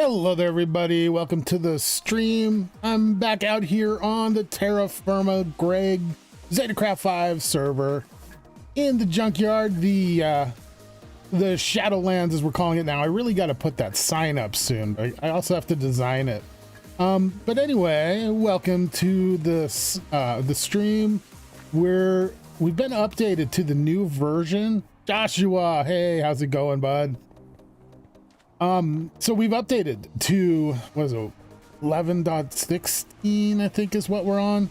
Hello there, everybody. Welcome to the stream. I'm back out here on the Terra Firma Greg ZetaCraft 5 server in the junkyard, the Shadowlands as we're calling it now. I really got to put that sign up soon. I also have to design it. But anyway, welcome to this the stream where we've been updated to the new version. Joshua, hey, how's it going, bud? So we've updated to, what is it, 11.16, I think is what we're on.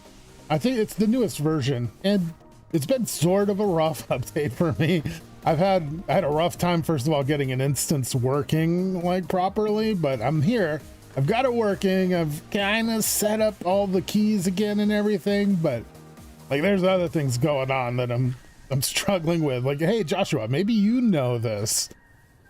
I think it's the newest version, and it's been sort of a rough update for me. I had a rough time, first of all, getting an instance working like properly, but I'm here. I've got it working. I've kind of set up all the keys again and everything, but like there's other things going on that I'm struggling with. Like, hey, Joshua, maybe you know this.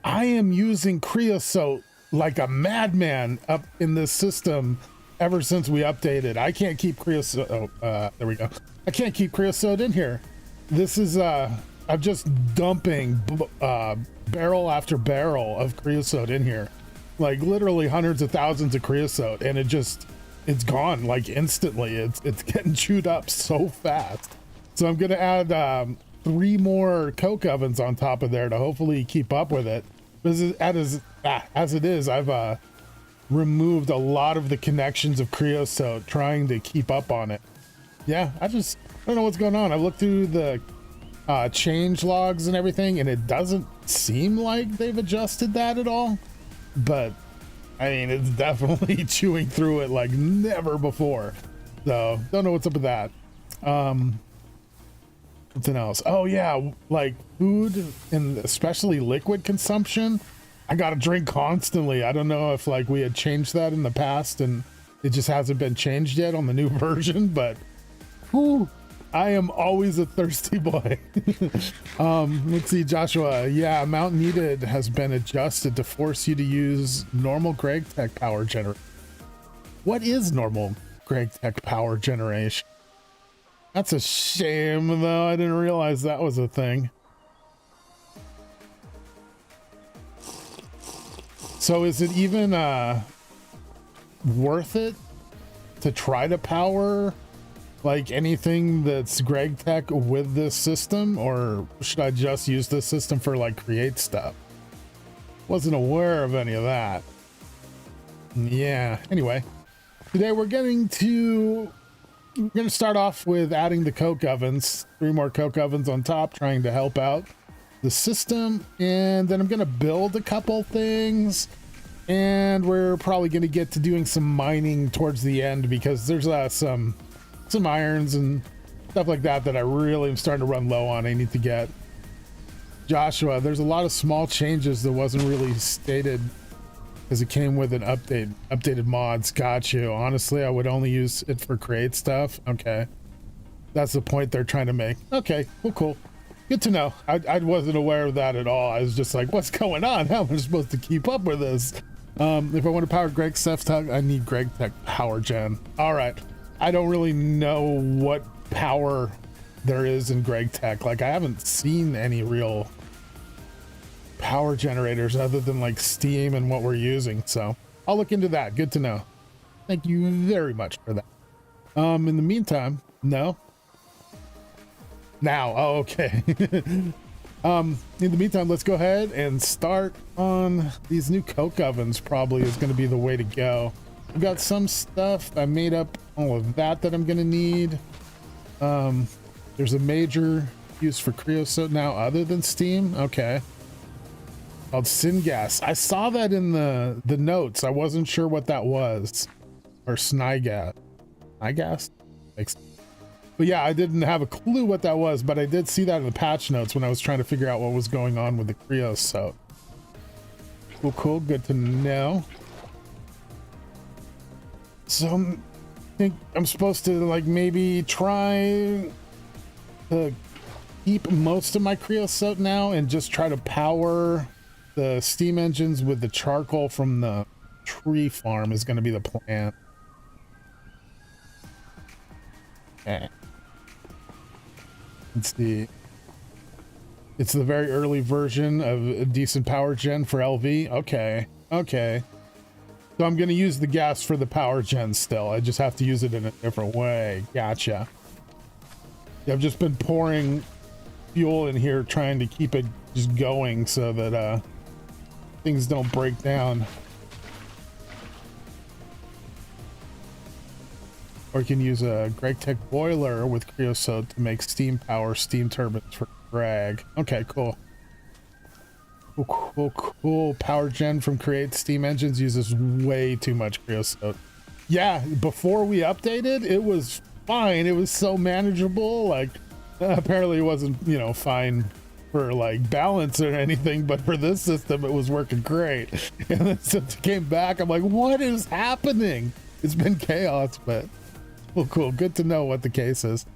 I am using creosote like a madman up in this system ever since we updated. I can't keep creosote. There we go. I can't keep creosote in here. This is, I'm just dumping barrel after barrel of creosote in here. Like literally hundreds of thousands of creosote, and it's gone like instantly. It's getting chewed up so fast. So I'm gonna add 3 more coke ovens on top of there to hopefully keep up with it. As it is, I've removed a lot of the connections of creosote trying to keep up on it. Yeah, I don't know what's going on. I looked through the change logs and everything, and it doesn't seem like they've adjusted that at all. But I mean, it's definitely chewing through it like never before. So don't know what's up with that. Something else. Oh yeah, like food and especially liquid consumption. I gotta drink constantly. I don't know if like we had changed that in the past and it just hasn't been changed yet on the new version, but whew, I am always a thirsty boy. Let's see, Joshua. Yeah, amount needed has been adjusted to force you to use normal Gregtech power generation. What is normal Gregtech power generation? That's a shame, though. I didn't realize that was a thing. So is it even worth it to try to power like anything that's Gregtech with this system, or should I just use this system for like create stuff? Wasn't aware of any of that. Yeah, anyway, today we're going to start off with adding the coke ovens, 3 more coke ovens on top, trying to help out the system. And then I'm going to build a couple things, and we're probably going to get to doing some mining towards the end because there's some irons and stuff like that I really am starting to run low on. I need to get. Joshua, there's a lot of small changes that wasn't really stated because it came with an updated mods. Got you. Honestly, I would only use it for create stuff. Okay, that's the point they're trying to make. Okay, well, cool, good to know. I wasn't aware of that at all. I was just like, what's going on? How am I supposed to keep up with this? If I want to power GregTech, I need Gregtech power gen. All right, I don't really know what power there is in Gregtech. Like, I haven't seen any real power generators other than like steam and what we're using, so I'll look into that. Good to know. Thank you very much for that. In the meantime, no. Now, oh, okay. In the meantime, let's go ahead and start on these new coke ovens. Probably is going to be the way to go. I've got some stuff. I made up all of that I'm going to need. There's a major use for creosote now other than steam. Okay. Called syngas. I saw that in the notes. I wasn't sure what that was. Or snygas. Snygas? But yeah, I didn't have a clue what that was, but I did see that in the patch notes when I was trying to figure out what was going on with the creosote. Cool, good to know. So I think I'm supposed to like maybe try to keep most of my creosote now and just try to power the steam engines with the charcoal from the tree farm is going to be the plan. Okay. Let's see. It's the very early version of a decent power gen for LV. Okay. So I'm going to use the gas for the power gen still. I just have to use it in a different way. Gotcha. Yeah, I've just been pouring fuel in here, trying to keep it just going so that things don't break down. Or you can use a Gregtech boiler with creosote to make steam power steam turbines for Greg. Okay, cool. Cool. Power gen from Create steam engines uses way too much creosote. Yeah, before we updated, it was fine. It was so manageable. Like, apparently it wasn't, you know, fine for like balance or anything, but for this system, it was working great. And then since it came back, I'm like, what is happening? It's been chaos, but cool. Good to know what the case is.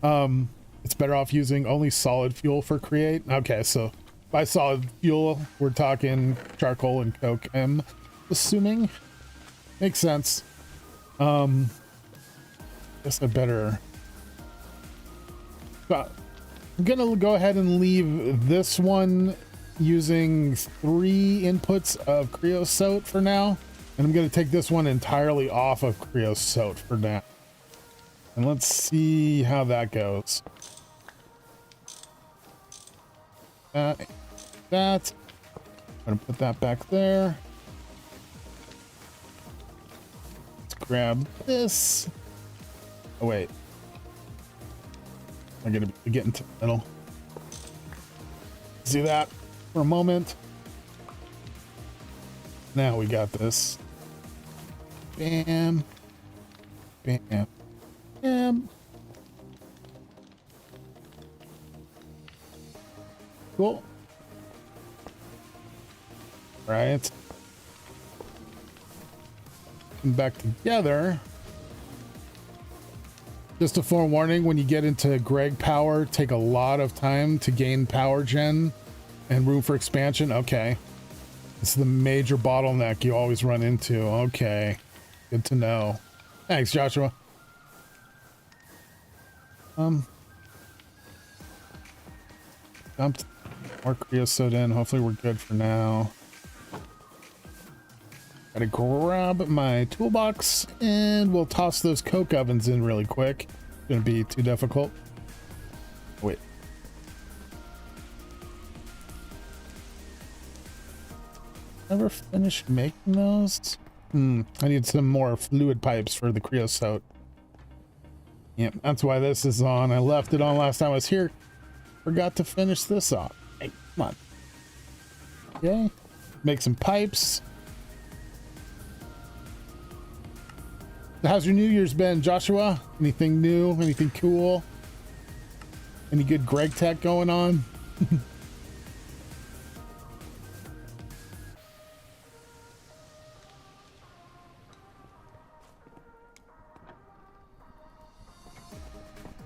It's better off using only solid fuel for Create. Okay, so by solid fuel, we're talking charcoal and coke, I'm assuming. Makes sense. Guess I better... I'm gonna go ahead and leave this one using 3 inputs of creosote for now. And I'm gonna take this one entirely off of creosote for now. And let's see how that goes. That. I'm gonna put that back there. Let's grab this. Oh wait. I'm gonna be getting to the middle. See that for a moment. Now we got this. Bam. Bam. Bam. Cool. Right. Come back together. Just a forewarning, when you get into Greg power, take a lot of time to gain power gen and room for expansion. Okay. It's the major bottleneck you always run into. Okay. Good to know. Thanks, Joshua. Dumped more creosote in. Hopefully we're good for now. Gotta grab my toolbox and we'll toss those coke ovens in really quick. Gonna be too difficult. Wait. Never finished making those? I need some more fluid pipes for the creosote. Yep, that's why this is on. I left it on last time I was here. Forgot to finish this off. Hey, come on. Okay. Make some pipes. How's your New Year's been, Joshua? Anything new? Anything cool? Any good Gregtech going on?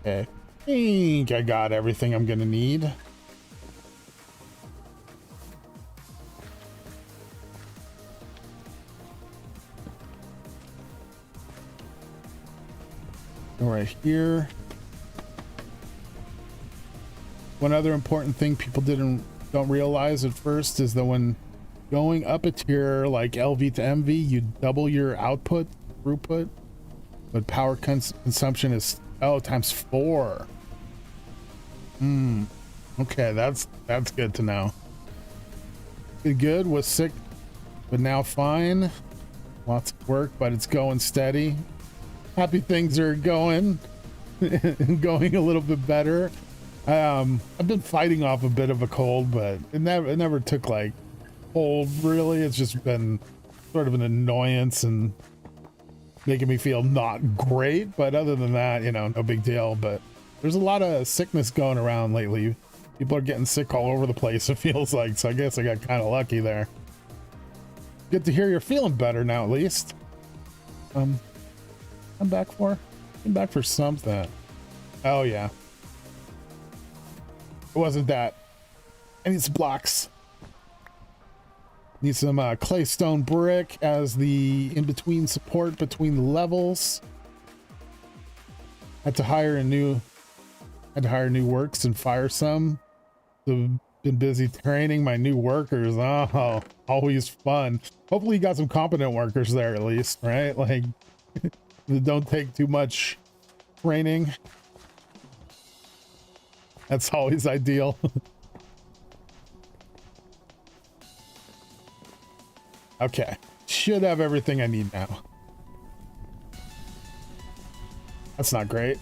Okay. I think I got everything I'm gonna need. Right here. One other important thing people don't realize at first is that when going up a tier like LV to MV, you double your output throughput, but power consumption is times 4. Okay, that's good to know. Good, was sick but now fine. Lots of work, but it's going steady. Happy things are going going a little bit better. I've been fighting off a bit of a cold, but it never took like hold really. It's just been sort of an annoyance and making me feel not great, but other than that, you know, no big deal. But there's a lot of sickness going around lately. People are getting sick all over the place, it feels like, so I guess I got kind of lucky there. Good to hear you're feeling better now, at least. I'm back for something. Oh yeah, it wasn't that. I need some blocks. Need some clay stone brick as the in-between support between the levels. Had to hire new works and fire some. So been busy training my new workers. Oh, always fun. Hopefully you got some competent workers there at least, right? Like, that don't take too much training. That's always ideal. Okay, should have everything I need now. That's not great.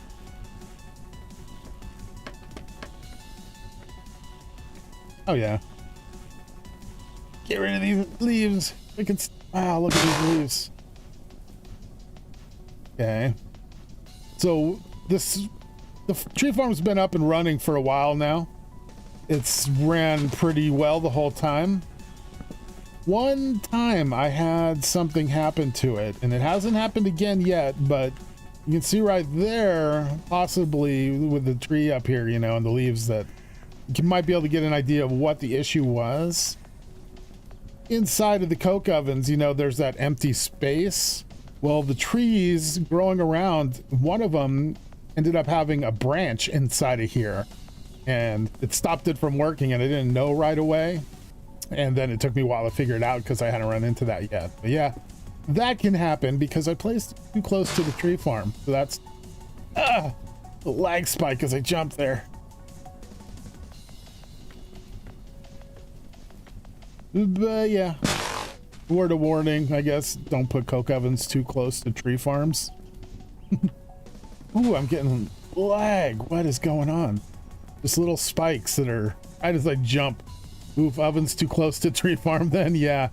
Oh yeah. Get rid of these leaves. We can. Wow, look at these leaves. Okay. So the tree farm's been up and running for a while now. It's ran pretty well the whole time. One time I had something happen to it, and it hasn't happened again yet, but you can see right there, possibly with the tree up here, you know, and the leaves, that you might be able to get an idea of what the issue was. Inside of the coke ovens, you know, there's that empty space. Well, the trees growing around, one of them ended up having a branch inside of here, and it stopped it from working, and I didn't know right away. And then it took me a while to figure it out because I hadn't run into that yet. But yeah, that can happen because I placed too close to the tree farm. So that's the lag spike as I jumped there. But yeah, word of warning, I guess, don't put coke ovens too close to tree farms. Ooh, I'm getting lag. What is going on? Just little spikes that are right as I jump. Oof, ovens too close to tree farm then? Yeah.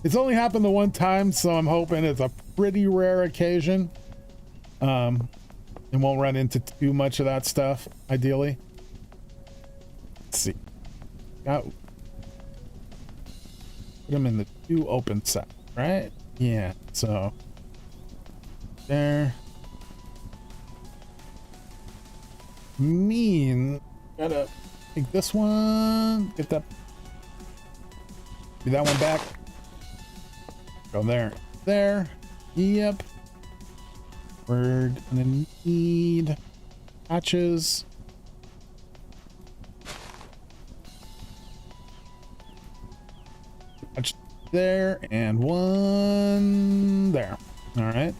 It's only happened the one time, so I'm hoping it's a pretty rare occasion. And won't run into too much of that stuff, ideally. Let's see. Put them in the 2 open set, right? Yeah, so there. Gotta take this one, get that. Do that one back. Go there. There. Yep. We're gonna need patches. Patch there and one there. All right.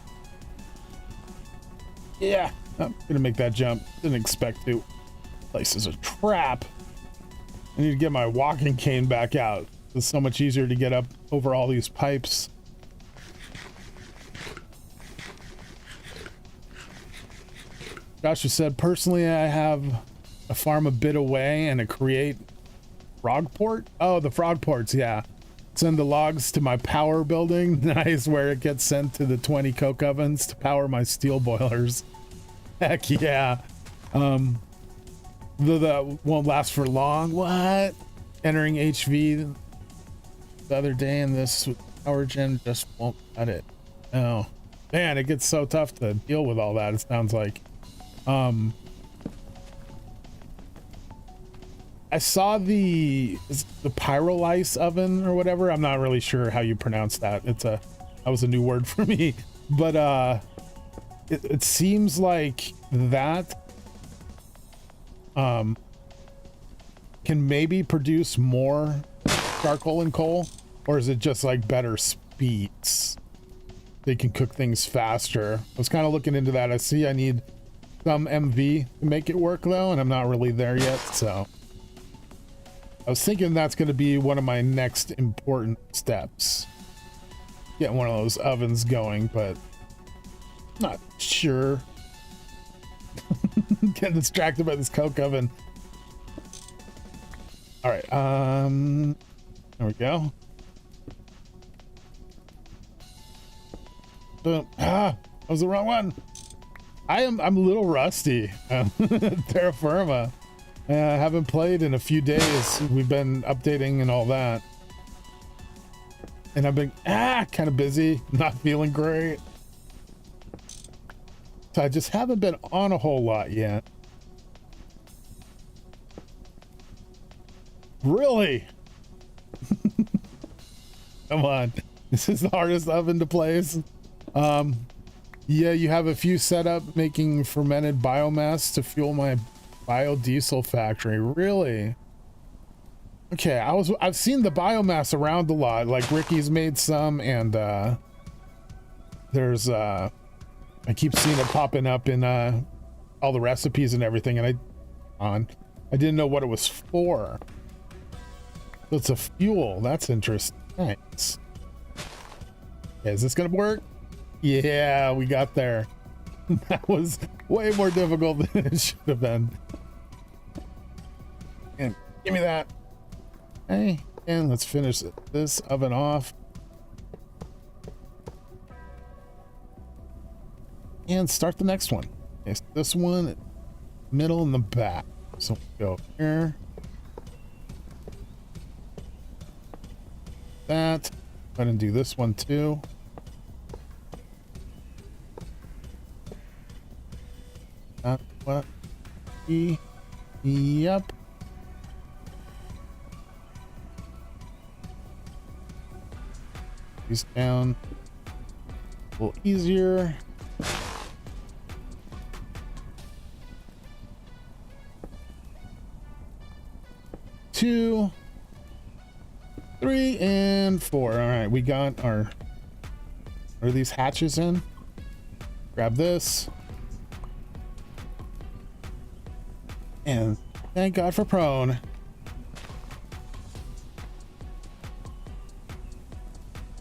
Yeah. I'm gonna make that jump. Didn't expect to. Place is a trap. I need to get my walking cane back out. It's so much easier to get up over all these pipes. Joshua said, personally, I have a farm a bit away and a create frog port. Oh, the frog ports, yeah. Send the logs to my power building. Nice, where it gets sent to the 20 coke ovens to power my steel boilers. Heck yeah. That won't last for long. What? Entering HV the other day and this power gen just won't cut it. Oh man, it gets so tough to deal with all that. It sounds like I saw the pyrolyse oven or whatever. I'm not really sure how you pronounce that. That was a new word for me, but it seems like that can maybe produce more charcoal and coal, or is it just like better speeds? They can cook things faster. I was kind of looking into that. I see I need some MV to make it work though, and I'm not really there yet, so I was thinking that's going to be one of my next important steps. Get one of those ovens going, but not sure. Getting distracted by this coke oven. All right, there we go. Boom. That was the wrong one. I'm a little rusty. Terra Firma. I haven't played in a few days. We've been updating and all that. And I've been kind of busy, not feeling great. So I just haven't been on a whole lot yet. Really? Come on. This is the hardest oven to place. Yeah, you have a few set up making fermented biomass to fuel my biodiesel factory. Really? Okay, I've seen the biomass around a lot. Like Ricky's made some, and there's I keep seeing it popping up in all the recipes and everything, and I didn't know what it was for. So it's a fuel. That's interesting. Nice. Okay, is this gonna work? Yeah, we got there. That was way more difficult than it should have been. And give me that. Okay, and let's finish this oven off. And start the next one. Okay, so this one, middle and the back. So we'll go here. That. Go ahead and do this one too. That's what? Yep. These down a little easier. Two, 3, and 4. All right, we got our. Are these hatches in? Grab this. And thank God for prone.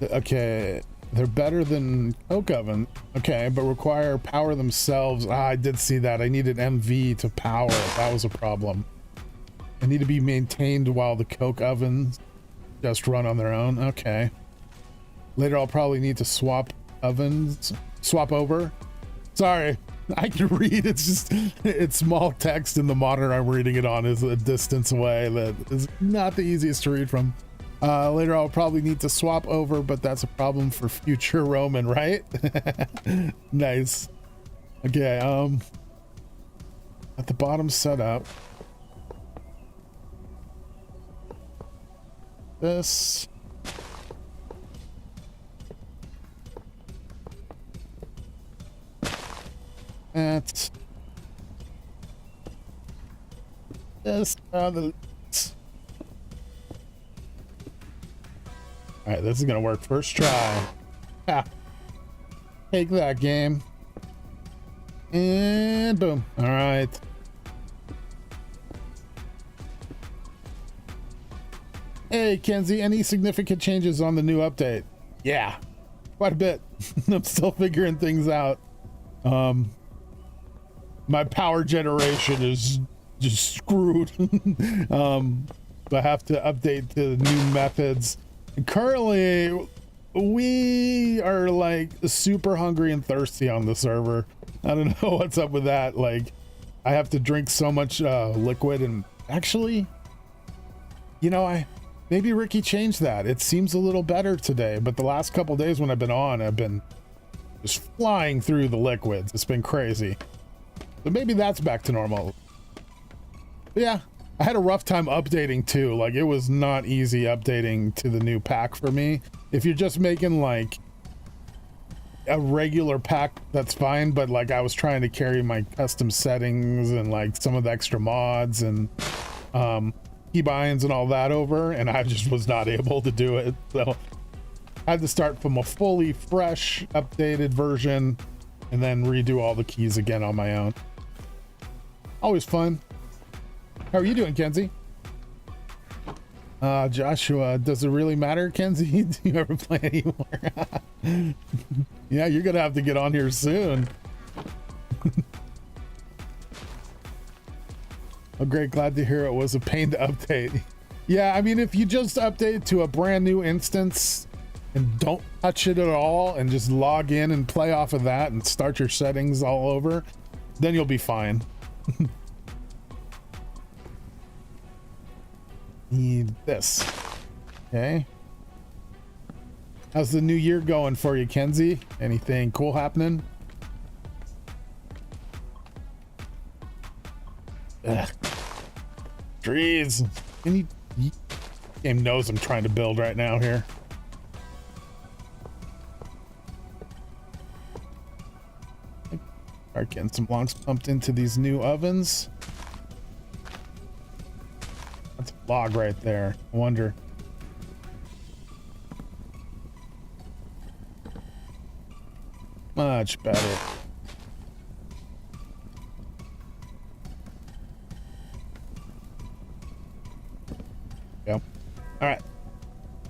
Okay, they're better than coke oven. Okay, but require power themselves. Ah, I did see that. I needed MV to power. That was a problem. They need to be maintained while the coke ovens just run on their own. Okay. Later, I'll probably need to swap over. Sorry, I can read. It's just, it's small text, and the monitor I'm reading it on is a distance away. That is not the easiest to read from. Later, I'll probably need to swap over, but that's a problem for future Roman, right? Nice. Okay, at the bottom setup. This. That. This. All right, this is gonna work first try. Ha. Take that, game. And boom. All right. Hey, Kenzie, any significant changes on the new update? Yeah, quite a bit. I'm still figuring things out. My power generation is just screwed. I have to update to new methods. Currently, we are like super hungry and thirsty on the server. I don't know what's up with that. Like, I have to drink so much liquid, and actually, you know, maybe Ricky changed that. It seems a little better today, but the last couple days when I've been on, I've been just flying through the liquids. It's been crazy. So maybe that's back to normal. But yeah, I had a rough time updating too. Like, it was not easy updating to the new pack for me. If you're just making like a regular pack, that's fine, but like I was trying to carry my custom settings and like some of the extra mods and keybinds and all that over, and I just was not able to do it. So I had to start from a fully fresh updated version and then redo all the keys again on my own. Always fun. How are you doing, Kenzie? Joshua, does it really matter, Kenzie? Do you ever play anymore? Yeah, you're gonna have to get on here soon. Oh, great, glad to hear it was a pain to update. Yeah, I mean, if you just update to a brand new instance and don't touch it at all and just log in and play off of that and start your settings all over, then you'll be fine. Need this. Okay. How's the new year going for you, Kenzie? Anything cool happening? Ugh. Trees. Game knows I'm trying to build right now here. Start getting some logs pumped into these new ovens. That's a log right there. I wonder. Much better. Yep. All right.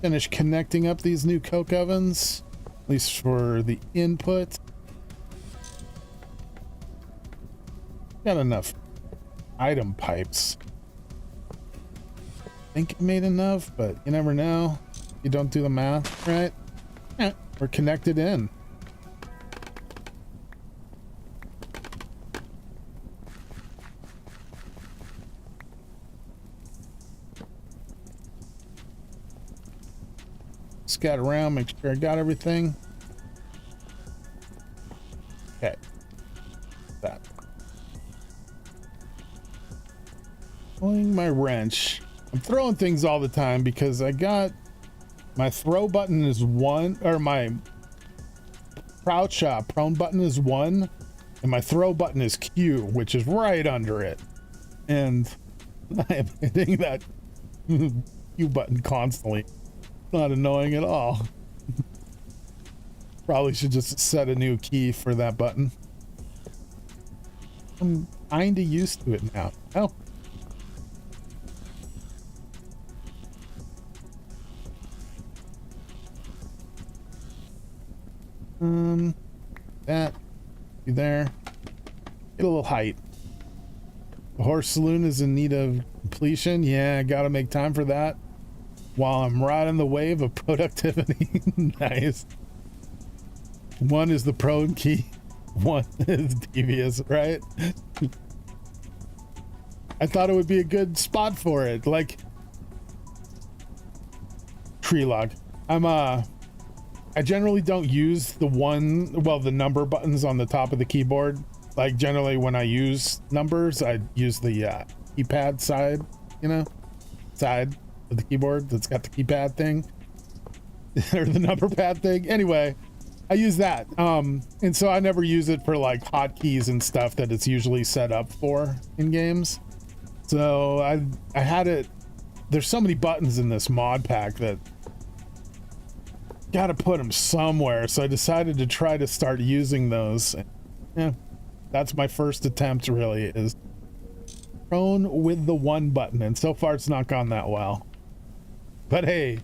Finish connecting up these new coke ovens, at least for the input. Got enough item pipes. I think I made enough, but you never know. You don't do the math right. Yeah, we're connected in. Scout around, make sure I got everything. Okay. That. Pulling my wrench. I'm throwing things all the time because I got my throw button is 1, or my prone button is 1, and my throw button is Q, which is right under it. And I am hitting that Q button constantly. Not annoying at all. Probably should just set a new key for that button. I'm kinda used to it now. Oh. That you there. Get a little height. The horse saloon is in need of completion. Yeah, I gotta make time for that while I'm riding the wave of productivity. Nice. 1 is the prone key, 1 is devious, right? I thought it would be a good spot for it, like tree log. I generally don't use the number buttons on the top of the keyboard. Like generally when I use numbers, I use the keypad side, you know, side of the keyboard that's got the keypad thing or the number pad thing. Anyway, I use that. And so I never use it for like hotkeys and stuff that it's usually set up for in games. So I had it. There's so many buttons in this mod pack that gotta put them somewhere. So I decided to try to start using those. Yeah, that's my first attempt really, is prone with the 1 button. And so far it's not gone that well. But hey,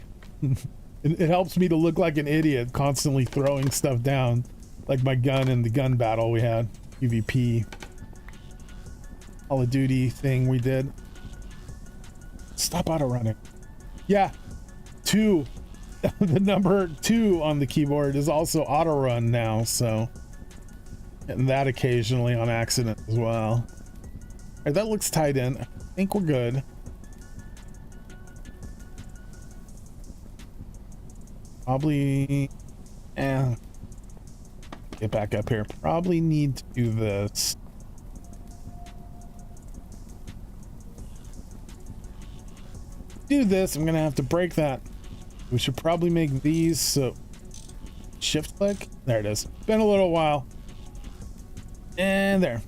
it helps me to look like an idiot constantly throwing stuff down, like my gun in the gun battle we had, PvP, Call of Duty thing we did. Stop auto running. Yeah, 2. The number 2 on the keyboard is also auto run now, so getting that occasionally on accident as well. All right, that looks tied in. I think we're good. Probably, get back up here. Probably need to do this. Do this, I'm gonna have to break that. We should probably make these so shift click. There it is. Been a little while. And there.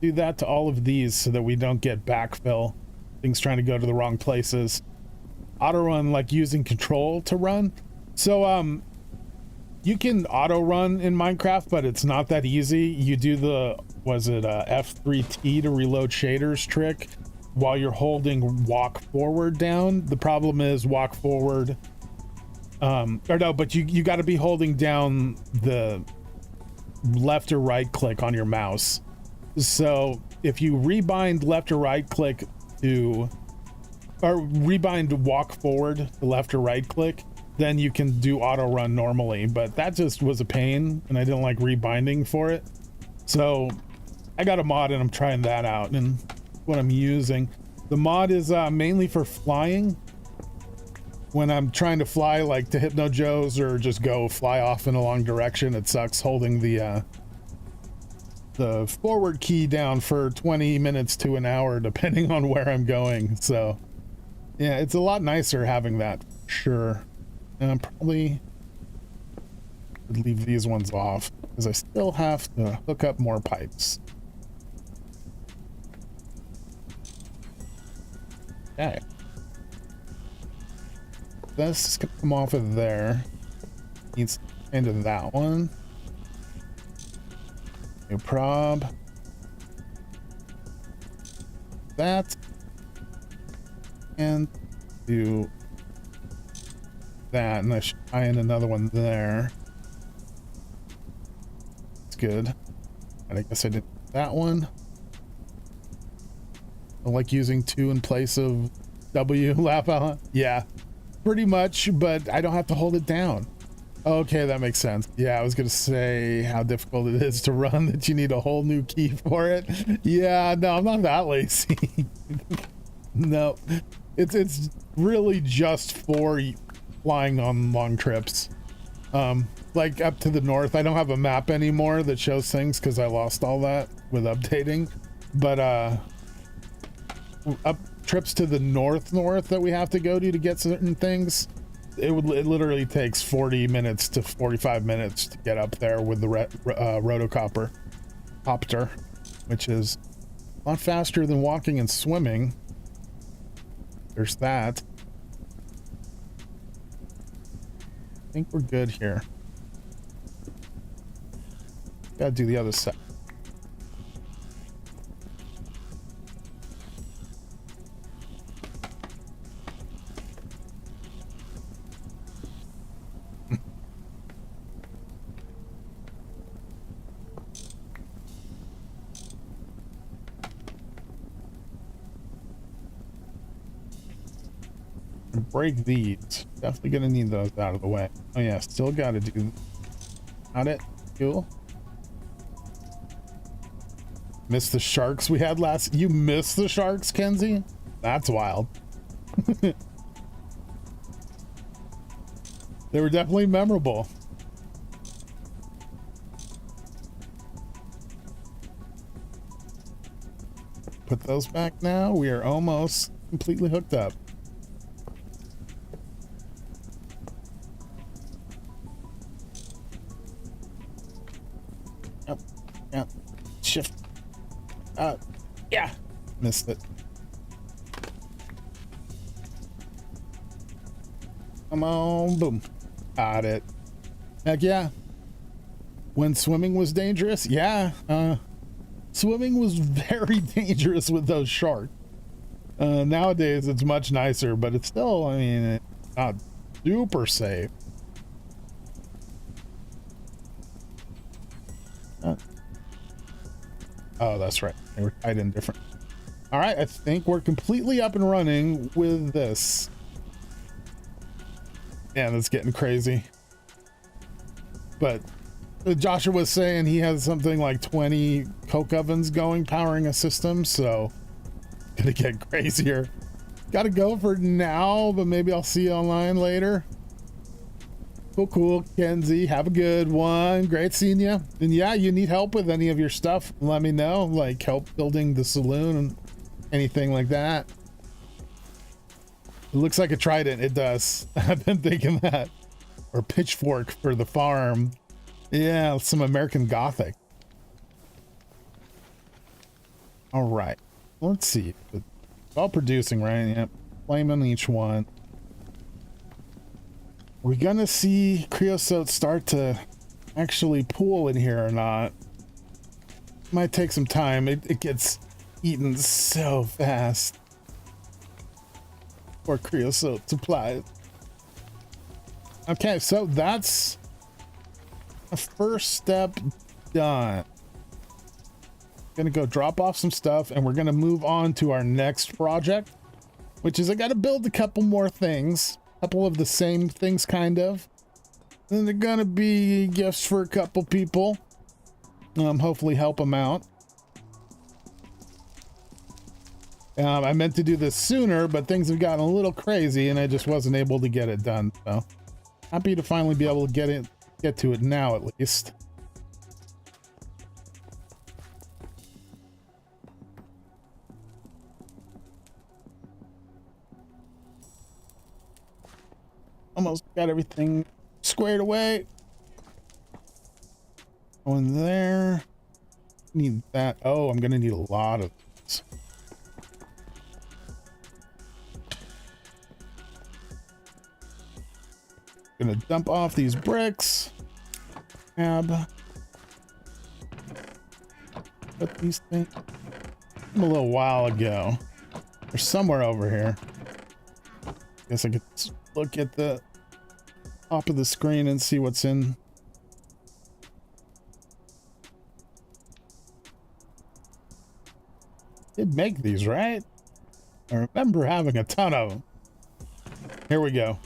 Do that to all of these so that we don't get backfill. Things trying to go to the wrong places. Auto run, like using control to run. So you can auto run in Minecraft, but it's not that easy. You do the F3T to reload shaders trick while you're holding walk forward down. The problem is walk forward but you got to be holding down the left or right click on your mouse. So if you rebind left or right click to, or rebind walk forward to left or right click, then you can do auto run normally. But that just was a pain and I didn't like rebinding for it. So I got a mod and I'm trying that out, and what I'm using. The mod is mainly for flying. When I'm trying to fly like to Hypno Joe's or just go fly off in a long direction, it sucks holding the forward key down for 20 minutes to an hour depending on where I'm going. So yeah, it's a lot nicer having that, for sure. And I'm probably would leave these ones off because I still have to hook up more pipes. Okay. this is gonna come off of there. Needs into that one. New prob. That. And do that, and I should tie in another one there. It's good. And I guess I did that one. I like using 2 in place of W. Laugh out. Yeah, pretty much, but I don't have to hold it down. Okay, that makes sense. Yeah, I was gonna say how difficult it is to run, that you need a whole new key for it. Yeah, no, I'm not that lazy. No, it's really just for flying on long trips. Like up to the north. I don't have a map anymore that shows things because I lost all that with updating. But up trips to the north that we have to go to get certain things, it literally takes 40 minutes to 45 minutes to get up there with the rotocopter, which is a lot faster than walking and swimming. There's that. I think we're good here. Gotta do the other side. Break these. Definitely gonna need those out of the way. Oh yeah, still gotta do. Got it. Cool. Missed the sharks we had last. You missed the sharks, Kenzie? That's wild. They were definitely memorable. Put those back now. We are almost completely hooked up. Yep. Yep. Shift. Yeah. Missed it. Come on. Boom. Got it. Heck yeah. When swimming was dangerous? Yeah. Swimming was very dangerous with those sharks. Nowadays it's much nicer, but it's still, I mean, it's not super safe. Oh, that's right. They were tied in different. All right, I think we're completely up and running with this. Yeah, that's getting crazy. But Joshua was saying he has something like 20 coke ovens going, powering a system, so gonna get crazier. Gotta go for now, but maybe I'll see you online later. Cool, Kenzie. Have a good one. Great seeing you. And yeah, you need help with any of your stuff, let me know. Like help building the saloon and anything like that. It looks like a trident. It does. I've been thinking that. Or pitchfork for the farm. Yeah, some American Gothic. All right. Let's see. It's all producing, right? Yep. Flame on each one. We're gonna see creosote start to actually pool in here or not. Might take some time. It gets eaten so fast. Or creosote supplies. Okay, so that's a first step done. Gonna go drop off some stuff and we're gonna move on to our next project, which is I gotta build a couple more things. Couple of the same things, kind of. And they're gonna be gifts for a couple people. Hopefully help them out. I meant to do this sooner, but things have gotten a little crazy and I just wasn't able to get it done. So happy to finally be able to get to it now, at least. Almost got everything squared away. Going there. Need that. Oh, I'm gonna need a lot of this. Gonna dump off these bricks. Grab. Put these things a little while ago. They're somewhere over here. Guess I could look at the top of the screen and see what's in. Did make these, right? I remember having a ton of them. Here we go.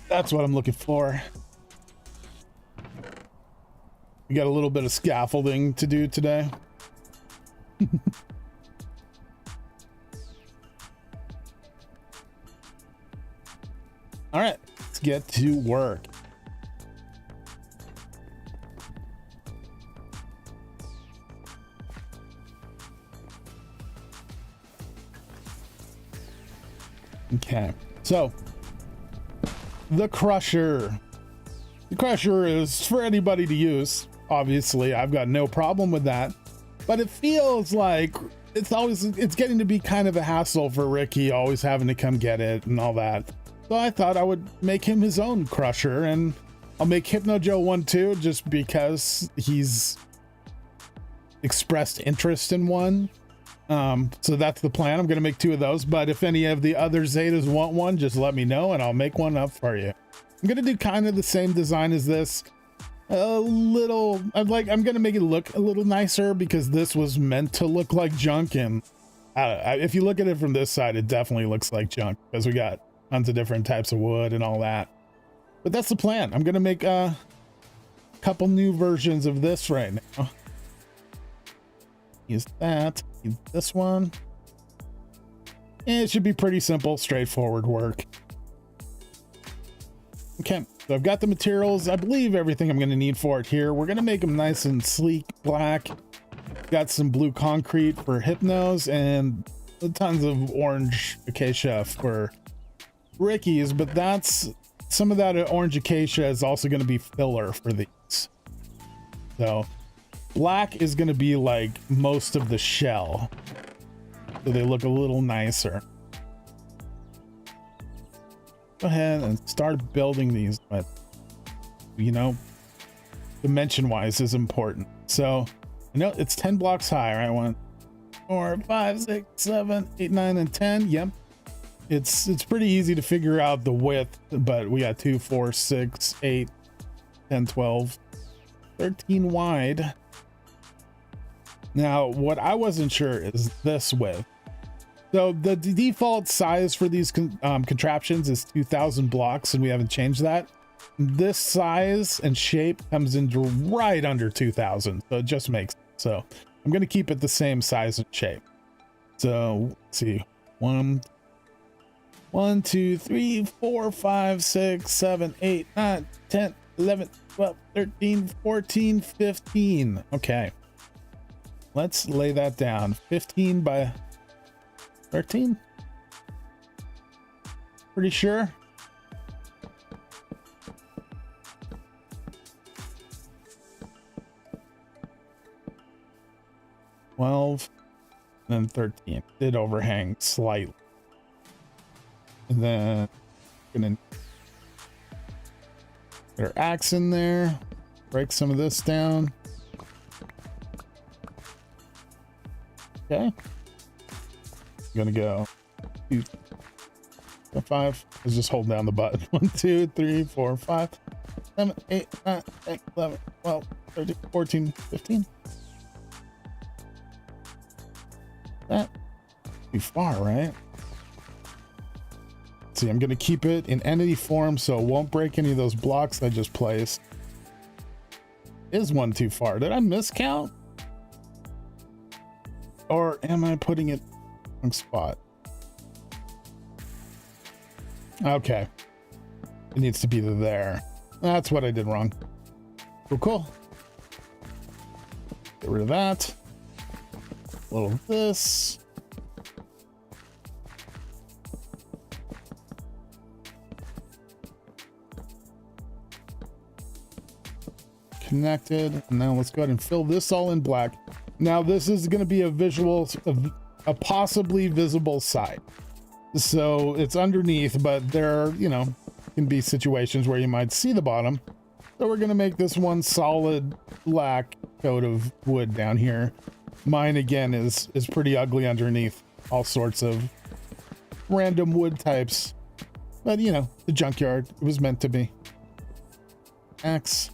That's what I'm looking for. We got a little bit of scaffolding to do today. All right, let's get to work. Okay, so the crusher. The crusher is for anybody to use. Obviously, I've got no problem with that, but it feels like it's getting to be kind of a hassle for Ricky, always having to come get it and all that. So I thought I would make him his own crusher, and I'll make Hypno Joe one too, just because he's expressed interest in one. So that's the plan. I'm going to make 2 of those, but if any of the other Zetas want one, just let me know and I'll make one up for you. I'm going to do kind of the same design as this. I'm going to make it look a little nicer because this was meant to look like junk. And if you look at it from this side, it definitely looks like junk because we got tons of different types of wood and all that. But that's the plan. I'm going to make a couple new versions of this right now. Use that. Use this one. And it should be pretty simple, straightforward work. Okay, so I've got the materials. I believe everything I'm going to need for it here. We're going to make them nice and sleek black. Got some blue concrete for Hypnos and tons of orange acacia for Ricky's, but that's some of that orange acacia is also going to be filler for these. So black is going to be like most of the shell, so they look a little nicer. Go ahead and start building these, but you know, dimension wise is important. So I know it's 10 blocks high, right? 1, 4, 5, 6, 7, 8, 9, and 10. Yep. It's pretty easy to figure out the width, but we got 2, 4, 6, 8, 10, 12, 13 wide. Now, what I wasn't sure is this width. So the default size for these contraptions is 2,000 blocks, and we haven't changed that. This size and shape comes into right under 2,000, so it just makes sense. So I'm going to keep it the same size and shape. So let's see, 1, 2, 3, 4, 5, 6, 7, 8, 9, 10, 11, 12, 13, 14, 15. Okay, let's lay that down. 15 by 13. Pretty sure. And then 13. Did overhang slightly. And then gonna get our axe in there, break some of this down. Okay. I'm gonna go 2, 5. Let's just hold down the button. 1, 2, 3, 4, 5, 7, 8, 9, 10, 11, 12, 13, 14, 15. That too far, right? Let's see, I'm gonna keep it in entity form so it won't break any of those blocks I just placed. Is one too far? Did I miscount? Or am I putting it wrong spot? Okay, it needs to be there. That's what I did wrong. Cool. Get rid of that. A little of this. Connected. And now let's go ahead and fill this all in black. Now this is going to be a visual, a possibly visible side. So it's underneath, but there are, you know, can be situations where you might see the bottom. So we're gonna make this one solid black coat of wood down here. Mine again is pretty ugly underneath all sorts of random wood types, but you know, the junkyard, it was meant to be. Axe.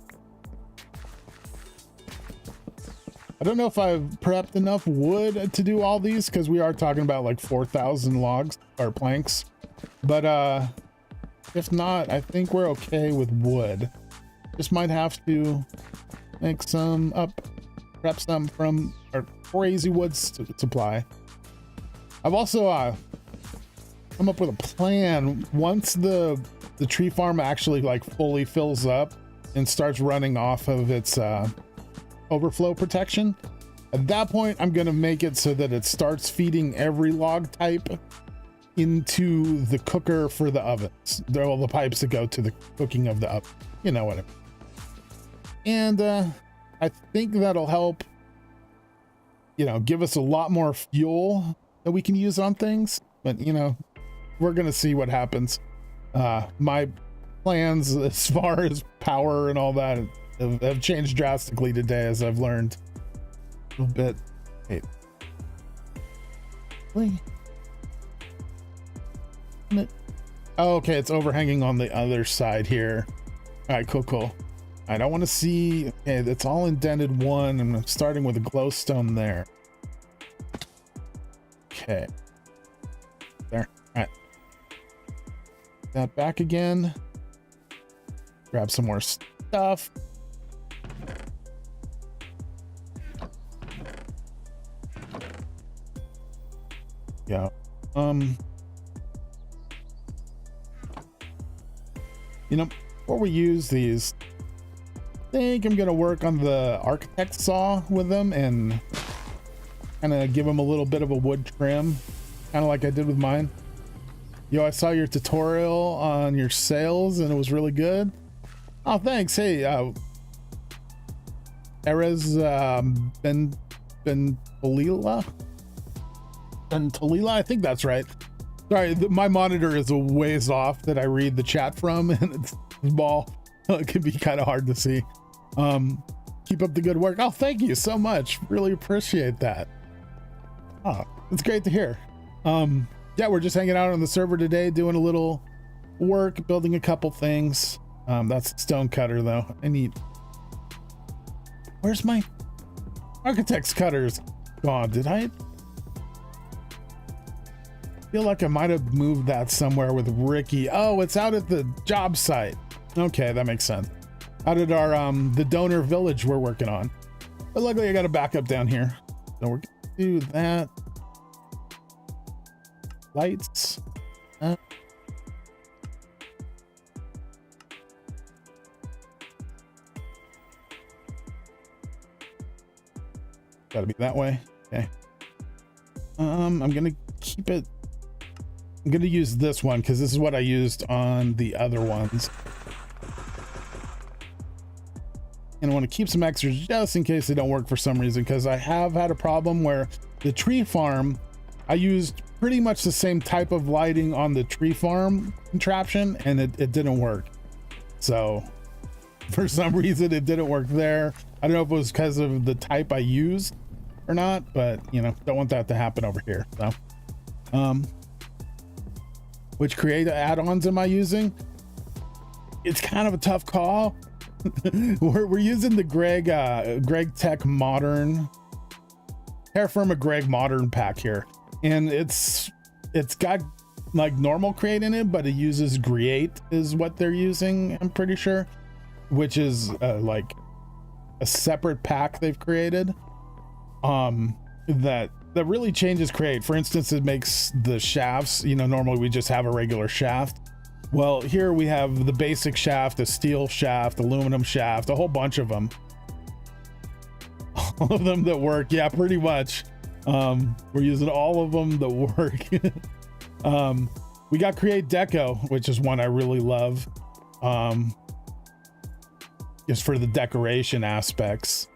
I don't know if I've prepped enough wood to do all these, because we are talking about like 4,000 logs or planks, but if not, I think we're okay with wood. Just might have to make some prep some from our crazy wood supply. I've also come up with a plan. Once the tree farm actually like fully fills up and starts running off of its overflow protection, at that point I'm gonna make it so that it starts feeding every log type into the cooker for the ovens. They're all the pipes that go to the cooking of the oven, you know what I mean. And I think that'll help, you know, give us a lot more fuel that we can use on things. But you know, we're gonna see what happens. My plans as far as power and all that have changed drastically today, as I've learned a little bit. Hey, oh, okay, it's overhanging on the other side here. All right, cool. I don't want to see. Okay, that's all indented one, and I'm starting with a glowstone there. Okay, there. All right, that back again. Grab some more stuff. Yeah. You know, before we use these, I think I'm gonna work on the architect saw with them and kind of give them a little bit of a wood trim, kind of like I did with mine. Yo, I saw your tutorial on your sails and it was really good. Oh, thanks. Hey, Erez Talila, I think that's right. Sorry, my monitor is a ways off that I read the chat from, and it's small. It can be kind of hard to see. Keep up the good work. Oh, thank you so much. Really appreciate that. Oh, it's great to hear. Yeah, we're just hanging out on the server today, doing a little work, building a couple things. That's stone cutter though. I need. Where's my architect's cutters gone? Did I feel like I might have moved that somewhere with Ricky? Oh, it's out at the job site. Okay, that makes sense. Out at our the donor village we're working on. But luckily I got a backup down here. So we're gonna do that. Lights. Gotta be that way. Okay. I'm gonna keep it. I'm gonna use this one because this is what I used on the other ones. And I want to keep some extras just in case they don't work for some reason, because I have had a problem where the tree farm, I used pretty much the same type of lighting on the tree farm contraption and it didn't work. So for some reason it didn't work there. I don't know if it was because of the type I used or not, but you know, don't want that to happen over here. So which creative add-ons am I using? It's kind of a tough call. we're using the Gregtech modern Terra Firma Greg modern pack here, and it's got like normal crate in it, but it uses Create is what they're using, I'm pretty sure, which is like a separate pack they've created that really changes Create. For instance, it makes the shafts, you know, normally we just have a regular shaft. Well, here we have the basic shaft, a steel shaft, aluminum shaft, a whole bunch of them. All of them that work. Yeah, pretty much. We're using all of them that work. We got Create Deco, which is one I really love. Just for the decoration aspects.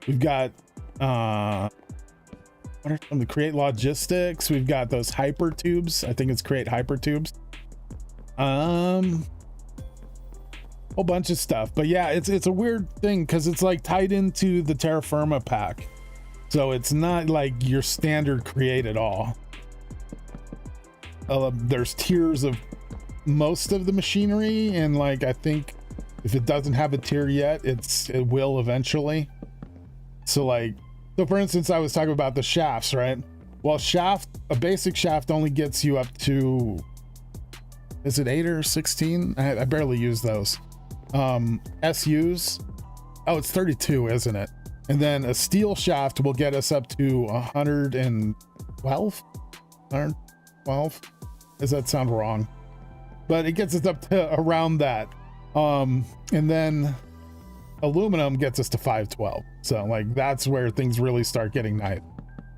We've got what are some of the Create Logistics. We've got those hyper tubes. I think it's Create hyper tubes. whole bunch of stuff. But yeah, it's a weird thing because it's like tied into the Terra Firma pack, so it's not like your standard create at all. There's tiers of most of the machinery, and like I think if it doesn't have a tier yet, it will eventually. So like, so for instance, I was talking about the shafts, right? Well, a basic shaft only gets you up to, is it 8 or 16? I barely use those. SUs, oh, it's 32, isn't it? And then a steel shaft will get us up to 112. Does that sound wrong? But it gets us up to around that. And then aluminum gets us to 512. So like that's where things really start getting nice,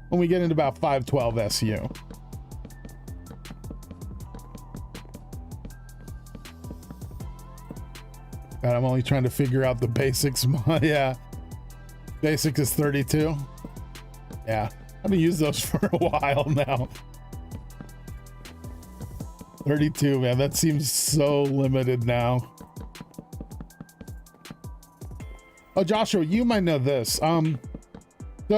when we get into about 512 SU. God, I'm only trying to figure out the basics. Yeah, basics is 32. Yeah, I've been using those for a while now. 32, man, that seems so limited now. Oh, Joshua, you might know this. So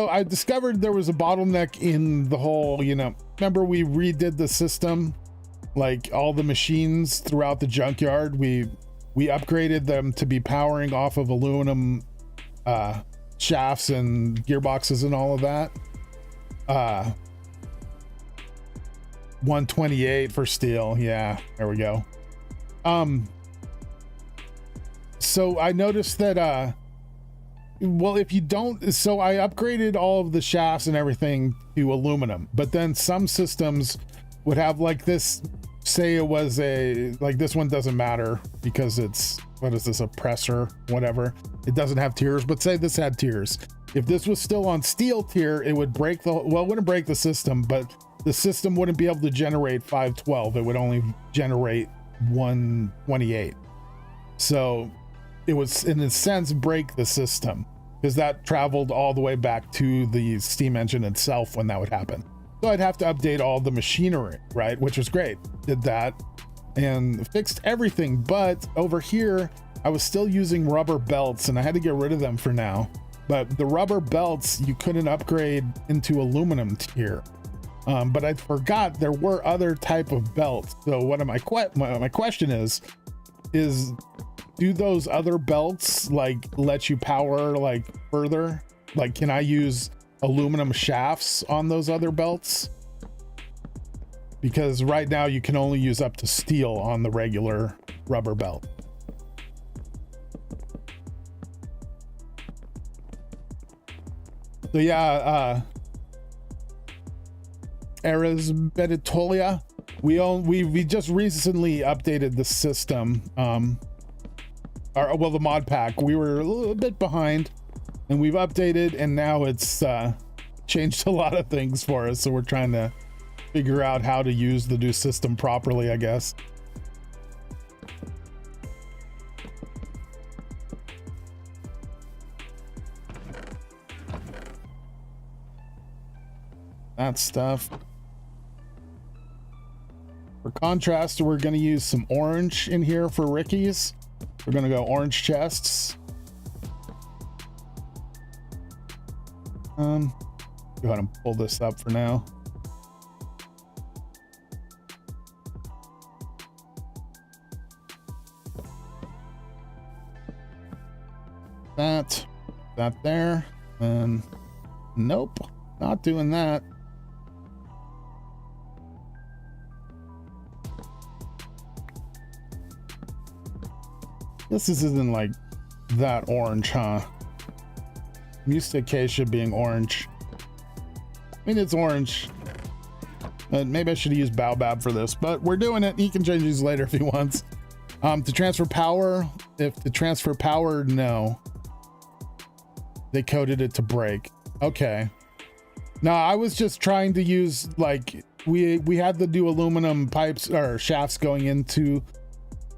I discovered there was a bottleneck in the whole, remember we redid the system, like all the machines throughout the junkyard, we upgraded them to be powering off of aluminum shafts and gearboxes and all of that. 128 for steel. Yeah, there we go. So I noticed that well, if you don't, so I upgraded all of the shafts and everything to aluminum, but then some systems would have like this, say it was like this one doesn't matter because it's, what is this, a presser, whatever. It doesn't have tiers, but say this had tiers. If this was still on steel tier, it would break it wouldn't break the system, but the system wouldn't be able to generate 512. It would only generate 128. So it was, in a sense, break the system, because that traveled all the way back to the steam engine itself when that would happen. So I'd have to update all the machinery, right? Which was great. Did that and fixed everything. But over here, I was still using rubber belts and I had to get rid of them for now. But the rubber belts, you couldn't upgrade into aluminum tier. But I forgot there were other type of belts. So what my question is do those other belts like let you power like further? Like, can I use aluminum shafts on those other belts? Because right now you can only use up to steel on the regular rubber belt. So yeah, Eras Beditolia, we just recently updated the system, the mod pack. We were a little bit behind and we've updated, and now it's changed a lot of things for us, so we're trying to figure out how to use the new system properly, I guess. That stuff. For contrast, we're going to use some orange in here for Ricky's. We're going to go orange chests. Go ahead and pull this up for now. That there, and nope, not doing that. This isn't like that orange, huh? I'm used to acacia being orange. I mean, it's orange. But maybe I should use baobab for this, but we're doing it. He can change these later if he wants. To transfer power, no. They coded it to break. Okay. Now I was just trying to use, like, we had the new aluminum pipes or shafts going into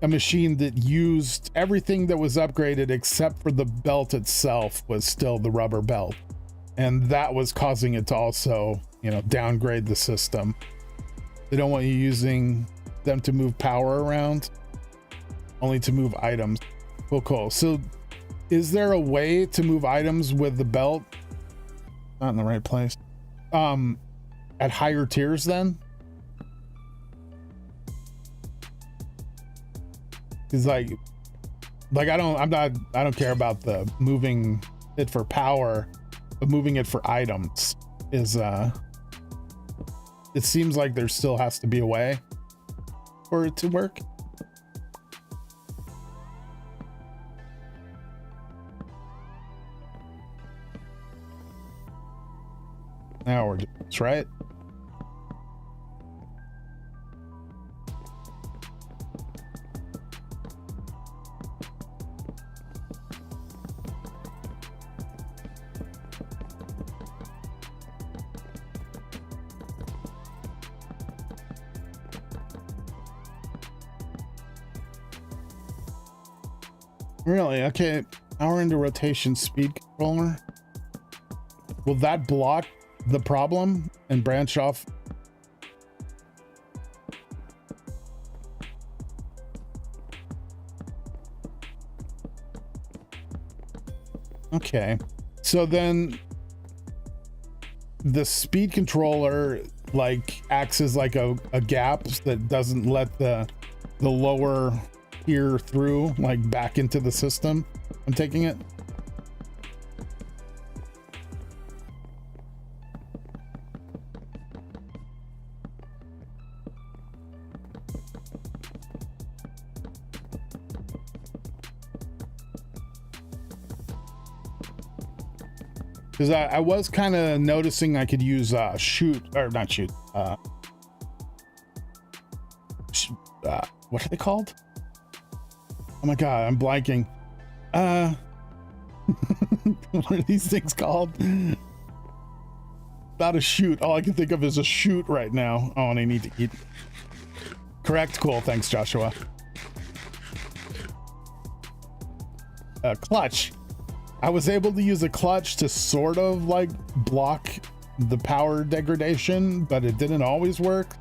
a machine that used everything that was upgraded except for the belt itself was still the rubber belt, and that was causing it to also, downgrade the system. They don't want you using them to move power around, only to move items. Cool. So is there a way to move items with the belt? Not in the right place. At higher tiers then? Cause like I don't care about the moving it for power, but moving it for items is it seems like there still has to be a way for it to work. Now we're just right. Really? Okay. Power into rotation speed controller. Will that block the problem and branch off? Okay. So then the speed controller like acts as like a gap that doesn't let the lower tier through, like back into the system. I'm taking it. Because I was kind of noticing I could use what are they called? Oh my god, I'm blanking. What are these things called? Not a shoot. All I can think of is a shoot right now. Oh, and I need to eat. Correct. Cool. Thanks, Joshua. Clutch. I was able to use a clutch to sort of like block the power degradation, but it didn't always work.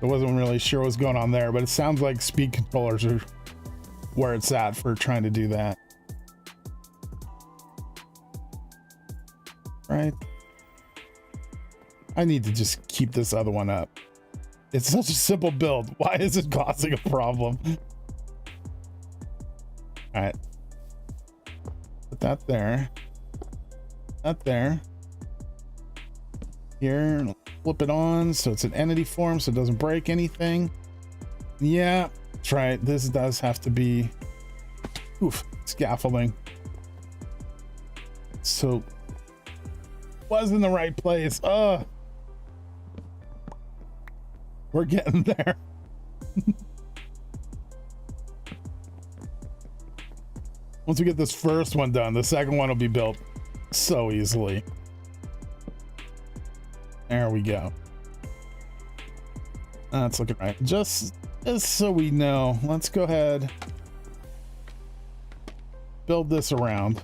I wasn't really sure what's going on there, but it sounds like speed controllers are where it's at for trying to do that. Right. I need to just keep this other one up. It's such a simple build. Why is it causing a problem? All right. Put that there. That there. Here. Flip it on so it's an entity form so it doesn't break anything. Yeah, that's right. This does have to be scaffolding. So was in the right place. We're getting there. Once we get this first one done, the second one will be built so easily. There we go. That's looking right. Just so we know, let's go ahead, build this around.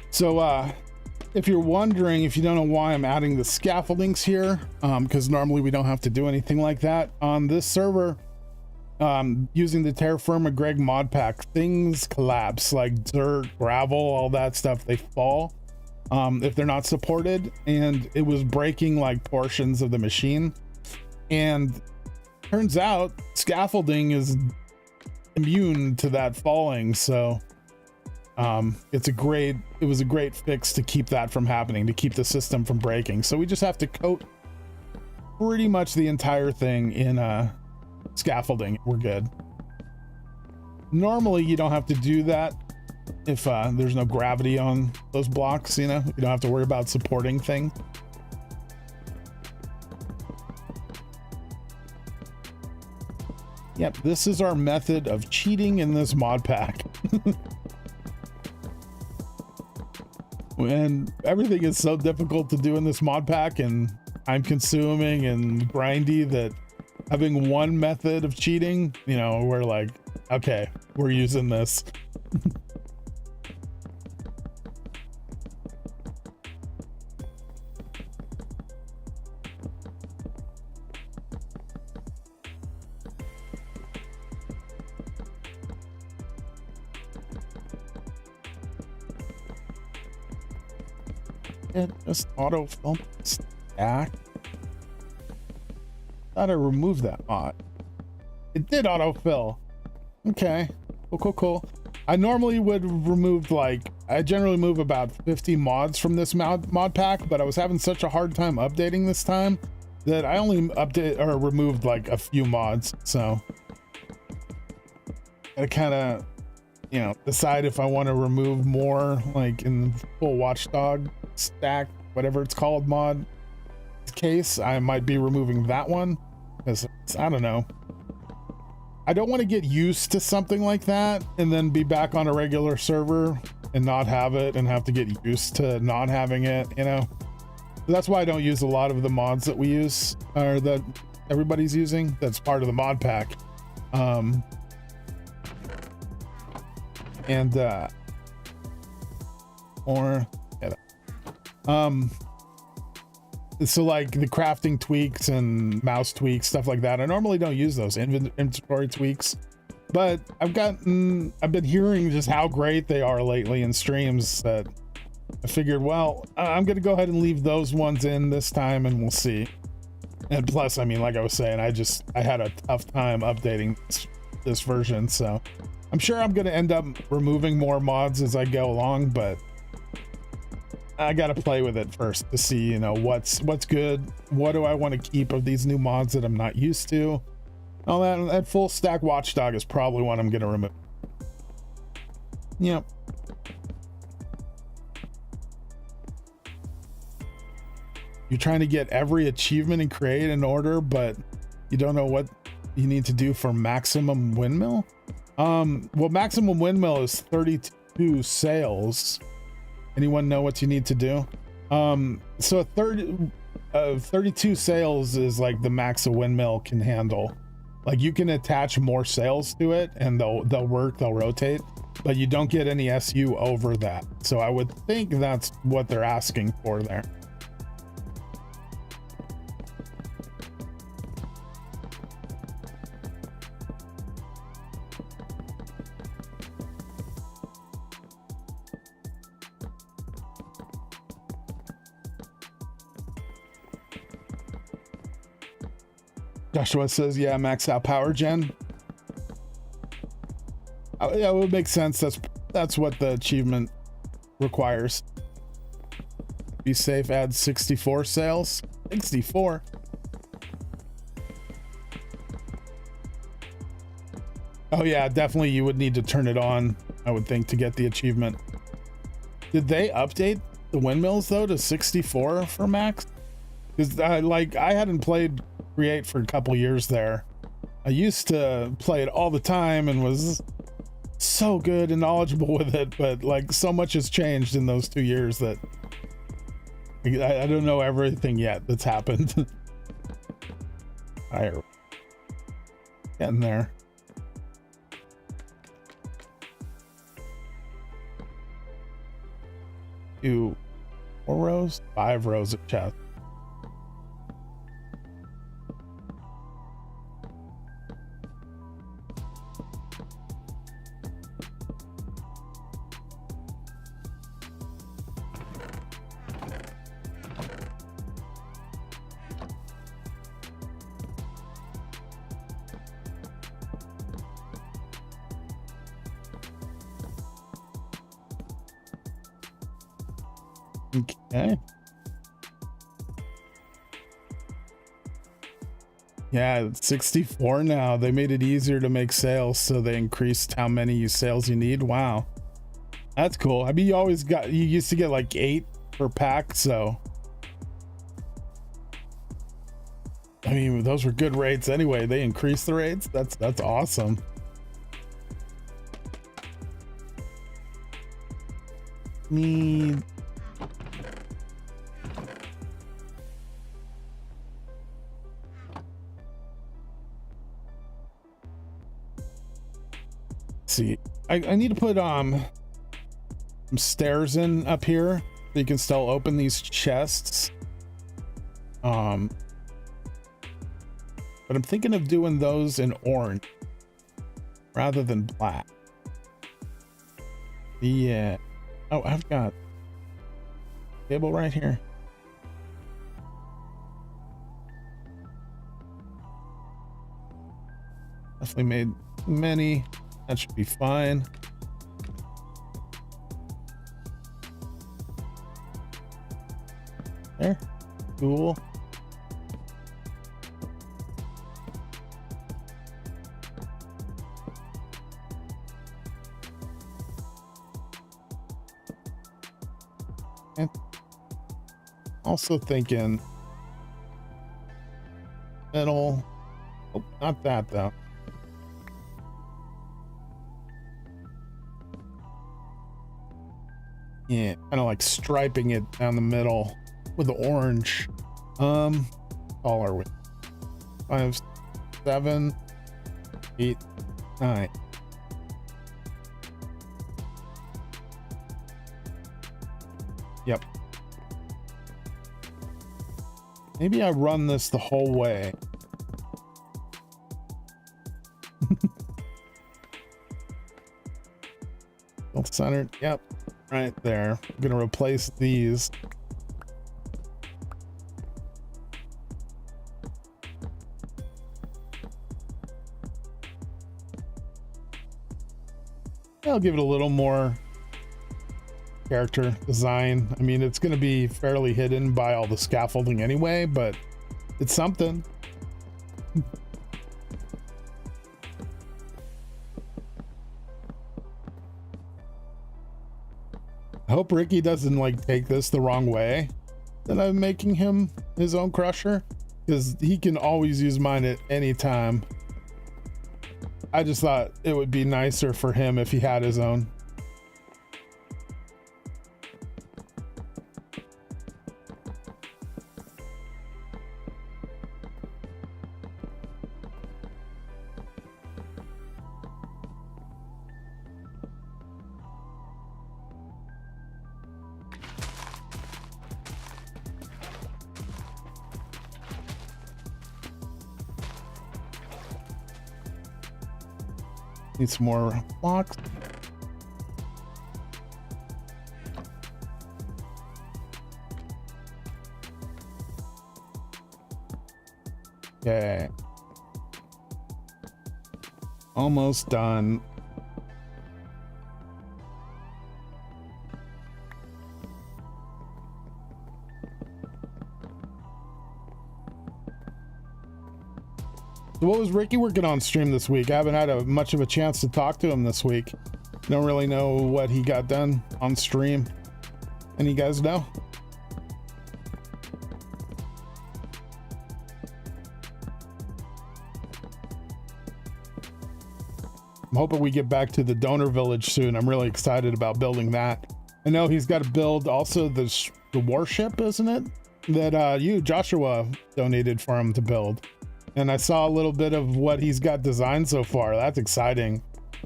So if you're wondering, if you don't know why I'm adding the scaffoldings here, because normally we don't have to do anything like that on this server, using the Terra Firma Greg mod pack, things collapse like dirt, gravel, all that stuff. They fall if they're not supported, and it was breaking like portions of the machine, and turns out scaffolding is immune to that falling. So it was a great fix to keep that from happening, to keep the system from breaking. So we just have to coat pretty much the entire thing in scaffolding. We're good. Normally you don't have to do that if there's no gravity on those blocks, you know, you don't have to worry about supporting things. Yep, this is our method of cheating in this mod pack. And everything is so difficult to do in this mod pack and time consuming and grindy that having one method of cheating, you know, we're like, okay, we're using this. it just autofill stack? Thought I removed that mod. It did autofill. Okay, cool. I normally would remove I generally move about 50 mods from this mod pack, but I was having such a hard time updating this time that I only removed like a few mods. So I kind of, decide if I want to remove more, like in full watchdog stack, whatever it's called mod case, I might be removing that one because I don't know. I don't want to get used to something like that and then be back on a regular server and not have it and have to get used to not having it, So that's why I don't use a lot of the mods that we use or that everybody's using. That's part of the mod pack. So like the crafting tweaks and mouse tweaks, stuff like that, I normally don't use those inventory tweaks, but I've been hearing just how great they are lately in streams that I figured, well, I'm gonna go ahead and leave those ones in this time and we'll see. And plus, I mean, like I was saying, I had a tough time updating this version, so I'm sure I'm gonna end up removing more mods as I go along, but I gotta play with it first to see, what's good. What do I want to keep of these new mods that I'm not used to? All that full stack watchdog is probably what I'm gonna remove. Yep. You're trying to get every achievement and create in order, but you don't know what you need to do for maximum windmill. Well, maximum windmill is 32 sales. Anyone know what you need to do? So 32 sales is like the max a windmill can handle. Like you can attach more sails to it and they'll rotate, but you don't get any SU over that. So I would think that's what they're asking for there. Joshua says, yeah, max out power gen. Yeah, it would make sense. That's what the achievement requires. Be safe, add 64 sales. 64. Oh yeah, definitely you would need to turn it on, I would think, to get the achievement. Did they update the windmills though to 64 for max? Because I hadn't played Create for a couple years there. I used to play it all the time and was so good and knowledgeable with it, but like so much has changed in those 2 years that I don't know everything yet that's happened. Alright, getting there. Two, 4 rows, 5 rows of chest. Okay. Yeah, it's 64 now. They made it easier to make sales, so they increased how many sales you need. Wow, that's cool. I mean, you used to get like 8 per pack, so I mean, those were good rates anyway. They increased the rates. That's awesome. Need see, I need to put some stairs in up here so you can still open these chests. But I'm thinking of doing those in orange rather than black. Yeah. Oh, I've got cable right here. Definitely made many. That should be fine. There. Cool. And also thinking metal. Oh, not that though. Yeah, kind of like striping it down the middle with the orange. How tall are we? 5, 7, 8, 9. Yep. Maybe I run this the whole way. Centered. Yep. Right there. I'm gonna replace these. I'll give it a little more character design. I mean, it's going to be fairly hidden by all the scaffolding anyway, but it's something. I hope Ricky doesn't like take this the wrong way that I'm making him his own crusher, because he can always use mine at any time. I just thought it would be nicer for him if he had his own. Need some more blocks. Okay. Almost done. So what was Ricky working on stream this week? I haven't had much of a chance to talk to him this week. Don't really know what he got done on stream. Any guys know? I'm hoping we get back to the donor village soon. I'm really excited about building that. I know he's got to build also the warship, isn't it? That you, Joshua, donated for him to build. And I saw a little bit of what he's got designed so far. That's exciting.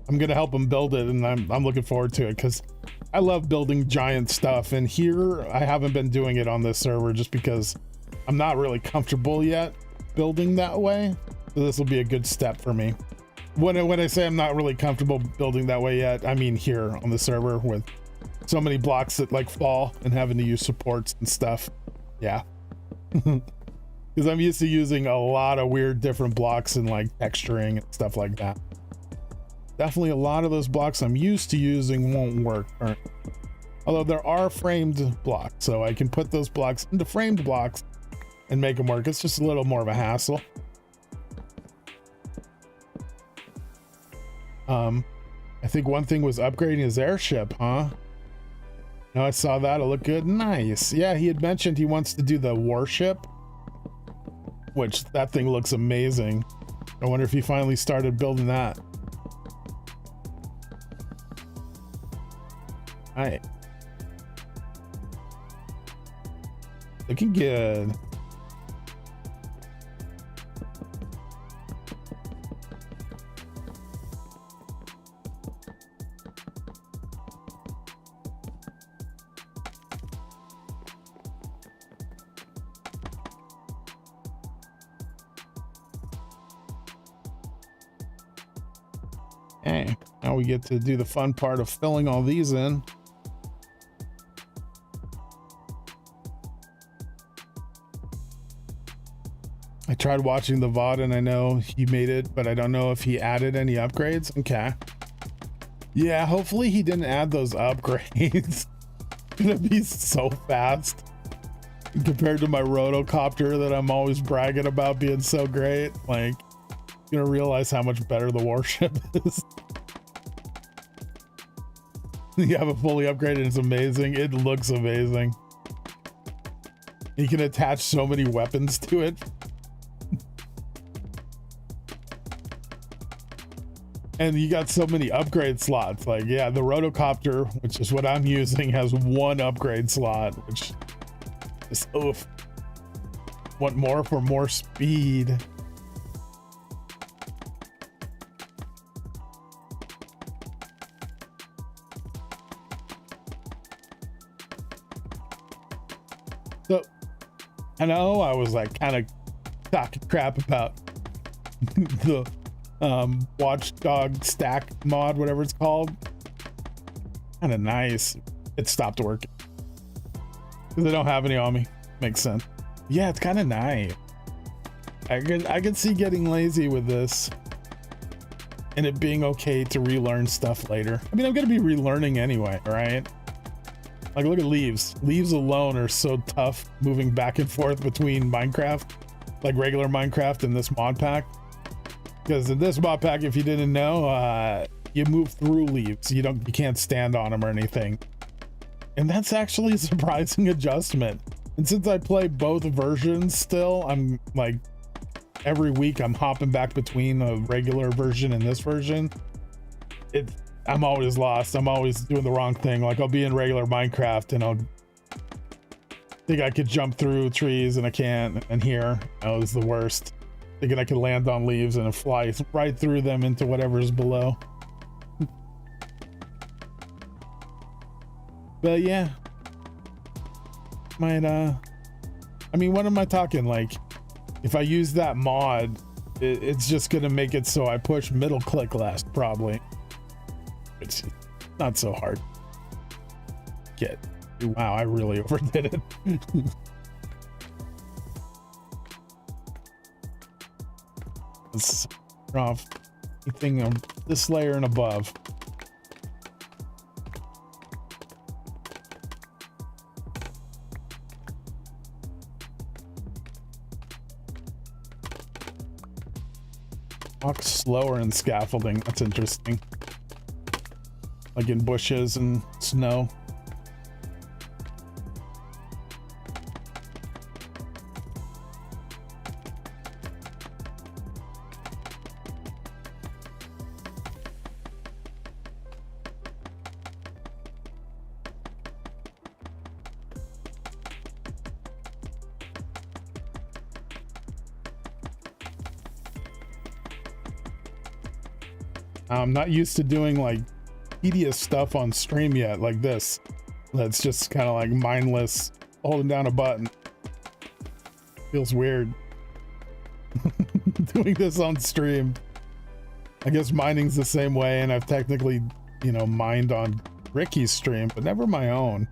I'm gonna help him build it, and I'm looking forward to it because I love building giant stuff. And here I haven't been doing it on this server just because I'm not really comfortable yet building that way. So this will be a good step for me. When I say I'm not really comfortable building that way yet, I mean here on the server with so many blocks that like fall and having to use supports and stuff. Yeah. Because I'm used to using a lot of weird different blocks and like texturing and stuff like that. Definitely a lot of those blocks I'm used to using won't work currently. Although there are framed blocks, so I can put those blocks into framed blocks and make them work. It's just a little more of a hassle. I think one thing was upgrading his airship, huh? No, I saw that. It looked good. Nice. Yeah, he had mentioned he wants to do the warship, which that thing looks amazing. I wonder if he finally started building that. All right. Looking good. Okay, now we get to do the fun part of filling all these in. I tried watching the VOD and I know he made it, but I don't know if he added any upgrades. Okay. Yeah, hopefully he didn't add those upgrades. It's gonna be so fast compared to my rotocopter that I'm always bragging about being so great. Like, you're gonna realize how much better the warship is. You have it fully upgraded. It's amazing. It looks amazing. You can attach so many weapons to it. And you got so many upgrade slots. Like, yeah, the rotocopter, which is what I'm using, has one upgrade slot, which is oof. Want more for more speed. So I know I was like kind of talking crap about the watchdog stack mod, whatever it's called. Kind of nice. It stopped working because I don't have any on me. Makes sense. Yeah, it's kind of nice. I could see getting lazy with this and it being okay to relearn stuff later. I mean, I'm gonna be relearning anyway, right? Like, look at leaves. Leaves alone are so tough moving back and forth between Minecraft, like regular Minecraft and this mod pack. Because in this mod pack, if you didn't know, you move through leaves. You can't stand on them or anything. And that's actually a surprising adjustment. And since I play both versions still, I'm like, every week I'm hopping back between a regular version and this version. I'm always lost. I'm always doing the wrong thing. Like, I'll be in regular Minecraft and I'll think I could jump through trees and I can't. And here, that was the worst. Thinking I could land on leaves and fly right through them into whatever's below. But yeah. I mean, what am I talking? Like, if I use that mod, it's just gonna make it so I push middle click less, probably. It's not so hard. Wow, I really overdid it. Let's turn off anything on this layer and above. Walk slower in scaffolding. That's interesting. Like in bushes and snow. I'm not used to doing like tedious stuff on stream yet, like this. That's just kind of like mindless holding down a button. Feels weird. Doing this on stream. I guess mining's the same way, and I've technically, you know, mined on Ricky's stream, but never my own.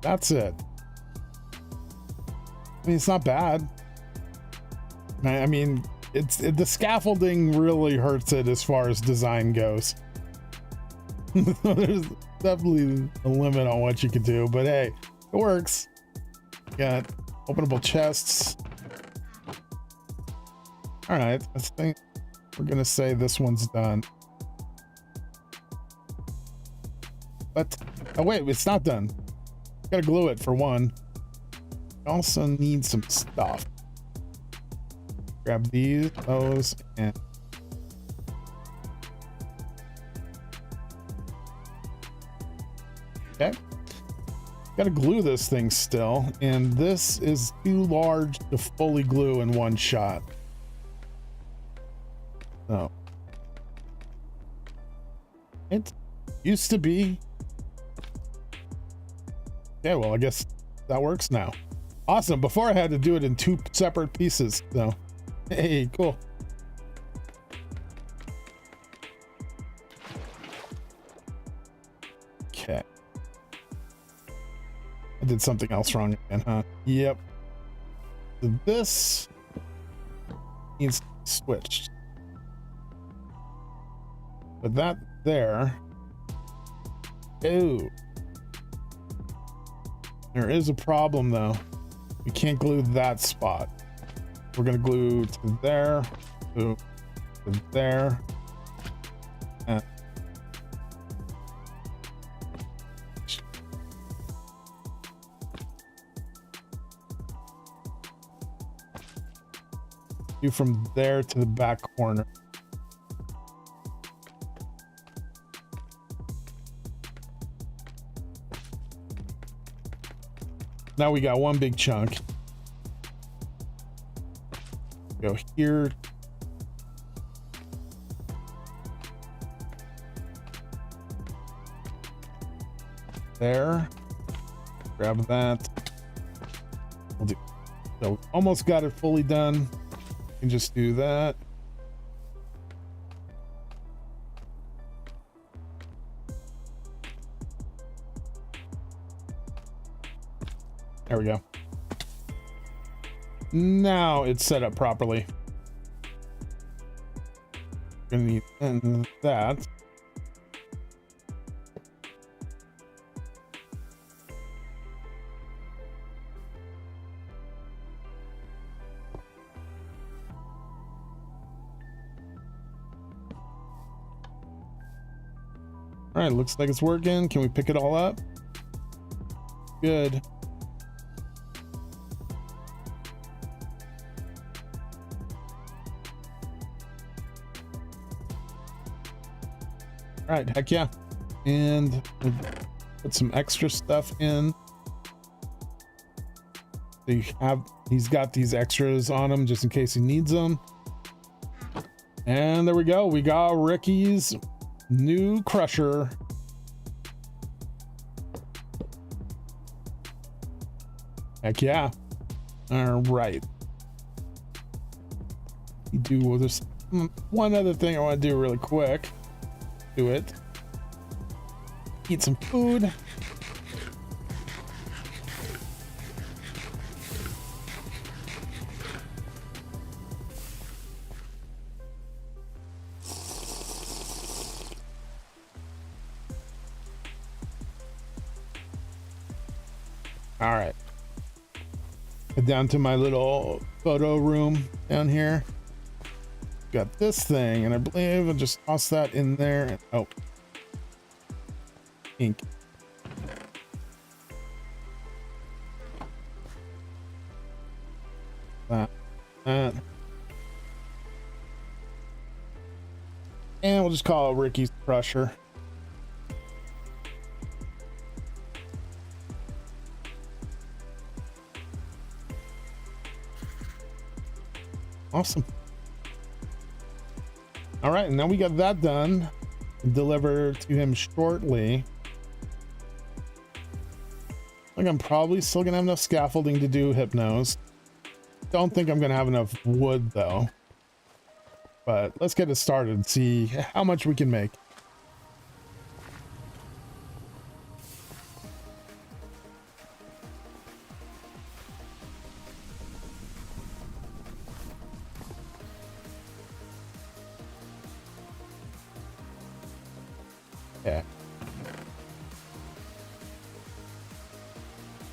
That's it. I mean, it's not bad. I mean, the scaffolding really hurts it as far as design goes. There's definitely a limit on what you can do, but hey, it works. Got openable chests. All right, I think we're gonna say this one's done. But oh wait, it's not done. Gotta glue it for one. We also need some stuff. Grab those, and okay. Gotta glue this thing still, and this is too large to fully glue in one shot. So it used to be. Okay, well, I guess that works now. Awesome. Before I had to do it in two separate pieces, so hey, cool. Okay. I did something else wrong again, huh? Yep. So this needs to be switched. But that there. Oh. There is a problem though. We can't glue that spot. We're gonna glue to there, to there, and do from there to the back corner. Now we got one big chunk. Go here. There. Grab that. We'll do. So we almost got it fully done. You can just do that. There we go. Now it's set up properly. Gonna need that. All right, looks like it's working. Can we pick it all up? Good. All right, heck yeah. And we'll put some extra stuff in. So he's got these extras on him just in case he needs them. And there we go. We got Ricky's new crusher. Heck yeah. All right. There's one other thing I want to do really quick. Do it. Eat some food. All right. Head down to my little photo room down here. Got this thing, and I believe I'll just toss that in there. And, oh, ink. That. And we'll just call it Ricky's crusher. Awesome. All right, and now we got that done. Delivered to him shortly. Like, I'm probably still gonna have enough scaffolding to do hypnos. Don't think I'm gonna have enough wood though. But let's get it started and see how much we can make. Yeah.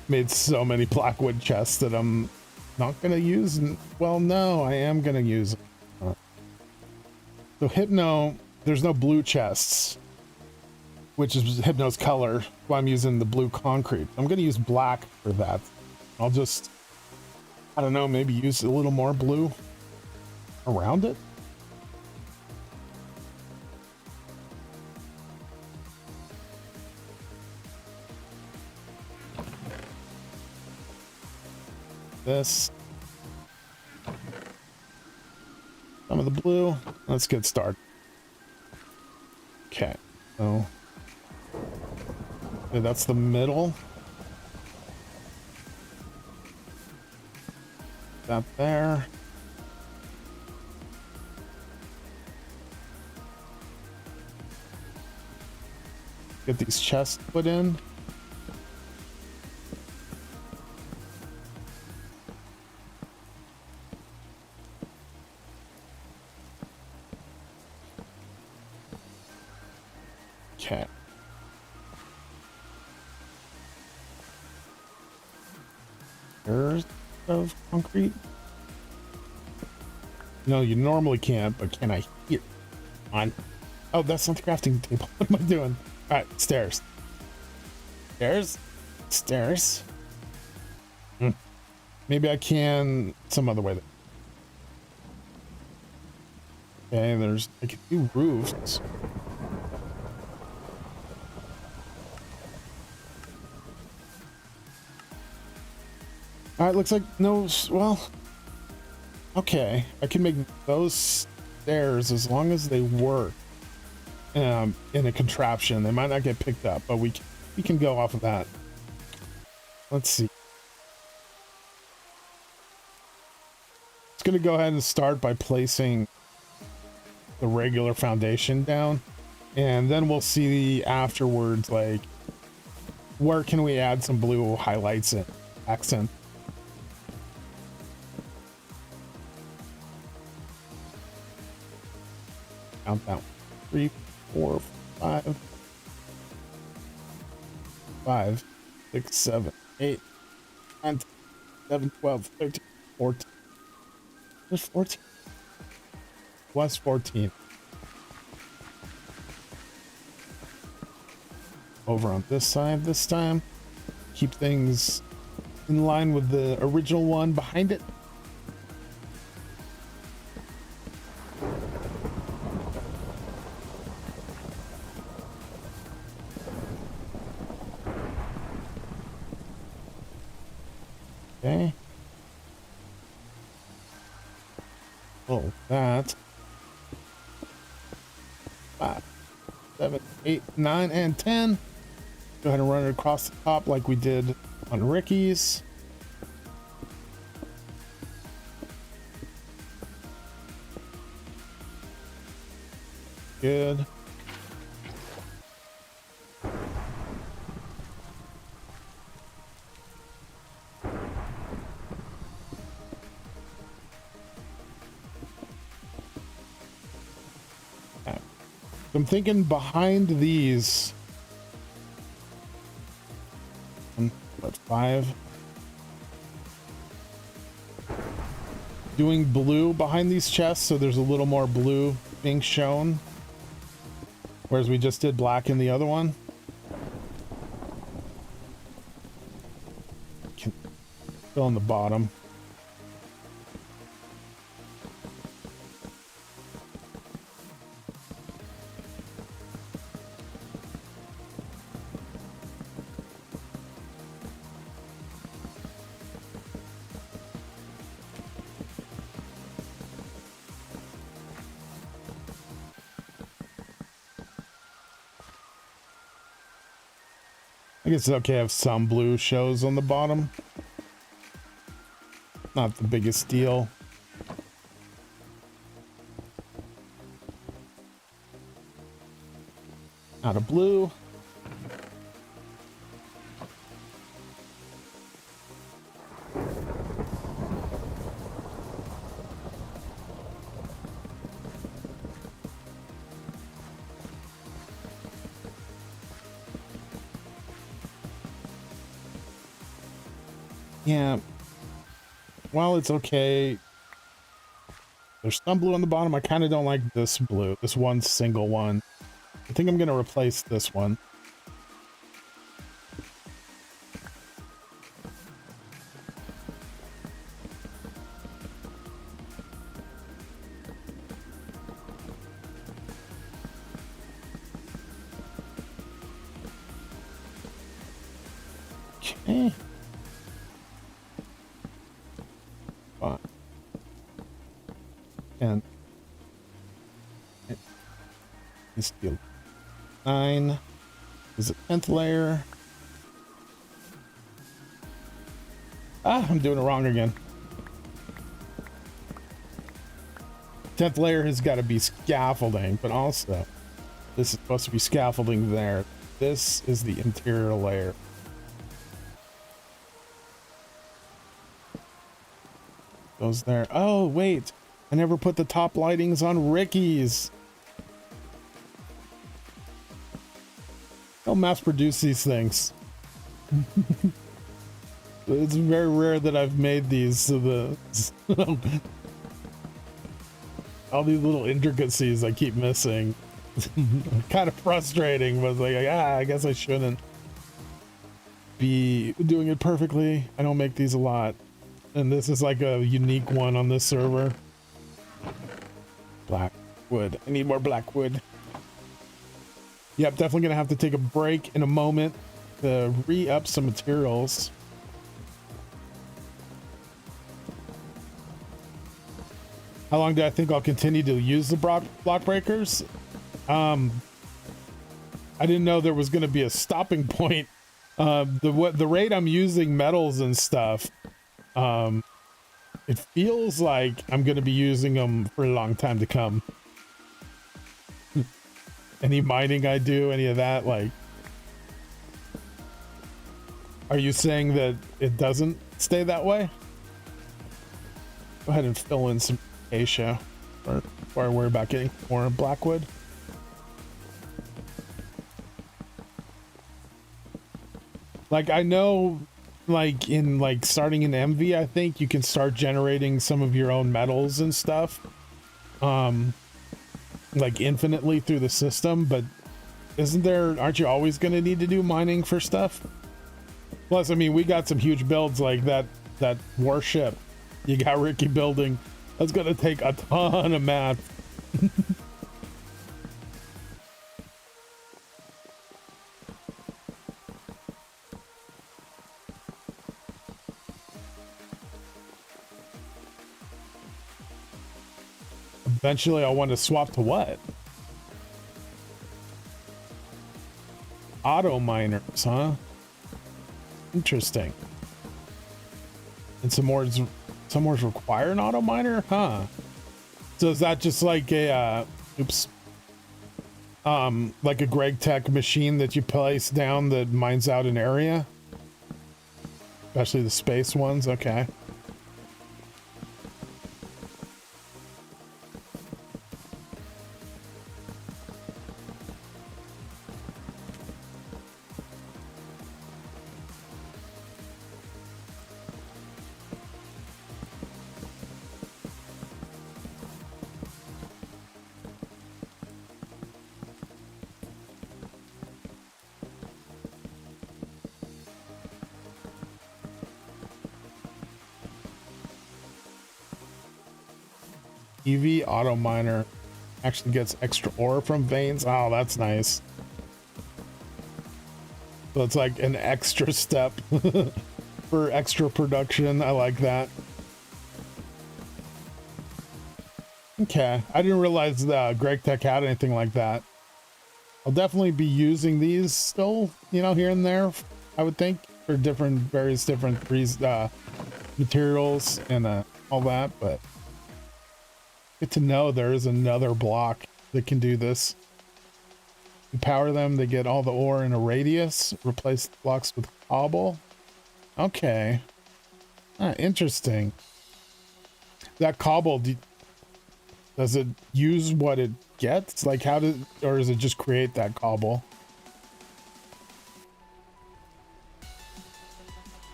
Made so many blackwood chests that I'm not gonna use. Well, no, I am gonna use. So Hypno, there's no blue chests, which is Hypno's color. So I'm using the blue concrete. I'm gonna use black for that. I'll just, I don't know, maybe use a little more blue around it. This, some of the blue. Let's get started. Okay, so okay, that's the middle. That there. Get these chests put in. layers of concrete. No, you normally can't, but can I hear? On. Oh, that's not the crafting table. What am I doing? All right, stairs. Stairs. Stairs. Maybe I can some other way. Okay, I can do roofs. All right, looks like no, well, okay. I can make those stairs as long as they work in a contraption. They might not get picked up, but we can go off of that. Let's see. It's going to go ahead and start by placing the regular foundation down, and then we'll see afterwards, like, where can we add some blue highlights and accent. Count that. 3, 4, 5, 5, 6, 7, 8, 9, 10, 11, 12, 13, 14. There's 14. Plus 14. Over on this side this time. Keep things in line with the original one behind it. Okay. Oh, that. 5, 7, 8, 9, and 10. Go ahead and run it across the top like we did on Ricky's. Good. I'm thinking behind these, what, 5? Doing blue behind these chests, so there's a little more blue being shown, whereas we just did black in the other one. Can fill in the bottom. I guess it's okay if some blue shows on the bottom. Not the biggest deal. Out of blue. Yeah, well, it's okay. There's some blue on the bottom. I kind of don't like this blue, this one single one. I think I'm going to replace this one. Okay. And let's do 9 is the 10th layer. I'm doing it wrong again. 10th layer has got to be scaffolding, but also this is supposed to be scaffolding there. This is the interior layer. Goes there. Oh, wait. I never put the top lightings on Ricky's. They'll mass produce these things. It's very rare that I've made these, so the all these little intricacies I keep missing. Kind of frustrating, but like, I guess I shouldn't be doing it perfectly. I don't make these a lot, and this is like a unique one on this server. Black wood. I need more black wood. Yep, definitely gonna have to take a break in a moment to re-up some materials. How long do I think I'll continue to use the block breakers? I didn't know there was going to be a stopping point. The rate I'm using metals and stuff, it feels like I'm going to be using them for a long time to come. Any mining I do, any of that, like, are you saying that it doesn't stay that way? Go ahead and fill in some acacia before I worry about getting more blackwood. Like, I know, like, in like starting in MV, I think you can start generating some of your own metals and stuff, like infinitely through the system, but aren't you always going to need to do mining for stuff? Plus, I mean, we got some huge builds like that warship you got Ricky building. That's going to take a ton of math. Eventually, I'll want to swap to what? Auto miners, huh? Interesting. And some more require an auto miner, huh? So is that just like a like a Gregtech machine that you place down that mines out an area? Especially the space ones, okay. EV auto miner actually gets extra ore from veins. Oh, that's nice. So it's like an extra step for extra production. I like that. Okay, I didn't realize that Gregtech had anything like that. I'll definitely be using these still, you know, here and there, I would think, for various different materials and all that, but good to know there is another block that can do this. You power them, they get all the ore in a radius, replace the blocks with cobble. Okay. Interesting. That cobble, does it use what it gets? Like or does it just create that cobble?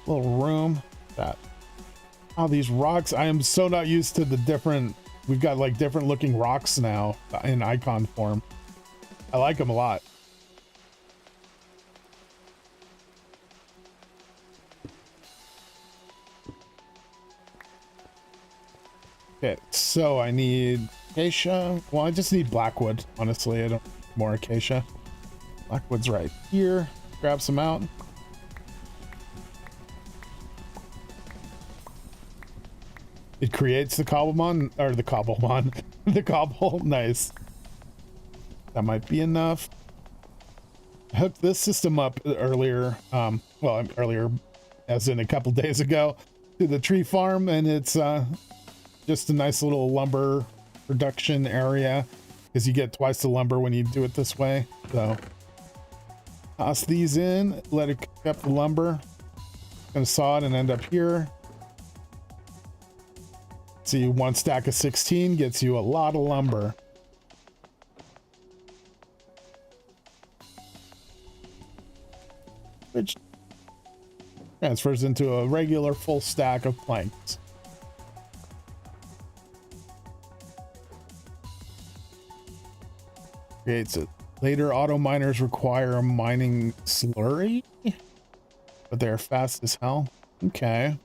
Little room. Oh, these rocks. I am so not used to the different, we've got like different looking rocks now in icon form. I like them a lot. Okay, so I need acacia. Well, I just need blackwood, honestly. I don't need more acacia. Blackwood's right here. Grab some out. It creates the cobblemon, or the cobblemon, the cobble. Nice. That might be enough. I hooked this system up earlier, earlier, as in a couple days ago, to the tree farm, and it's just a nice little lumber production area, because you get twice the lumber when you do it this way. So toss these in, let it cook up the lumber. Gonna saw it and end up here. See, one stack of 16 gets you a lot of lumber. Which Transfers into a regular full stack of planks. Creates it. Later, auto miners require a mining slurry, but they're fast as hell. Okay.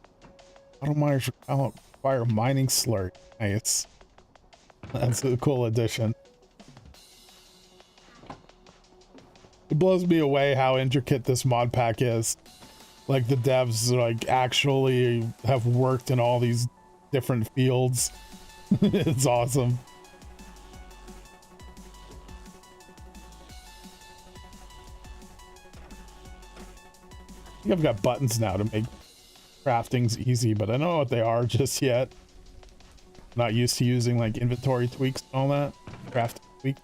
Auto miners require mining slurry. Nice. That's a cool addition. It blows me away how intricate this mod pack is. Like the devs like actually have worked in all these different fields. It's awesome. I think I've got buttons now to make craftings easy, but I don't know what they are just yet. Not used to using like inventory tweaks and all that. Crafting tweaks.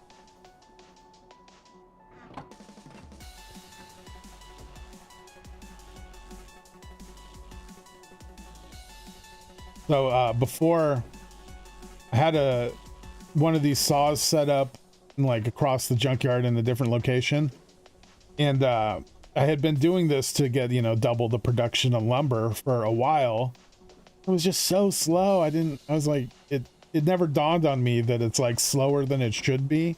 So before I had one of these saws set up like across the junkyard in a different location, and I had been doing this to get, you know, double the production of lumber for a while. It was just so slow. I was like, it never dawned on me that it's like slower than it should be.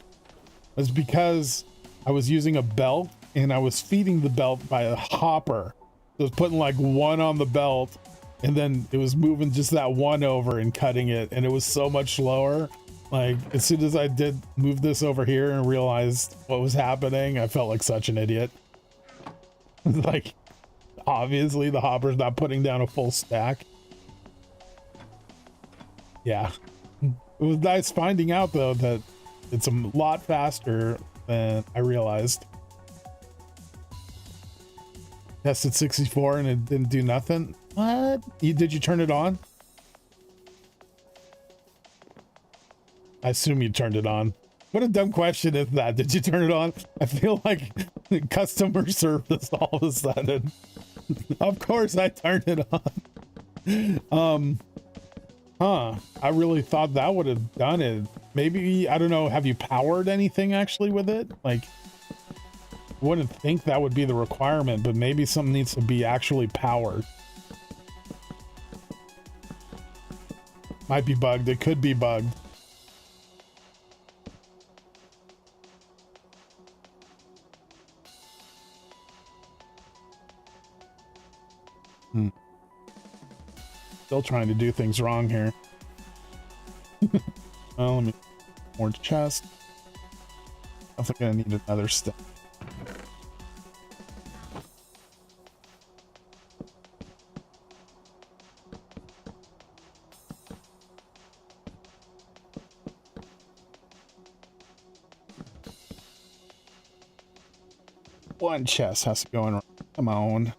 It's because I was using a belt and I was feeding the belt by a hopper. So I was putting like one on the belt and then it was moving just that one over and cutting it. And it was so much slower. Like as soon as I did move this over here and realized what was happening, I felt like such an idiot. Like, obviously the hopper's not putting down a full stack. Yeah. It was nice finding out though that it's a lot faster than I realized. Tested 64 and it didn't do nothing. What? Did you turn it on? I assume you turned it on. What a dumb question is that? Did you turn it on? I feel like customer service all of a sudden. Of course I turned it on. I really thought that would have done it. Maybe, I don't know, have you powered anything actually with it? Like, I wouldn't think that would be the requirement, but maybe something needs to be actually powered. Might be bugged. It could be bugged. Still trying to do things wrong here. Well, let me more chest. I think I need another step. One chest has to go in. Come on.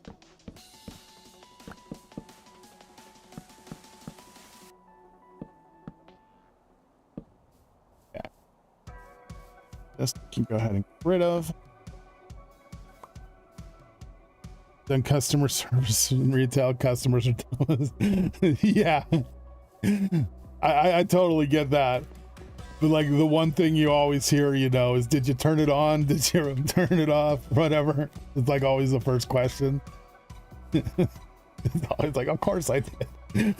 This can go ahead and get rid of. Then customer service and retail customers are yeah. I totally get that. But like the one thing you always hear, you know, is did you turn it on? Did you turn it off? Whatever. It's like always the first question. It's always like, of course I did.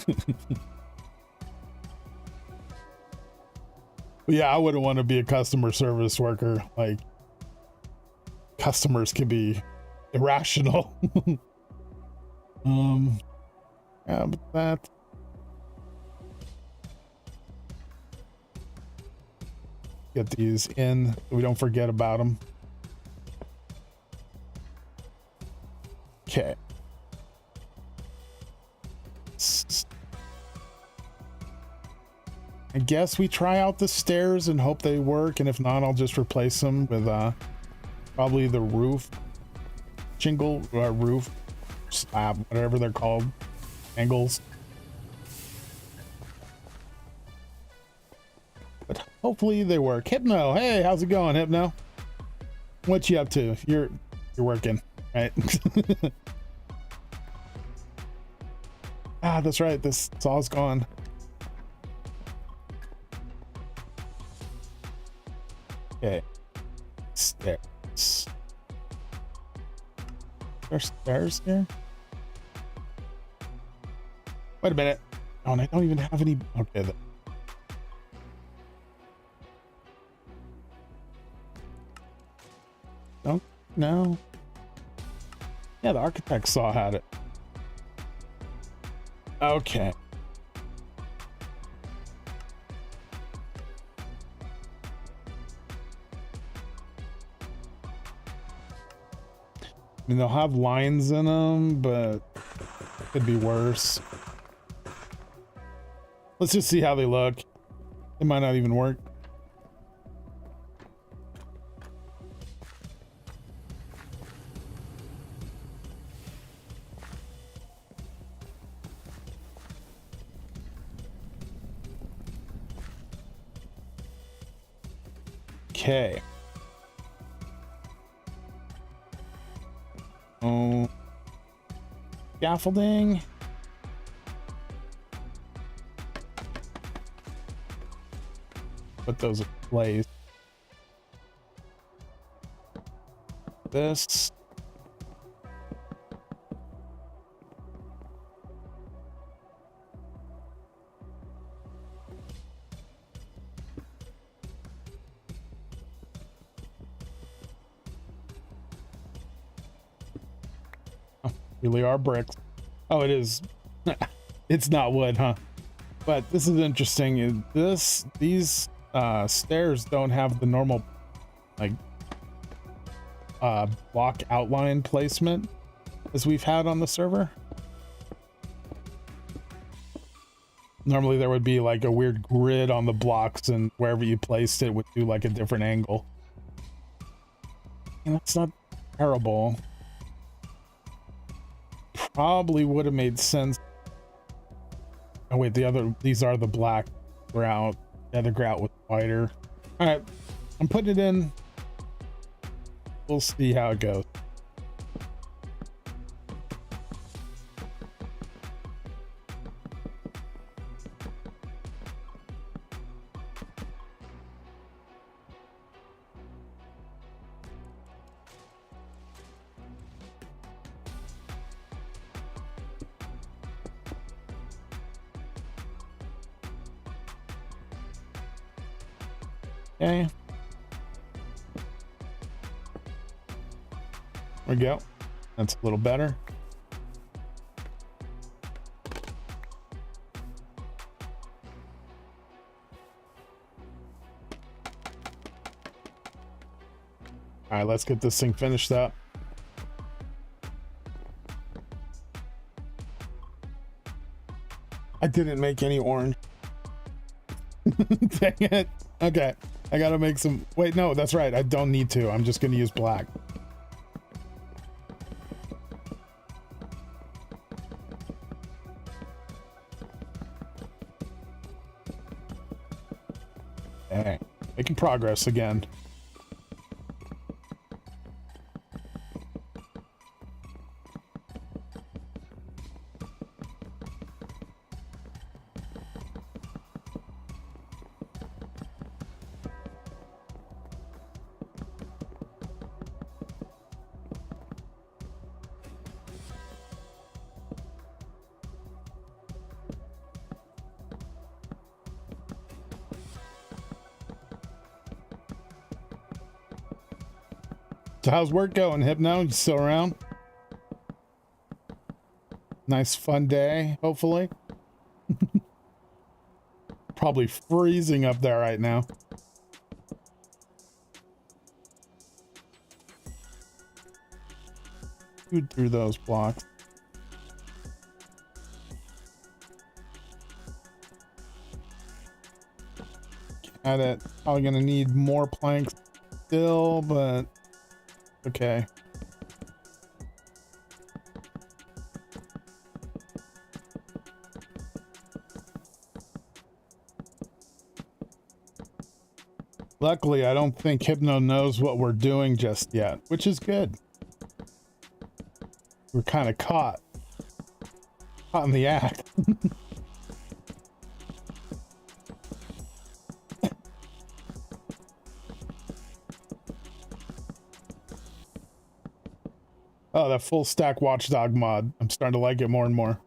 But yeah, I wouldn't want to be a customer service worker. Like, customers can be irrational. Yeah, but that. Get these in so we don't forget about them. Okay. I guess we try out the stairs and hope they work, and if not, I'll just replace them with probably the roof shingle or roof slab, whatever they're called, angles. But hopefully they work. Hypno, hey, how's it going, Hypno? What you up to? You're working, right? Ah, that's right. This saw's gone. Okay. Stairs. Are there stairs here? Wait a minute. Oh, and I don't even have any. Okay. Don't. No. Yeah, the architect saw had it. Okay. I mean, they'll have lines in them, but could be worse. Let's just see how they look. It might not even work. Okay. Oh, scaffolding. Put those in place. This. Really are bricks. Oh, it is. It's not wood, huh? But this is interesting. These stairs don't have the normal like block outline placement as we've had on the server. Normally there would be like a weird grid on the blocks, and wherever you placed it would do like a different angle. And that's not terrible. Probably would have made sense. Oh wait, these are the black grout. The other grout was whiter. All right, I'm putting it in. We'll see how it goes. Okay. There we go. That's a little better. All right, let's get this thing finished up. I didn't make any orange. Dang it. Okay. I gotta make some. Wait, no, that's right. I don't need to. I'm just gonna use black. Dang. Making progress again. So how's work going, Hypno? You still around? Nice fun day, hopefully. Probably freezing up there right now. Shoot through those blocks. Got it. Probably gonna need more planks still, but okay. Luckily, I don't think Hypno knows what we're doing just yet, which is good. We're kind of caught in the act. Oh, that full stack watchdog mod. I'm starting to like it more and more.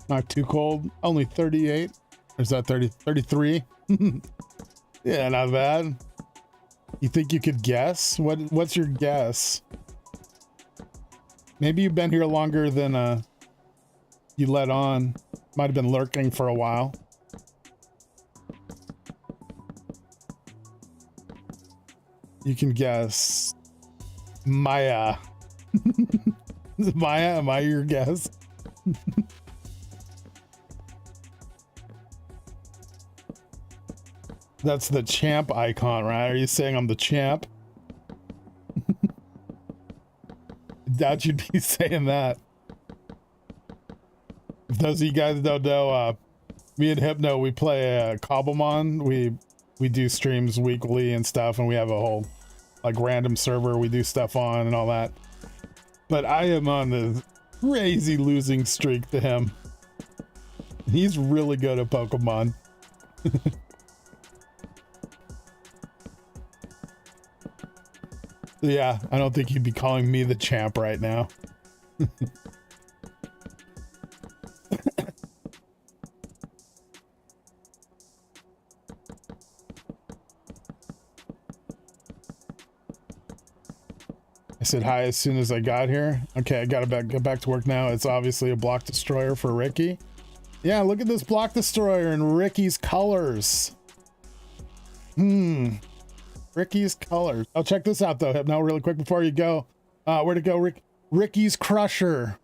Not too cold. Only 38. Or is that 30? 33? Yeah, not bad. You think you could guess? What's your guess? Maybe you've been here longer than you let on. Might have been lurking for a while. You can guess Maya. Maya, am I your guess? That's the champ icon, right? Are you saying I'm the champ? Doubt you'd be saying that. If those of you guys don't know, me and Hypno, we play Cobblemon. We do streams weekly and stuff, and we have a whole like random server we do stuff on and all that. But I am on the crazy losing streak to him. He's really good at Pokemon. Yeah, I don't think he'd be calling me the champ right now. I said hi as soon as I got here. Okay, I gotta get back to work now. It's obviously a block destroyer for Ricky. Yeah, look at this block destroyer in Ricky's colors. Ricky's colors. Oh, check this out though, Hypno, really quick before you go. Where to go, Rick? Ricky's Crusher.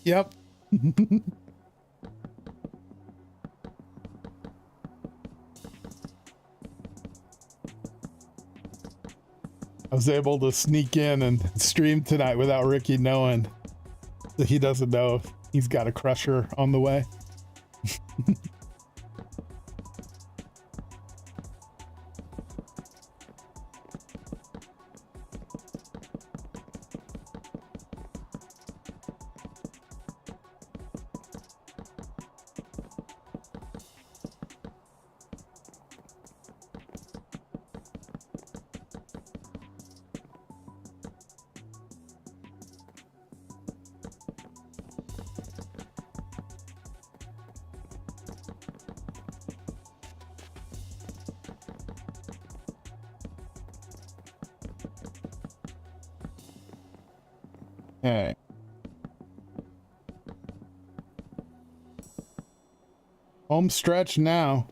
Yep. I was able to sneak in and stream tonight without Ricky knowing. So he doesn't know he's got a crusher on the way. Okay. Home stretch now.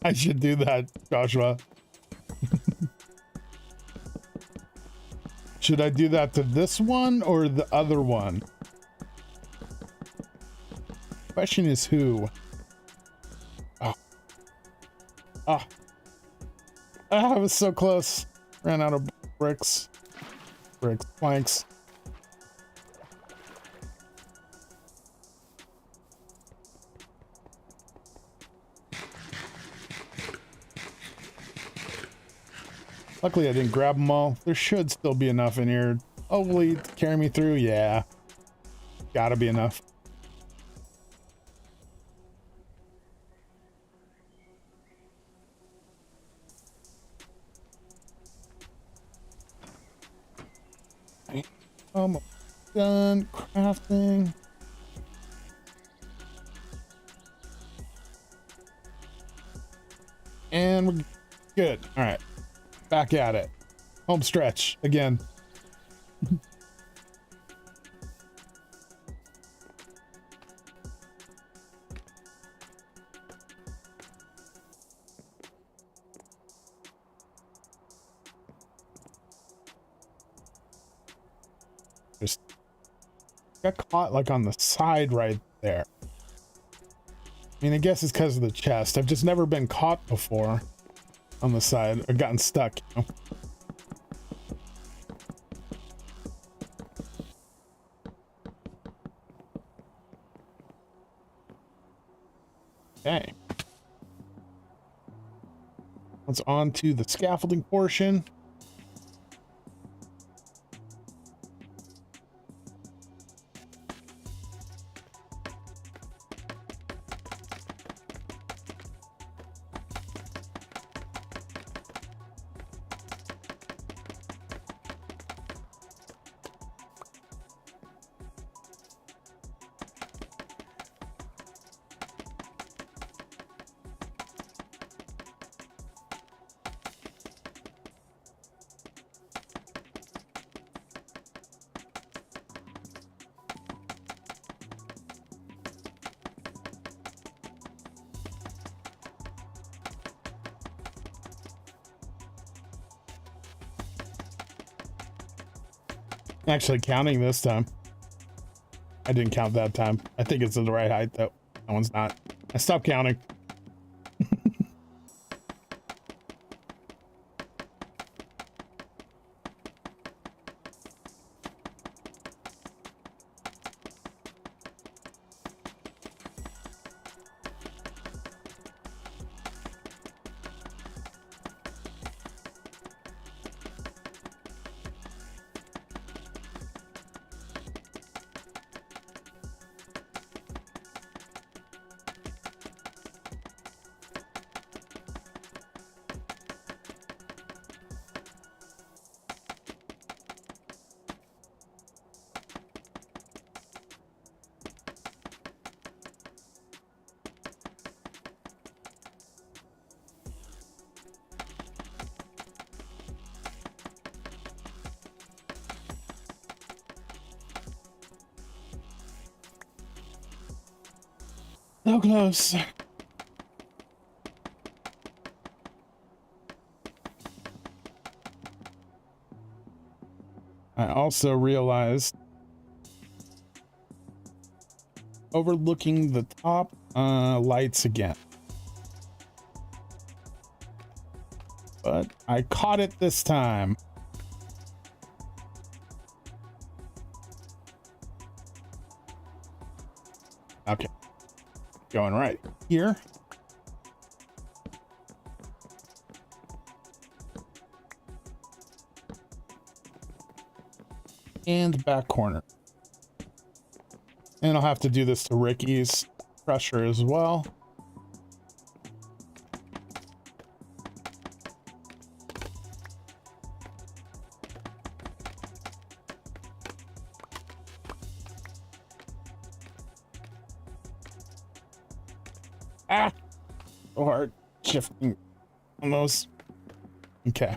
I should do that, Joshua. Should I do that to this one or the other one? Question is who? Oh. Ah. I was so close. Ran out of planks. Luckily, I didn't grab them all. There should still be enough in here. Hopefully, to carry me through. Yeah. Gotta be enough. Done crafting. And we're good. All right. Back at it. Home stretch again. Just got caught like on the side right there. I mean, I guess it's because of the chest. I've just never been caught before on the side or gotten stuck, you know? Okay. Let's on to the scaffolding portion. Actually counting this time. I didn't count that time. I think it's the right height though. That one's not. I stopped counting. So close. I also realized overlooking the top lights again. But I caught it this time. Okay. Going right here. And back corner. And I'll have to do this to Ricky's pressure as well. Ah! So hard shifting on those. Okay.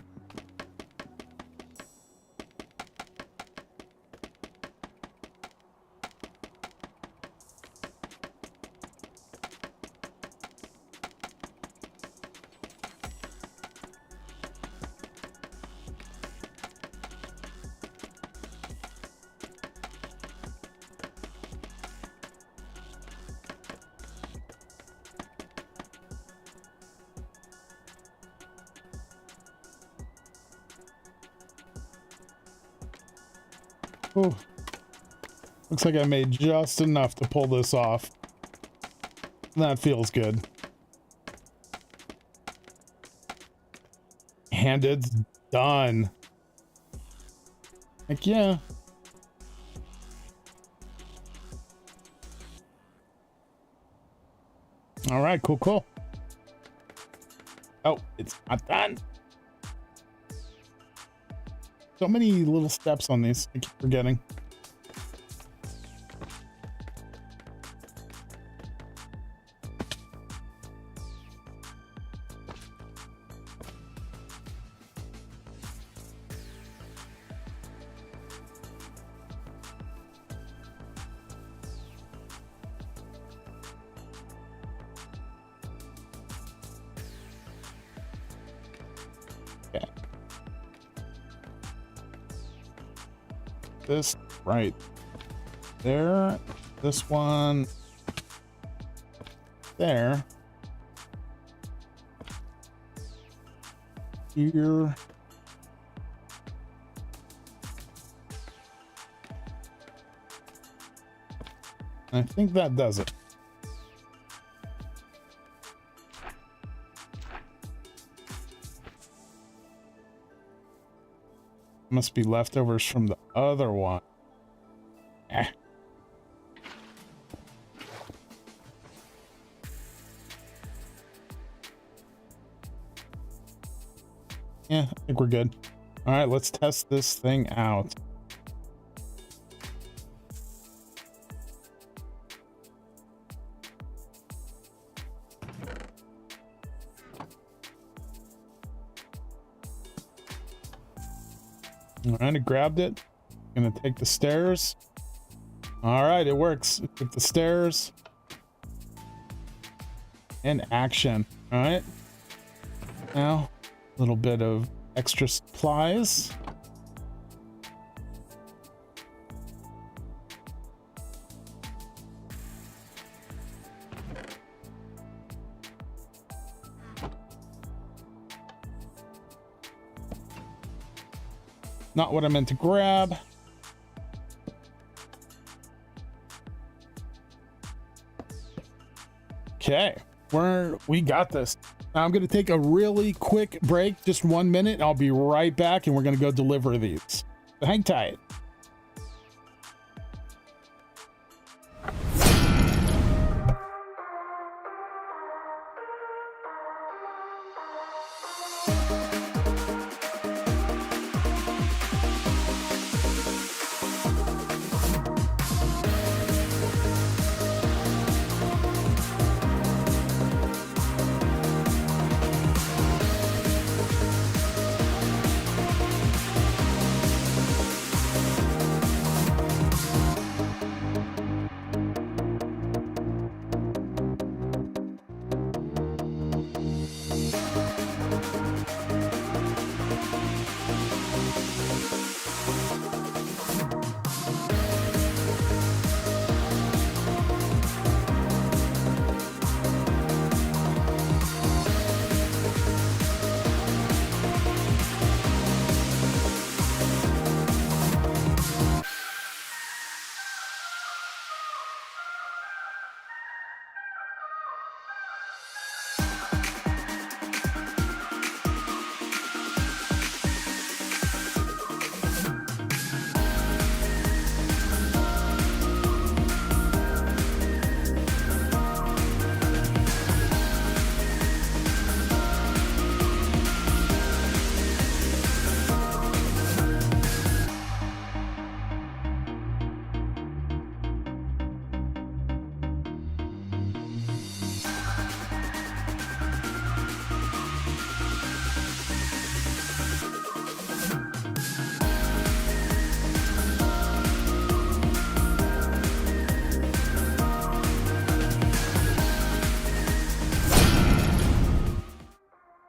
Ooh. Looks like I made just enough to pull this off. That feels good. And it's done. Heck yeah. All right, cool, cool. Oh, it's not done. So many little steps on these. I keep forgetting. Okay. This right there, this one there, here, I think that does it. Must be leftovers from the other one. Eh. Yeah, I think we're good. All right, let's test this thing out. All right, I grabbed it. Gonna take the stairs. All right, it works. Take the stairs. And action. All right. Now, a little bit of extra supplies. Not what I meant to grab. Okay, we got this. Now I'm going to take a really quick break, just 1 minute. I'll be right back, and we're going to go deliver these. So hang tight.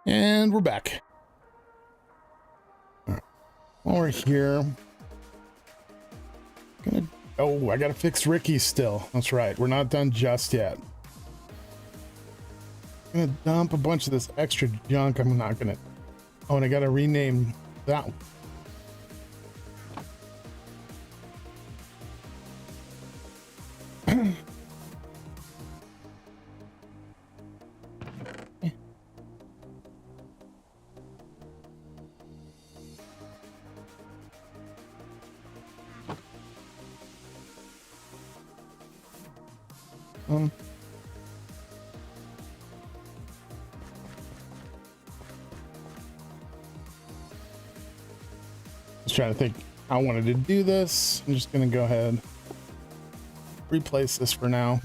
And we're back. All right. While we're here, I gotta fix Ricky still. That's right. We're not done just yet. I'm gonna dump a bunch of this extra junk. I'm not gonna. Oh, and I gotta rename that one. Trying to think how I wanted to do this. I'm just gonna go ahead, replace this for now.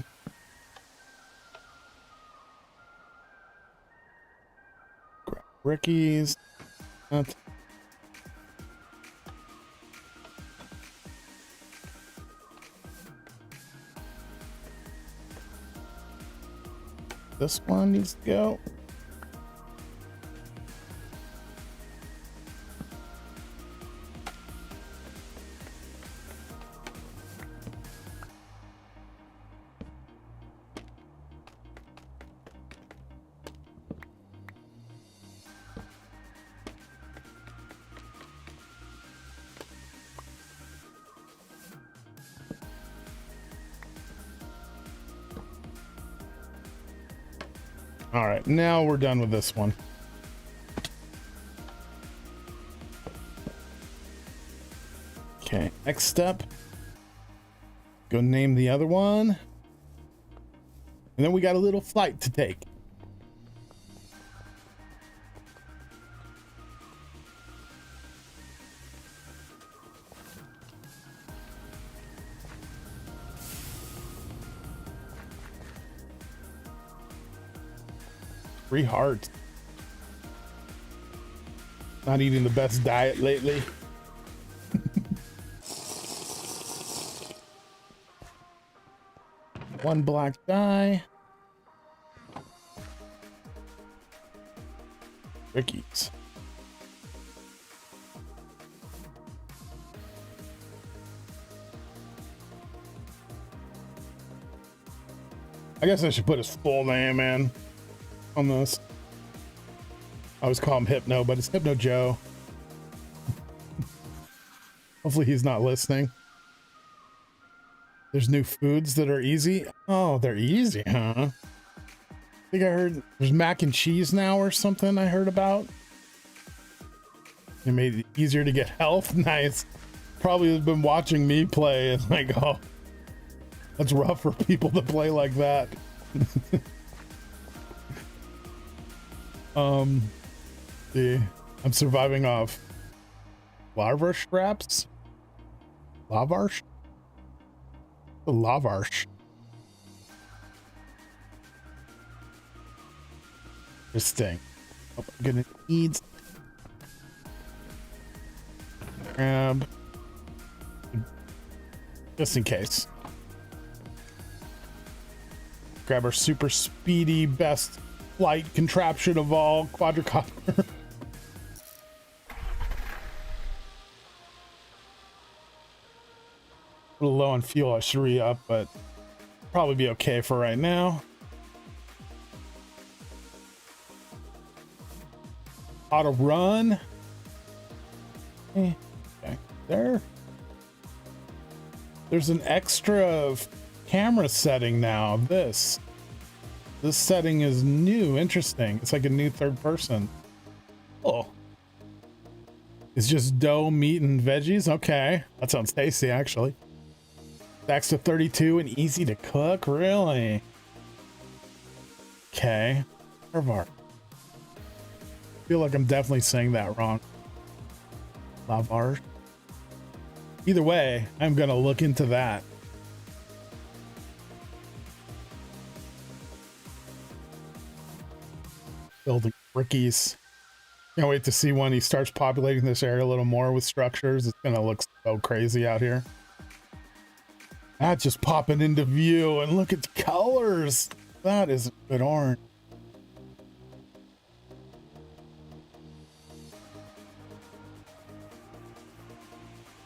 Grab Ricky's. This one needs to go. All right, now we're done with this one. Okay, next step. Go name the other one. And then we got a little flight to take. Free heart. Not eating the best diet lately. One black die. Ricky's. I guess I should put his full name in on this. I always call him Hypno, but it's Hypno Joe. Hopefully he's not listening. There's new foods that are easy. Oh, they're easy, huh? I think I heard there's mac and cheese now or something I heard about. It made it easier to get health. Nice. Probably has been watching me play and like, oh, that's rough for people to play like that. See, I'm surviving off Lavarsh scraps. Lavarsh? The Lavarsh. Interesting. Oh, I'm gonna need grab just in case. Grab our super speedy best flight contraption of all, quadricopter. A little low on fuel, I should re-up, but probably be okay for right now. Auto run. Okay, there's an extra camera setting now. This setting is new. Interesting. It's like a new third person. Oh, it's just dough, meat, and veggies. Okay, that sounds tasty actually. Stacks to 32 and easy to cook. Really? Okay. I feel like I'm definitely saying that wrong. Lavar. Either way, I'm gonna look into that. Building Ricky's. Can't wait to see when he starts populating this area a little more with structures. It's gonna look so crazy out here. That's just popping into view, and look at the colors. That is a good orange.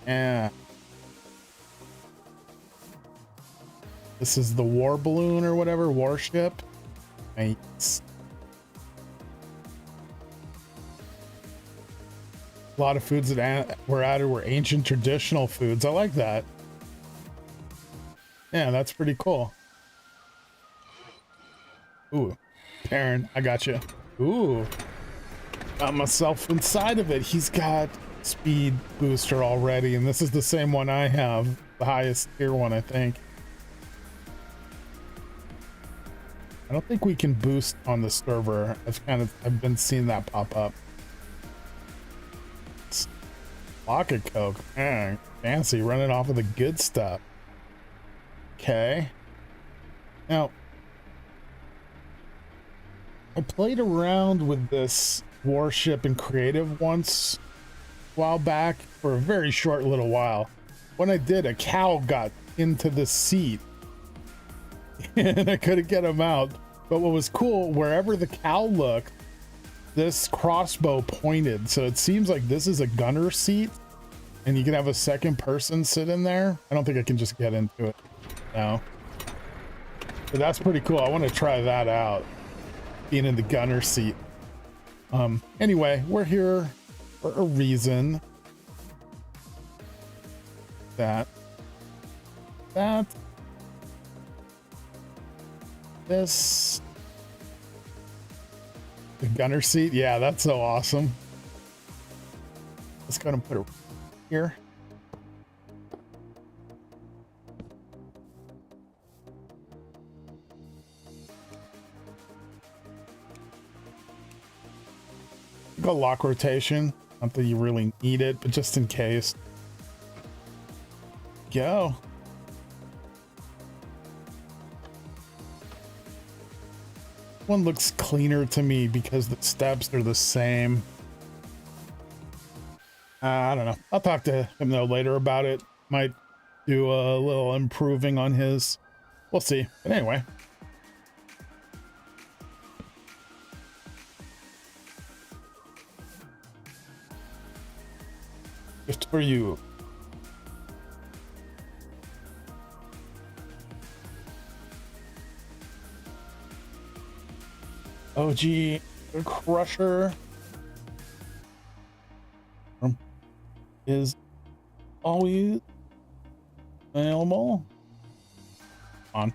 Yeah. This is the war balloon or whatever, warship. Nice. A lot of foods that were added were ancient traditional foods. I like that. Yeah, that's pretty cool. Ooh, Perrin, I got you. Ooh, got myself inside of it. He's got speed booster already, and this is the same one I have, the highest tier one, I think. I don't think we can boost on the server. I've been seeing that pop up. Pocket Coke, man, fancy, running off of the good stuff. Okay. Now, I played around with this warship in creative once a while back for a very short little while. When I did, a cow got into the seat and I couldn't get him out. But what was cool, wherever the cow looked, this crossbow pointed. So it seems like this is a gunner seat and you can have a second person sit in there. I don't think I can just get into it. No. But that's pretty cool. I want to try that out, being in the gunner seat. Anyway, we're here for a reason. This the gunner seat. Yeah, that's so awesome. Let's go and put it here. Go lock rotation. Not that you really need it, but just in case. Go. One looks cleaner to me because the steps are the same. I don't know. I'll talk to him though later about it. Might do a little improving on his. We'll see. But anyway. Just for you. OG Crusher is always available. On.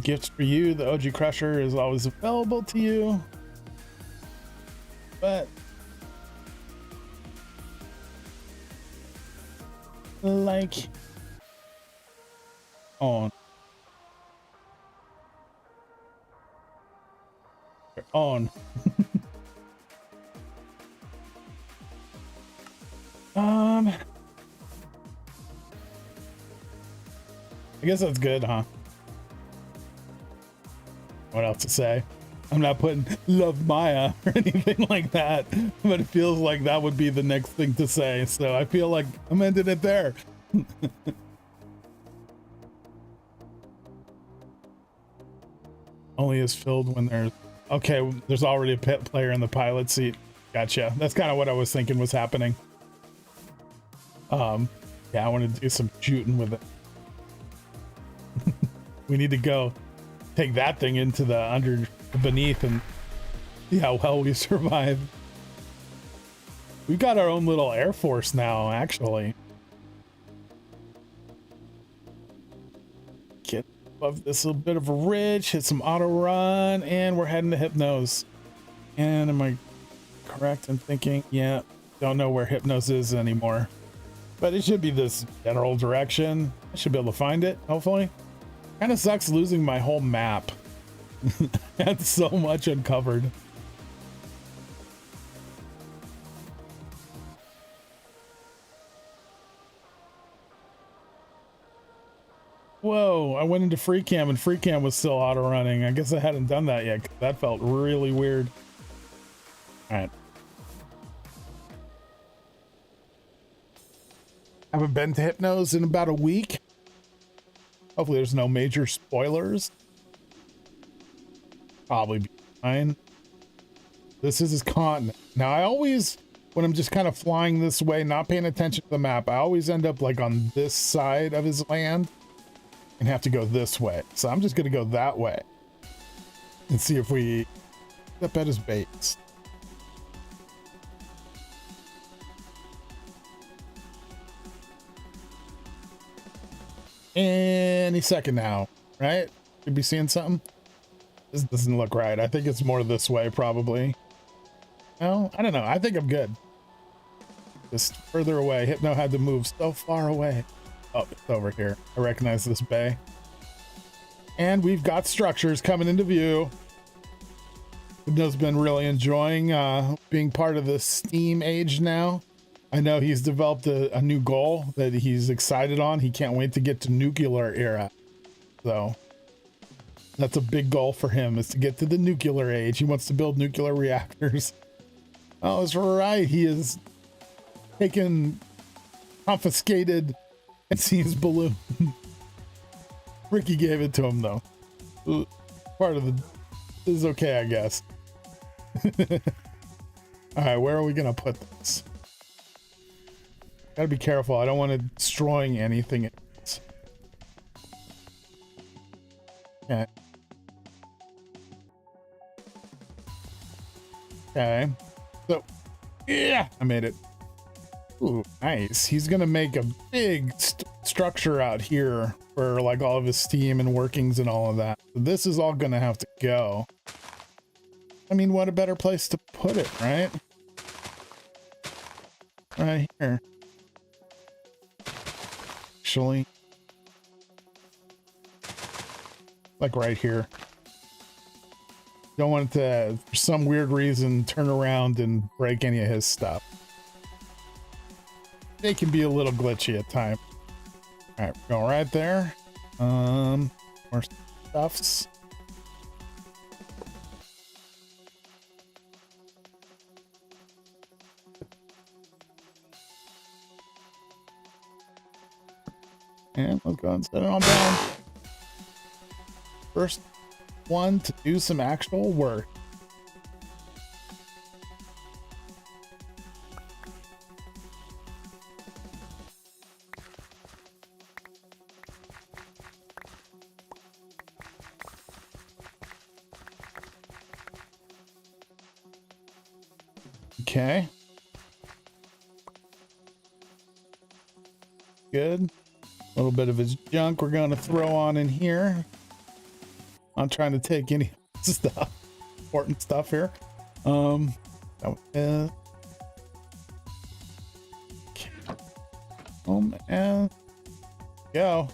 Gifts for you. The OG Crusher is always available to you. But like on I guess that's good, huh? What else to say? I'm not putting love Maya or anything like that, but it feels like that would be the next thing to say. So I feel like I'm ending it there. Only is filled when there's, okay, there's already a pit player in the pilot seat. Gotcha. That's kind of what I was thinking was happening. Yeah, I want to do some shooting with it. We need to go take that thing into the beneath and see how well we survive. We've got our own little Air Force now, actually. Get above this little bit of a ridge, hit some auto run, and we're heading to Hypnos. And am I correct in thinking? Yeah, don't know where Hypnos is anymore. But it should be this general direction. I should be able to find it, hopefully. Kind of sucks losing my whole map. That's so much uncovered. Whoa, I went into free cam and free cam was still auto running. I guess I hadn't done that yet. That felt really weird. All right. Haven't been to Hypnos in about a week. Hopefully there's no major spoilers. Probably be fine. This is his continent. Now I always, when I'm just kind of flying this way, not paying attention to the map, I always end up like on this side of his land and have to go this way. So I'm just going to go that way and see if we step at his base. Any second now, right? Should be seeing something. This doesn't look right. I think it's more this way, probably. No, I don't know. I think I'm good. Just further away. Hypno had to move so far away. Oh, it's over here. I recognize this bay. And we've got structures coming into view. Hypno's been really enjoying being part of the Steam age now. I know he's developed a new goal that he's excited on. He can't wait to get to nuclear era. So that's a big goal for him, is to get to the nuclear age. He wants to build nuclear reactors. Oh, that's right. He is taken confiscated SC's balloon. Ricky gave it to him though. Part of the is okay, I guess. All right, where are we gonna put this? Gotta be careful. I don't want it destroying anything. Okay. Okay. So, yeah, I made it. Ooh, nice. He's gonna make a big structure out here for like all of his steam and workings and all of that. So this is all gonna have to go. I mean, what a better place to put it, right? Right here. Actually, like right here. Don't want it to, for some weird reason, turn around and break any of his stuff. They can be a little glitchy at times. All right, we're going right there. More stuffs. And let's go and set it on down. First one to do some actual work. Okay. Good. A little bit of his junk we're going to throw on in here. I'm trying to take any stuff, important stuff here. Okay. Oh man. Go.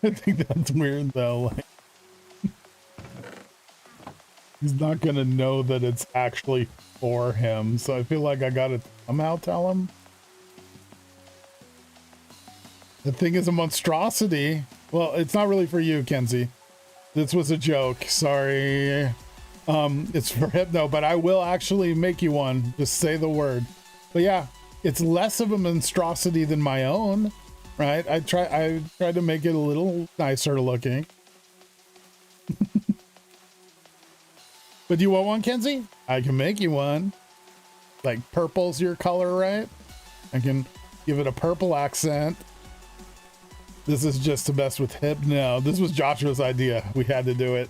I think that's weird though. Like, he's not gonna know that it's actually for him, so I feel like I gotta somehow tell him. The thing is a monstrosity. Well, it's not really for you, Kenzie. This was a joke. Sorry. It's for Hypno, but I will actually make you one. Just say the word. But yeah, it's less of a monstrosity than my own, right? I tried to make it a little nicer looking. But do you want one, Kenzie? I can make you one. Like purple's your color, right? I can give it a purple accent. This is just to mess with Hypno. This was Joshua's idea. We had to do it.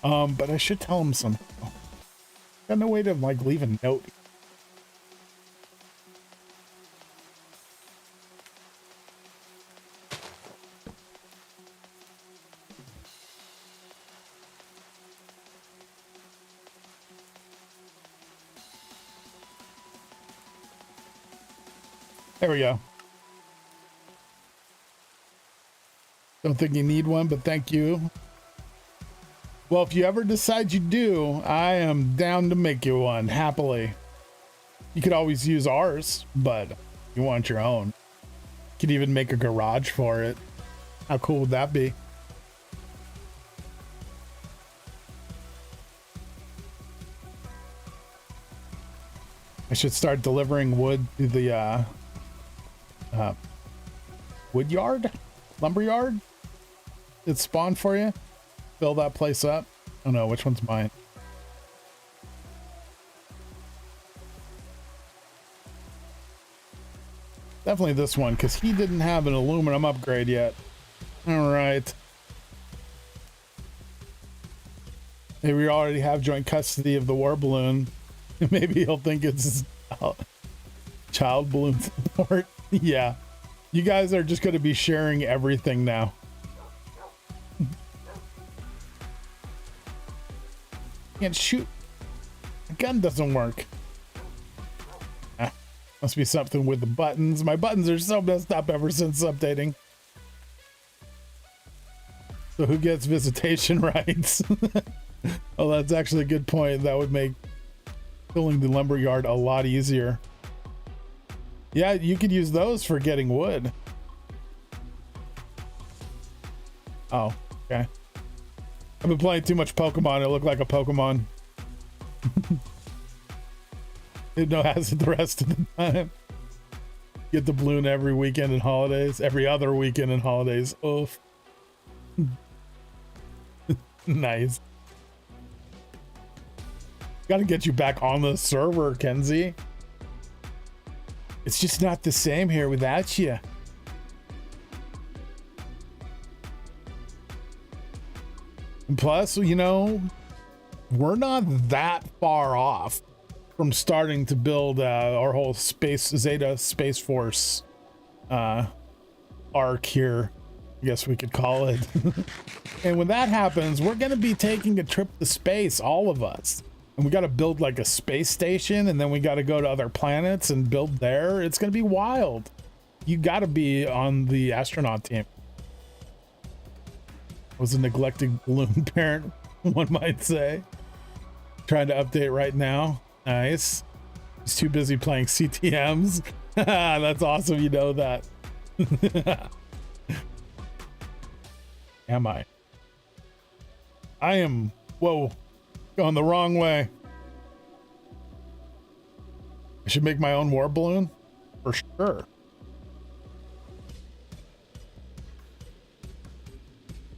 But I should tell him something. Got no way to like leave a note. There we go. Don't think you need one, but thank you. Well, if you ever decide you do, I am down to make you one, happily. You could always use ours, but you want your own. You could even make a garage for it. How cool would that be? I should start delivering wood to the wood yard? Lumber yard? It spawned for you? Fill that place up? Oh no, which one's mine? Definitely this one, because he didn't have an aluminum upgrade yet. All right. Maybe we already have joint custody of the war balloon. Maybe he'll think it's child balloon support. Yeah. You guys are just going to be sharing everything now. Can't shoot. The gun doesn't work. Must be something with the buttons. My buttons are so messed up ever since updating. So who gets visitation rights? Oh, that's actually a good point. That would make filling the lumberyard a lot easier. Yeah, you could use those for getting wood. Oh, okay. I've been playing too much Pokemon. It looked like a Pokemon. Hypno has it the rest of the time. Get the balloon every weekend and holidays. Every other weekend and holidays. Oof. Nice. Gotta get you back on the server, Kenzie. It's just not the same here without you. And plus, you know, we're not that far off from starting to build our whole Zeta Space Force arc here, I guess we could call it. And when that happens, we're going to be taking a trip to space, all of us. And we got to build like a space station, and then we got to go to other planets and build there. It's going to be wild. You got to be on the astronaut team. Was a neglected balloon parent, one might say. Trying to update right now. Nice. He's too busy playing CTMs. That's awesome. You know that. Am I? I am. Whoa. Going the wrong way. I should make my own war balloon for sure.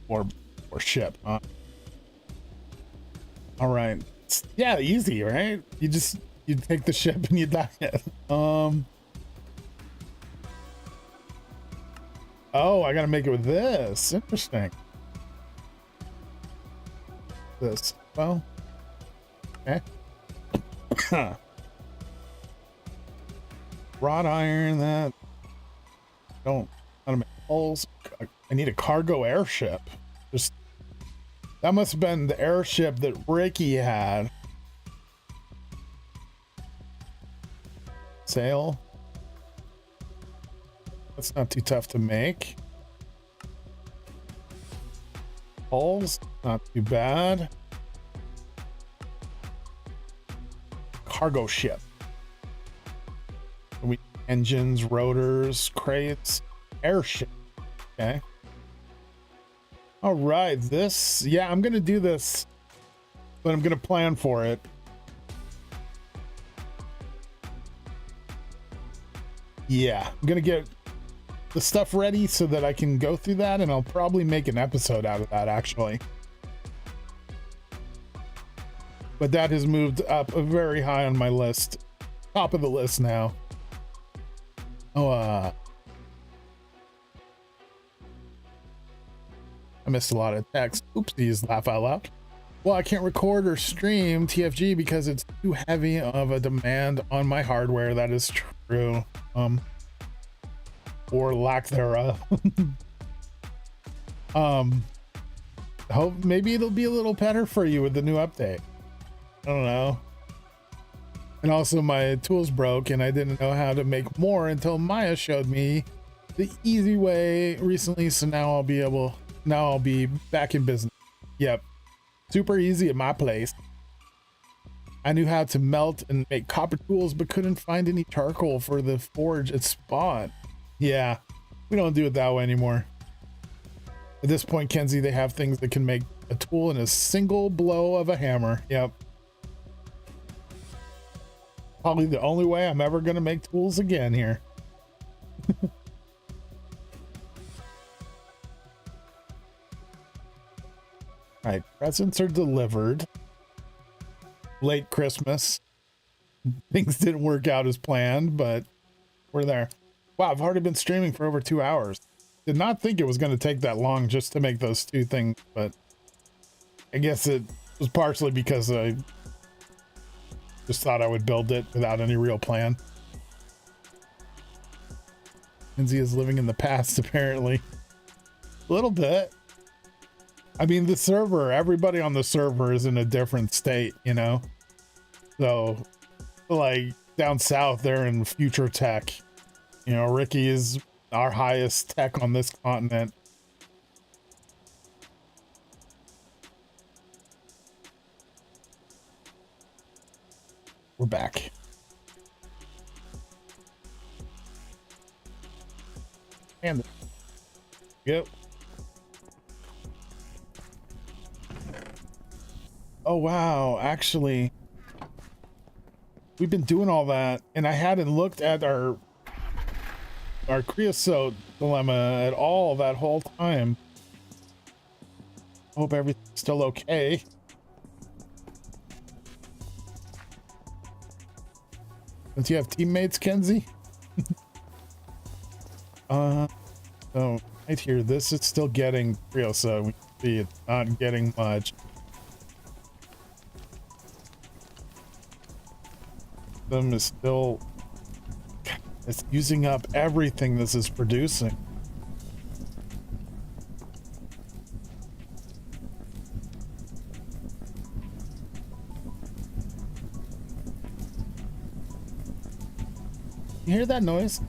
or ship. All right. Yeah, easy, right? You take the ship and you dock it. Oh, I gotta make it with this. Interesting. This. Well, okay. Wrought iron. That. Don't. I don't make holes. I need a cargo airship. Just. That must have been the airship that Ricky had. Sail. That's not too tough to make. Hulls, not too bad. Cargo ship. We engines, rotors, crates, airship. Okay. All right, this, yeah, I'm gonna do this, but I'm gonna plan for it. Yeah, I'm gonna get the stuff ready so that I can go through that, and I'll probably make an episode out of that, actually. But that has moved up very high on my list. Top of the list now. Oh, I missed a lot of text. Oopsies, laugh out loud. Well, I can't record or stream TFG because it's too heavy of a demand on my hardware. That is true. Or lack thereof. Hope maybe it'll be a little better for you with the new update. I don't know. And also my tools broke and I didn't know how to make more until Maya showed me the easy way recently. So now I'll be back in business. Yep. Super easy at my place. I knew how to melt and make copper tools, but couldn't find any charcoal for the forge at Spawn. Yeah, we don't do it that way anymore. At this point, Kenzie, they have things that can make a tool in a single blow of a hammer. Yep. Probably the only way I'm ever going to make tools again here. All right, presents are delivered. Late Christmas. Things didn't work out as planned, but we're there. Wow, I've already been streaming for over 2 hours. Did not think it was going to take that long just to make those two things, but I guess it was partially because I just thought I would build it without any real plan. Lindsay is living in the past, apparently. A little bit. I mean, the server, everybody on the server is in a different state, you know? So, like, down south, they're in future tech. You know, Ricky is our highest tech on this continent. We're back. And yep. Oh wow, actually we've been doing all that and I hadn't looked at our creosote dilemma at all that whole time. Hope everything's still okay. Don't you have teammates, Kenzie? So right here, this is still getting creosote. We can see it's not getting much. Them is still, it's using up everything this is producing. You hear that noise?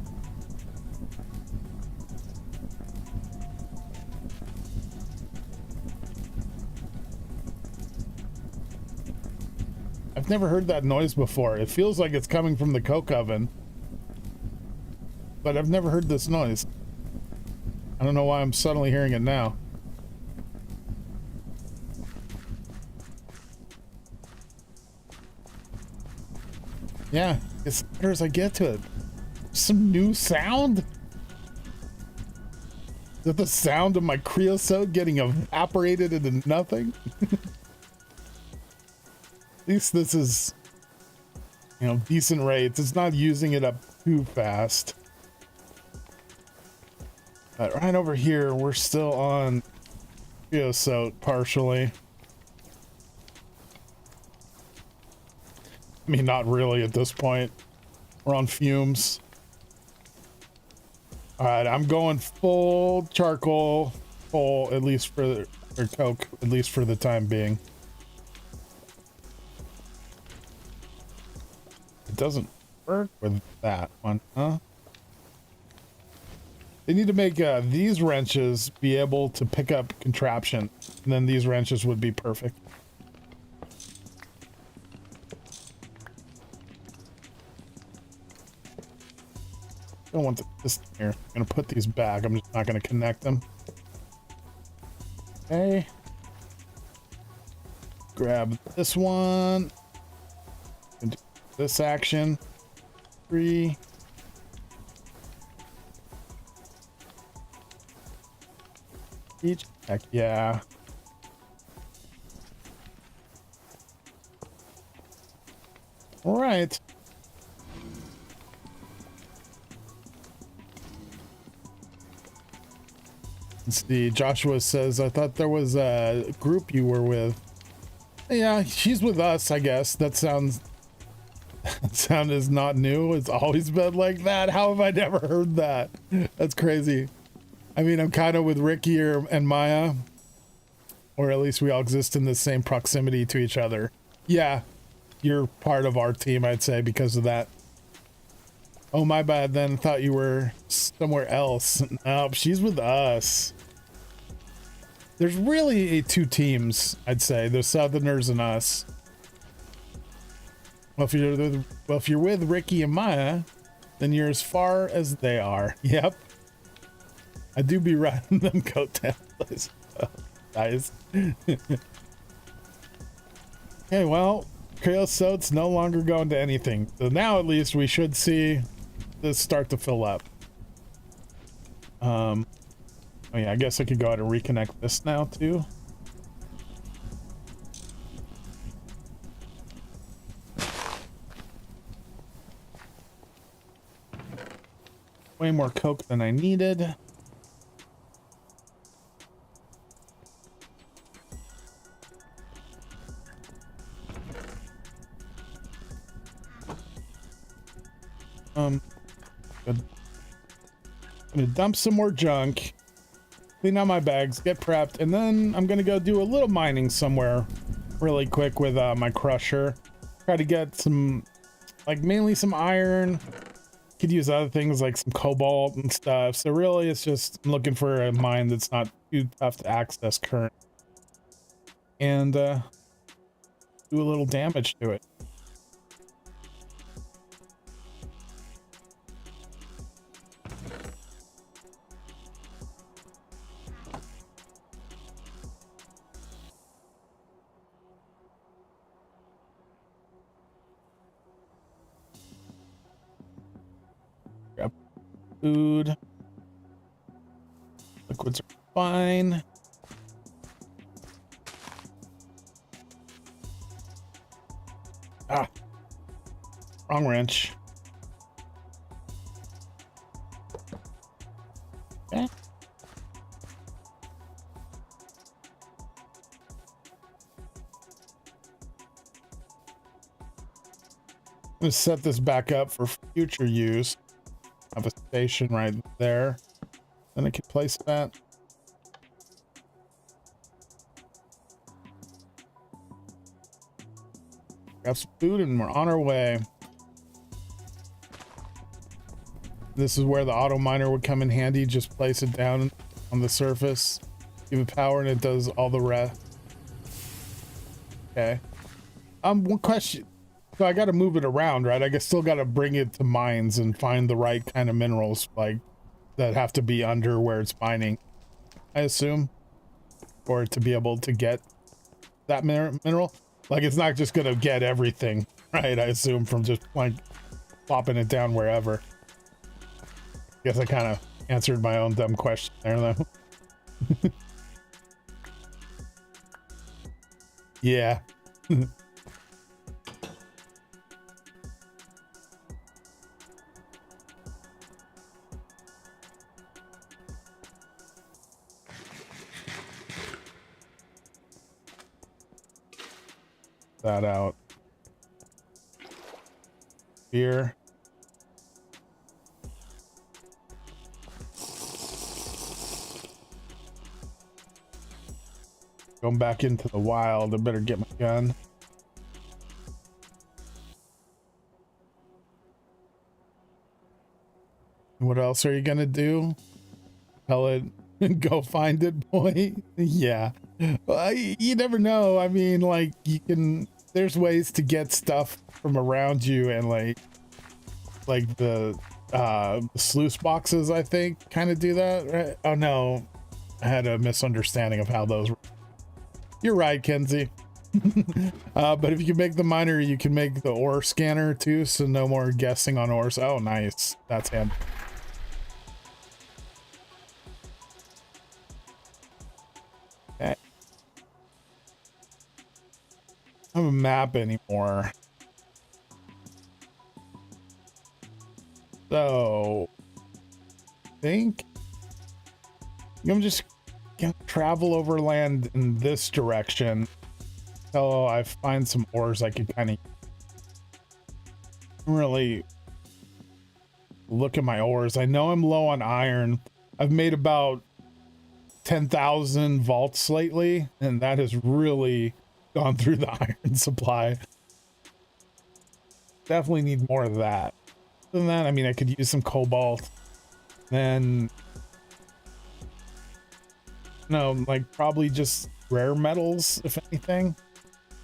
I've never heard that noise before. It feels like it's coming from the coke oven, but I've never heard this noise. I don't know why I'm suddenly hearing it now. Yeah, as better as I get to it. Some new sound? that the sound of my creosote getting evaporated into nothing? At least this is, you know, decent rates. It's not using it up too fast. But right over here, we're still on creosote partially. I mean, not really at this point. We're on fumes. All right, I'm going full charcoal, full, at least for, or coke, at least for the time being. It doesn't work with that one, huh? They need to make these wrenches be able to pick up contraption, and then these wrenches would be perfect. I don't want this here. I'm gonna put these back. I'm just not gonna connect them. Okay. Grab this one. And do this action. 3. Each. Heck yeah. All right. Let's see. Joshua says, I thought there was a group you were with. Yeah, she's with us, I guess. That sound is not new. It's always been like that. How have I never heard that? That's crazy. I mean, I'm kind of with Ricky and Maya, or at least we all exist in the same proximity to each other. Yeah, you're part of our team, I'd say, because of that. Oh, my bad then. Thought you were somewhere else. Nope, she's with us. There's really 2 teams, I'd say. There's Southerners and us. Well, if you're with Ricky and Maya, then you're as far as they are. Yep. I do be riding them coattails. Guys. Okay, well, creosote's no longer going to anything. So now at least we should see this start to fill up. Oh yeah, I guess I could go ahead and reconnect this now too. Way more coke than I needed. Good. I'm gonna dump some more junk, clean out my bags, get prepped, and then I'm gonna go do a little mining somewhere really quick with my crusher. Try to get some, like, mainly some iron. Could use other things like some cobalt and stuff. So really it's just I'm looking for a mine that's not too tough to access current. And do a little damage to it. Grab food. Liquids are fine. Ah, wrong wrench. Okay. I'm gonna set this back up for future use. I have a station right there. Then I can place that. Grab some food and we're on our way. This is where the auto miner would come in handy. Just place it down on the surface, give it power, and it does all the rest. Okay. One question. So I got to move it around, right? I still got to bring it to mines and find the right kind of minerals, like that have to be under where it's mining, I assume, or to be able to get that mineral. Like, it's not just gonna get everything, right? I assume from just like plopping it down wherever. Guess I kind of answered my own dumb question there, though. Yeah. That out. Here. Going back into the wild. I better get my gun. What else are you gonna do? Tell it, go find it, boy. Yeah. Well, you never know. I mean, like, you can, there's ways to get stuff from around you, and like the sluice boxes, I think, kind of do that, right? Oh no, I had a misunderstanding of how those. You're right, Kenzie. But if you can make the miner, you can make the ore scanner too, so no more guessing on ores. Oh, nice. That's him. Okay. I don't have a map anymore. So, I think I'm just gonna travel overland in this direction until I find some ores I could kind of really look at my ores. I know I'm low on iron. I've made about 10,000 vaults lately, and that has really gone through the iron supply. Definitely need more of that. Other than that, I mean, I could use some cobalt. Then, no, like probably just rare metals, if anything.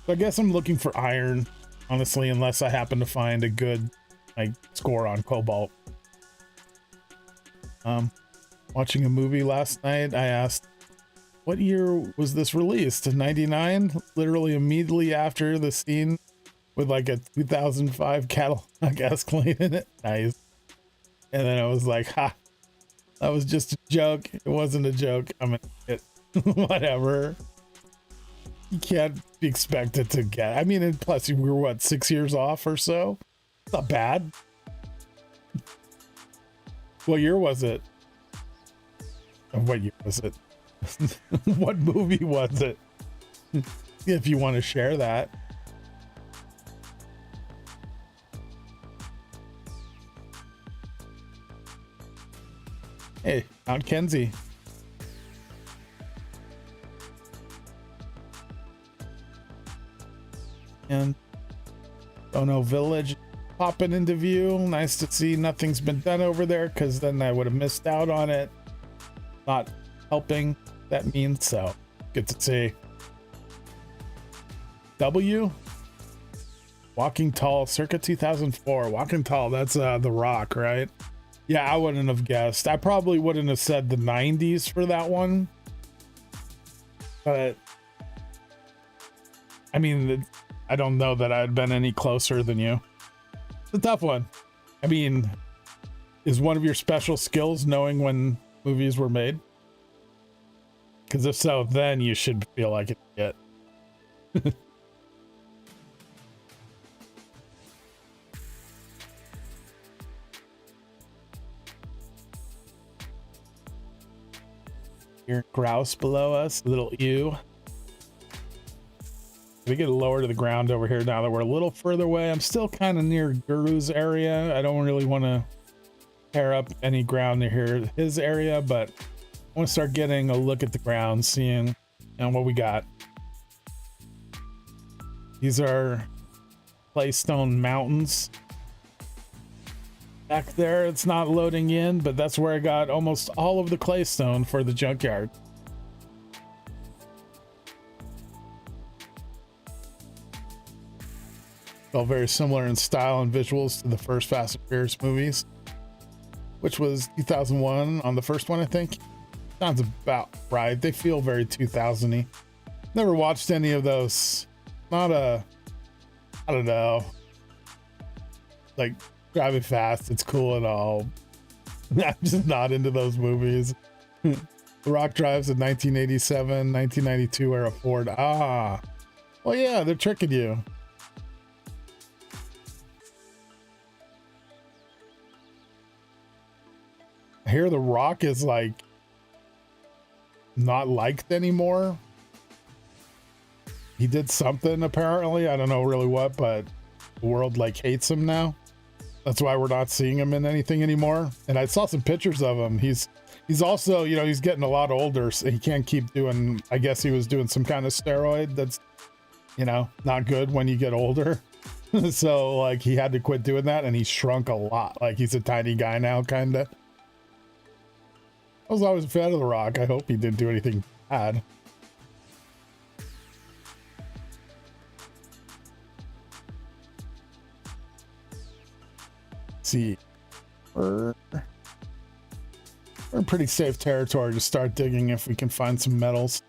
So I guess I'm looking for iron, honestly, unless I happen to find a good like score on cobalt. Watching a movie last night, I asked, what year was this released? 99? Literally immediately after the scene with like a 2005 Cadillac Escalade in it. Nice. And then I was like, ha, that was just a joke. It wasn't a joke. I'm an idiot. Whatever. You can't be expected to get, I mean, and plus we were what, 6 years off or so? It's not bad. What year was it? What year was it? What movie was it? If you want to share that. Hey, Mount Kenzie. And Dono Village popping into view. Nice to see nothing's been done over there, because then I would have missed out on it. Not helping, that means, so good to see. W Walking Tall, circa 2004. Walking Tall, that's The Rock, right? Yeah, I wouldn't have guessed. I probably wouldn't have said the 90s for that one, but I mean, I don't know that I'd been any closer than you. It's a tough one. I mean, is one of your special skills knowing when movies were made? Because if so, then you should feel like it yet. Here, grouse below us, little ew. We get lower to the ground over here now that we're a little further away. I'm still kind of near Guru's area. I don't really want to tear up any ground near here, his area, but I want to start getting a look at the ground, seeing what we got. These are claystone mountains. Back there, it's not loading in, but that's where I got almost all of the claystone for the junkyard. All very similar in style and visuals to the first Fast and Furious movies, which was 2001 on the first one, I think. Sounds about right. They feel very 2000-y. Never watched any of those. Not a, I don't know, like driving fast, it's cool and all. I'm just not into those movies. The Rock drives a 1987, 1992 era Ford. Ah, well, yeah, they're tricking you. I hear The Rock is like not liked anymore. He did something apparently. I don't know really what, but the world like hates him now. That's why we're not seeing him in anything anymore. And I saw some pictures of him. He's also, you know, he's getting a lot older, so he can't keep doing, I guess he was doing some kind of steroid that's, you know, not good when you get older. So like he had to quit doing that, and he shrunk a lot. Like he's a tiny guy now, kind of. I was always a fan of The Rock. I hope he didn't do anything bad. Let's see, we're in pretty safe territory to start digging if we can find some metals.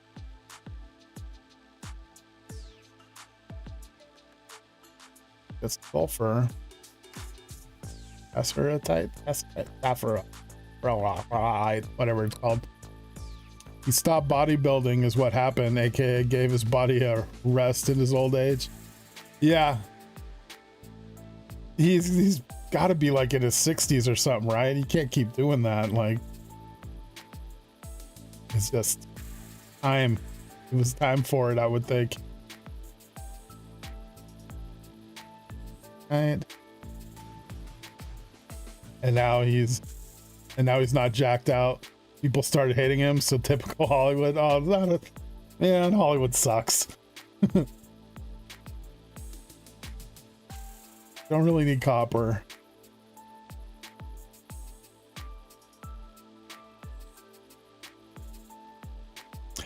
That's sulfur. Asphaerite, whatever it's called. He stopped bodybuilding is what happened, aka gave his body a rest in his old age. Yeah. He's got to be like in his 60s or something, right? He can't keep doing that. Like, it's just time. It was time for it, I would think. Right. And now he's not jacked out. People started hating him, so typical Hollywood. Oh, man, Hollywood sucks. Don't really need copper.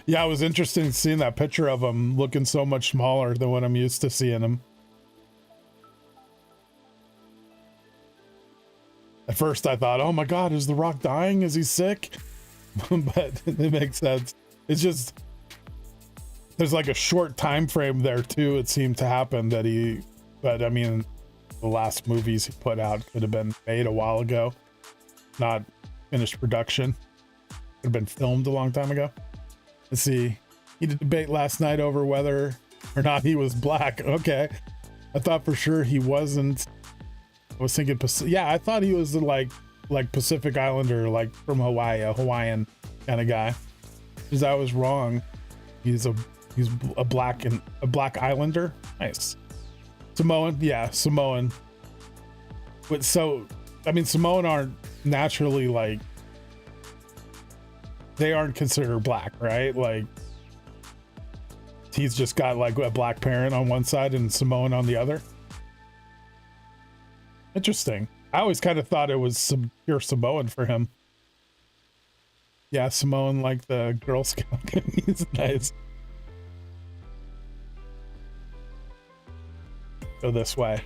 Yeah, it was interesting seeing that picture of him looking so much smaller than what I'm used to seeing him. At first I thought, oh my God, is The Rock dying? Is he sick? But it makes sense. It's just, there's like a short time frame there too. It seemed to happen that but I mean, the last movies he put out could have been made a while ago, not finished production. Could have been filmed a long time ago. Let's see. He did debate last night over whether or not he was black. Okay. I thought for sure he wasn't. I was thinking, yeah, I thought he was like Pacific Islander, like from Hawaii, a Hawaiian kind of guy. Because I was wrong. He's a black Islander. Nice. Samoan, yeah, Samoan. But so, I mean, Samoan aren't naturally like, they aren't considered black, right? Like, he's just got like a black parent on one side and Samoan on the other. Interesting. I always kind of thought it was some pure Samoan for him. Yeah, Samoan like the Girl Scout. He's nice. Go this way.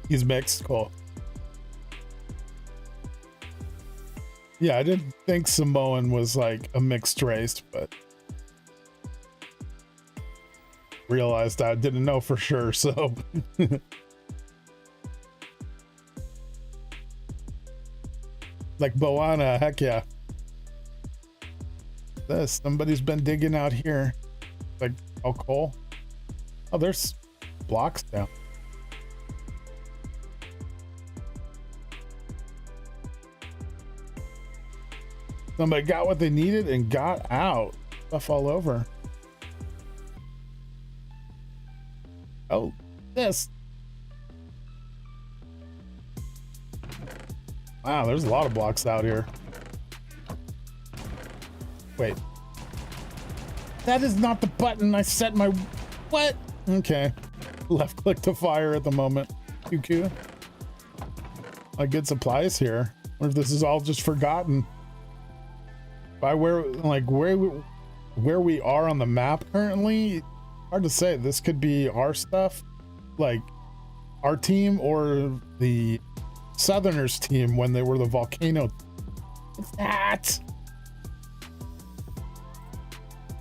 He's mixed. Cool. Yeah, I didn't think Samoan was like a mixed race, but realized I didn't know for sure, so like Boana, heck yeah. Somebody's been digging out here. Like, oh, coal. Oh, there's blocks down. Somebody got what they needed and got out. Stuff all over. Oh, this. Wow, there's a lot of blocks out here. Wait. That is not the button I set my... What? Okay. Left click to fire at the moment. QQ. Like, good supplies here. Or if this is all just forgotten. By where we are on the map currently, hard to say. This could be our stuff, like our team, or the Southerners team when they were the volcano. What's that?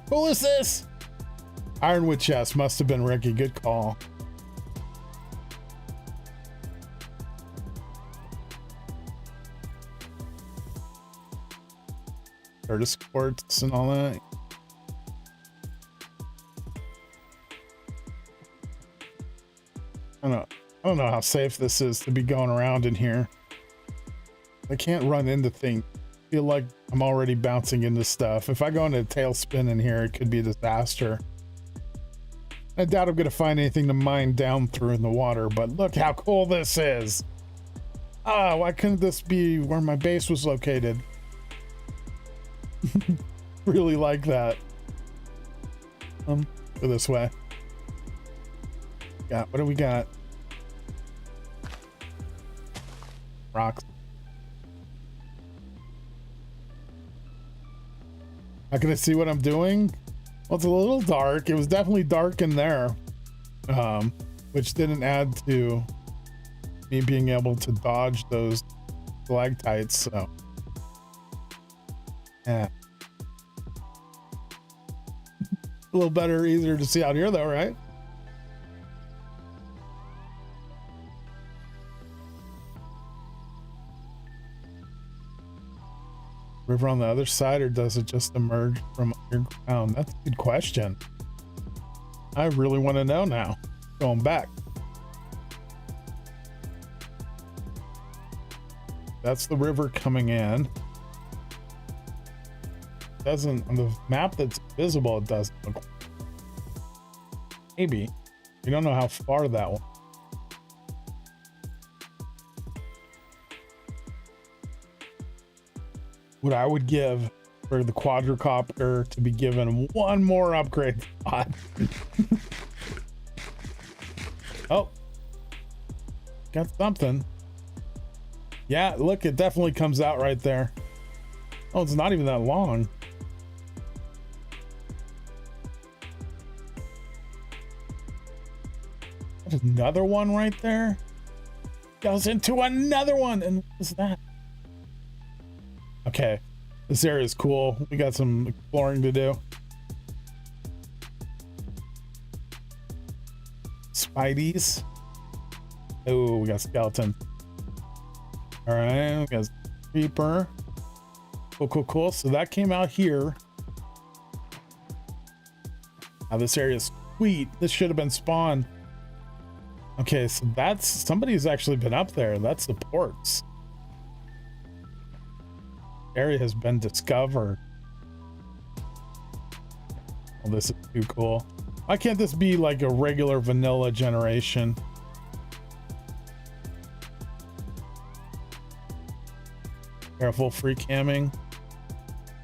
Who is this? Ironwood chest must have been Ricky. Good call. Curtis quartz and all that. I don't know how safe this is to be going around in here. I can't run into things. I feel like I'm already bouncing into stuff. If I go into a tailspin in here, it could be a disaster. I doubt I'm going to find anything to mine down through in the water, but look how cool this is. Ah, why couldn't this be where my base was located? Really like that. Go this way. Got, what do we got? Rocks. Not gonna see what I'm doing. Well, it's a little dark. It was definitely dark in there, which didn't add to me being able to dodge those stalactites. So, yeah, a little better, easier to see out here, though, right? River on the other side, or does it just emerge from underground? That's a good question. I really want to know now. Going back. That's the river coming in. Doesn't, on the map that's visible, it doesn't look. Maybe. We don't know how far that one. What I would give for the quadricopter to be given one more upgrade spot. Oh, got something. Yeah, look, it definitely comes out right there. Oh, it's not even that long. There's another one right there. Goes into another one, and what's that? Okay, this area is cool. We got some exploring to do. Spideys. Oh, we got skeleton. All right, we got creeper. Cool, cool, cool. So that came out here. Now this area is sweet. This should have been spawned. Okay, so that's, somebody's actually been up there. That's the ports. Area has been discovered. Well, this is too cool. Why can't this be like a regular vanilla generation? Careful, free camming.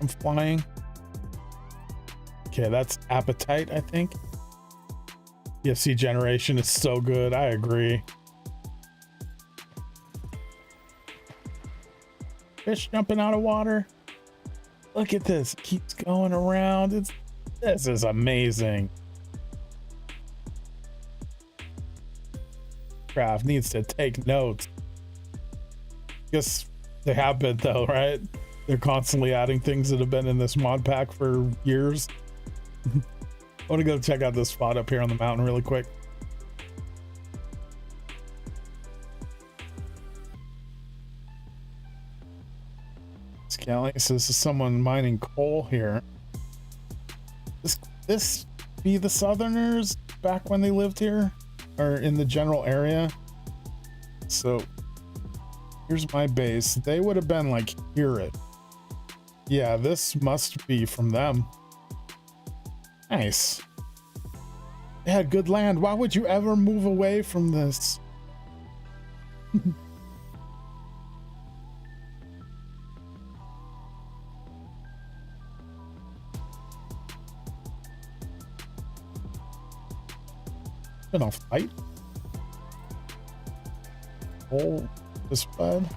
I'm flying. Okay, that's appetite, I think. TFC generation is so good. I agree. Fish jumping out of water. Look at this. It keeps going around. This is amazing. Craft needs to take notes. Guess they have been though, right? They're constantly adding things that have been in this mod pack for years. I want to go check out this spot up here on the mountain really quick. Scaling. So this is someone mining coal here. This be the Southerners back when they lived here, or in the general area. So here's my base. They would have been like here. Yeah, this must be from them. Nice. They had good land. Why would you ever move away from this? Been off fight. Oh, this bud.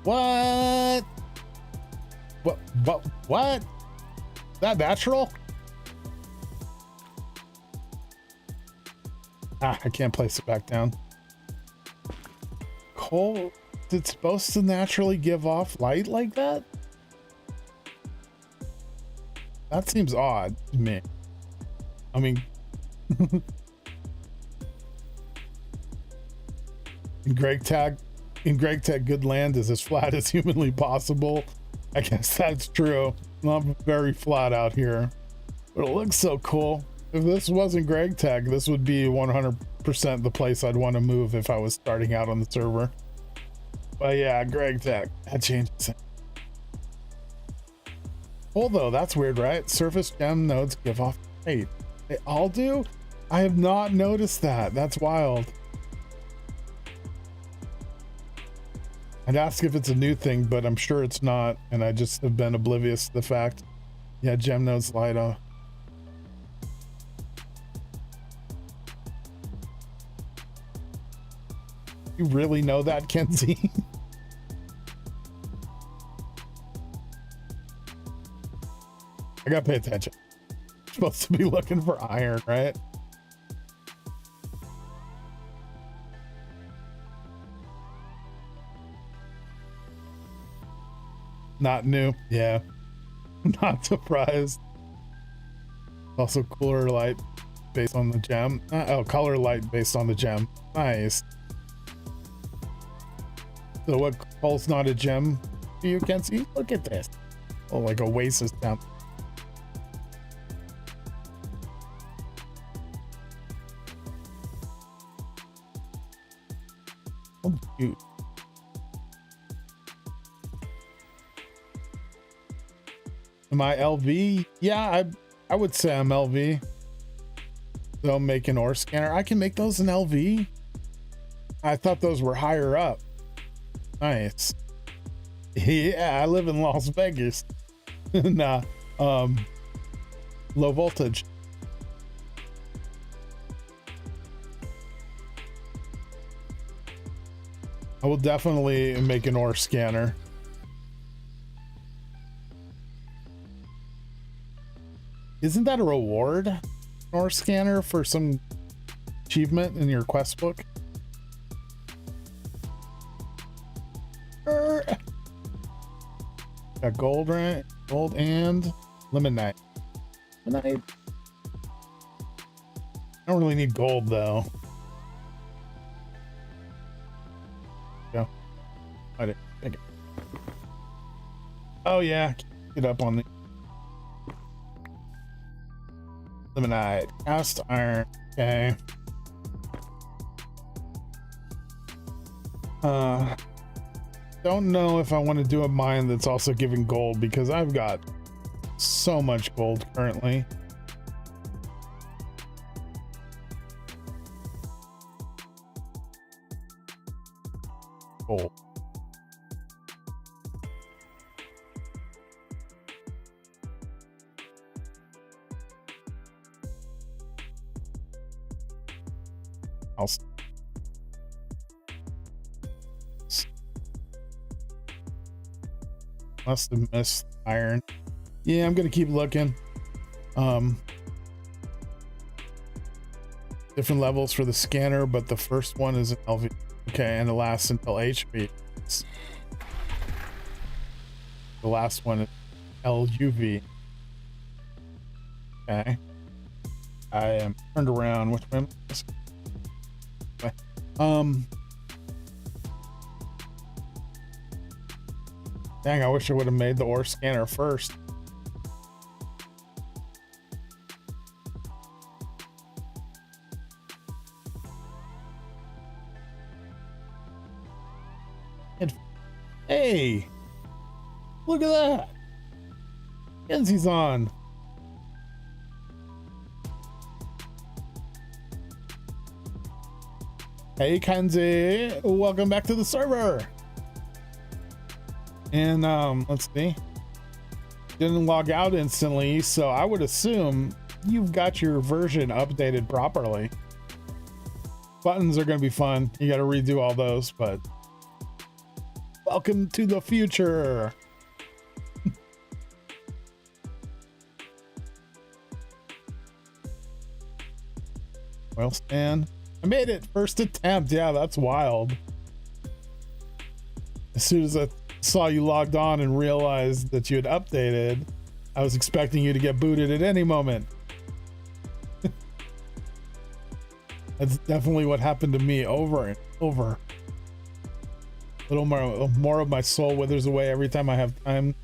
What? What? Is that natural? Ah, I can't place it back down. Coal, is it supposed to naturally give off light like that? That seems odd to me. I mean, in Gregtech, good land is as flat as humanly possible. I guess that's true. Not very flat out here, but it looks so cool. If this wasn't Gregtech, this would be 100% the place I'd want to move if I was starting out on the server. But yeah, Gregtech, that changes it. Although that's weird, right? Surface gem nodes give off height. They all do? I have not noticed that. That's wild. I'd ask if it's a new thing, but I'm sure it's not, and I just have been oblivious to the fact. Yeah, gem nodes light up. You really know that, Kenzie? I gotta pay attention. I'm supposed to be looking for iron, right? Not new. Yeah. Not surprised. Also cooler light based on the gem. Oh, color light based on the gem. Nice. So what coal's not a gem to you, Kenzie? Look at this. Oh, like Oasis gem. Oh, cute. Am I LV? Yeah, I would say I'm LV. So I'm making ore scanner. I can make those in LV. I thought those were higher up. Nice. Yeah, I live in Las Vegas. Nah, low voltage. I will definitely make an ore scanner. Isn't that a reward? An ore scanner for some achievement in your quest book? Got gold, right? Gold and limonite. Limonite. I don't really need gold though. Go. I didn't pick it. Oh yeah, get up on the limonite. Cast iron. Okay. Don't know if I want to do a mine that's also giving gold because I've got so much gold currently. Gold. Must have missed iron. Yeah, I'm gonna keep looking. Different levels for the scanner, but the first one is an LV. Okay, and it lasts until HP. The last one is LUV. Okay. I am turned around. Which way am I? Dang, I wish I would have made the ore scanner first. Hey, look at that. Kenzie's on. Hey, Kenzie, welcome back to the server. And let's see, didn't log out instantly, so I would assume you've got your version updated properly. Buttons are going to be fun. You got to redo all those, but welcome to the future. Oil stand. I made it first attempt. Yeah, that's wild. As soon as I saw you logged on and realized that you had updated, I was expecting you to get booted at any moment. That's definitely what happened to me over and over. A little more of my soul withers away every time I have time.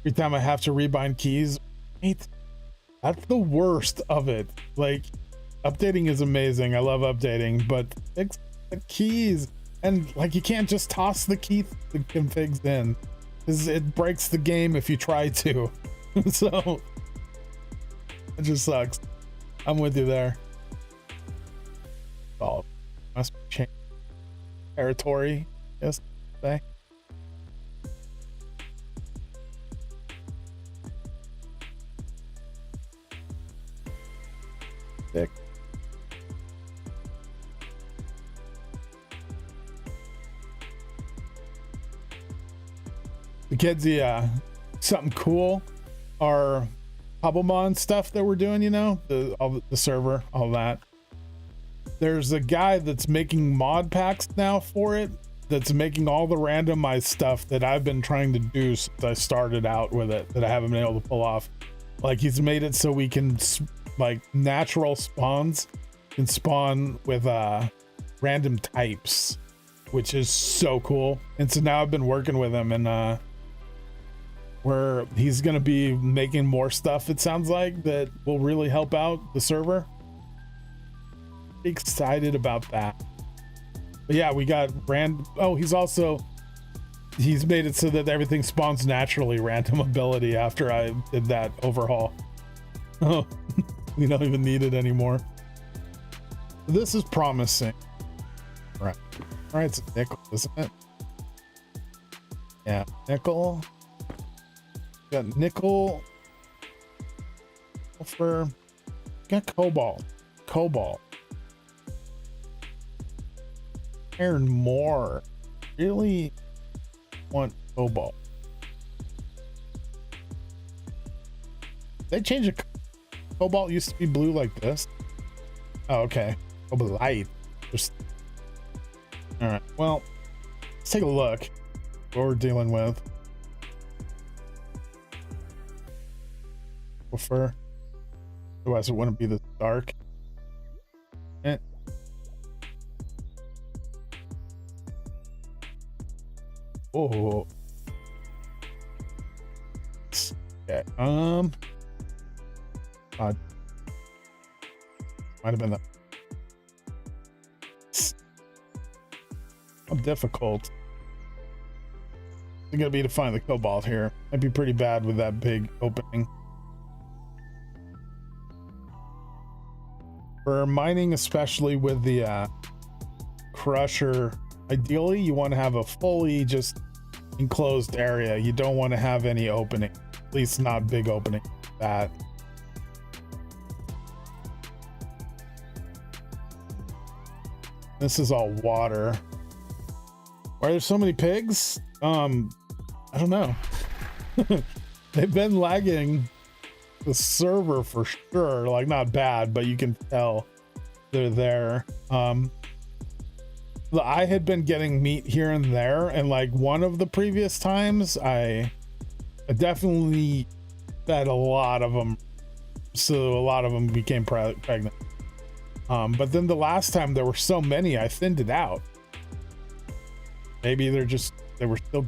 Every time I have to rebind keys. Wait, that's the worst of it. Like, updating is amazing. I love updating, but fix the keys. And like, you can't just toss the key the configs in, because it breaks the game if you try to. So it just sucks. I'm with you there. Oh, must change territory. Yes, say. Dick. The kids, yeah, something cool. Our Hubblemon stuff that we're doing, you know, the server, all that. There's a guy that's making mod packs now for it, that's making all the randomized stuff that I've been trying to do since I started out with it, that I haven't been able to pull off. Like, he's made it so we can, like, natural spawns can spawn with random types, which is so cool. And so now I've been working with him, and where he's gonna be making more stuff, it sounds like, that will really help out the server. Excited about that. But yeah, we got oh, he's made it so that everything spawns naturally, random ability, after I did that overhaul. Oh, we don't even need it anymore. This is promising. All right, it's a nickel, isn't it? Yeah, nickel. Got nickel. For got cobalt. Iron more. Really want cobalt. They changed it. Cobalt used to be blue like this. Oh, okay. Cobalt light. All right. Well, let's take a look what we're dealing with. Prefer. Otherwise, it wouldn't be this dark. Eh. Oh. Okay. Might have been that. How difficult it's gonna be to find the cobalt here. Might be pretty bad with that big opening. For mining, especially with the crusher, ideally you want to have a fully just enclosed area. You don't want to have any opening, at least not big opening. That this is all water. Why are there so many pigs? I don't know. They've been lagging the server for sure. Like, not bad, but you can tell they're there. I had been getting meat here and there, and like one of the previous times I definitely fed a lot of them, so a lot of them became pregnant. But then the last time there were so many, I thinned it out. Maybe they were still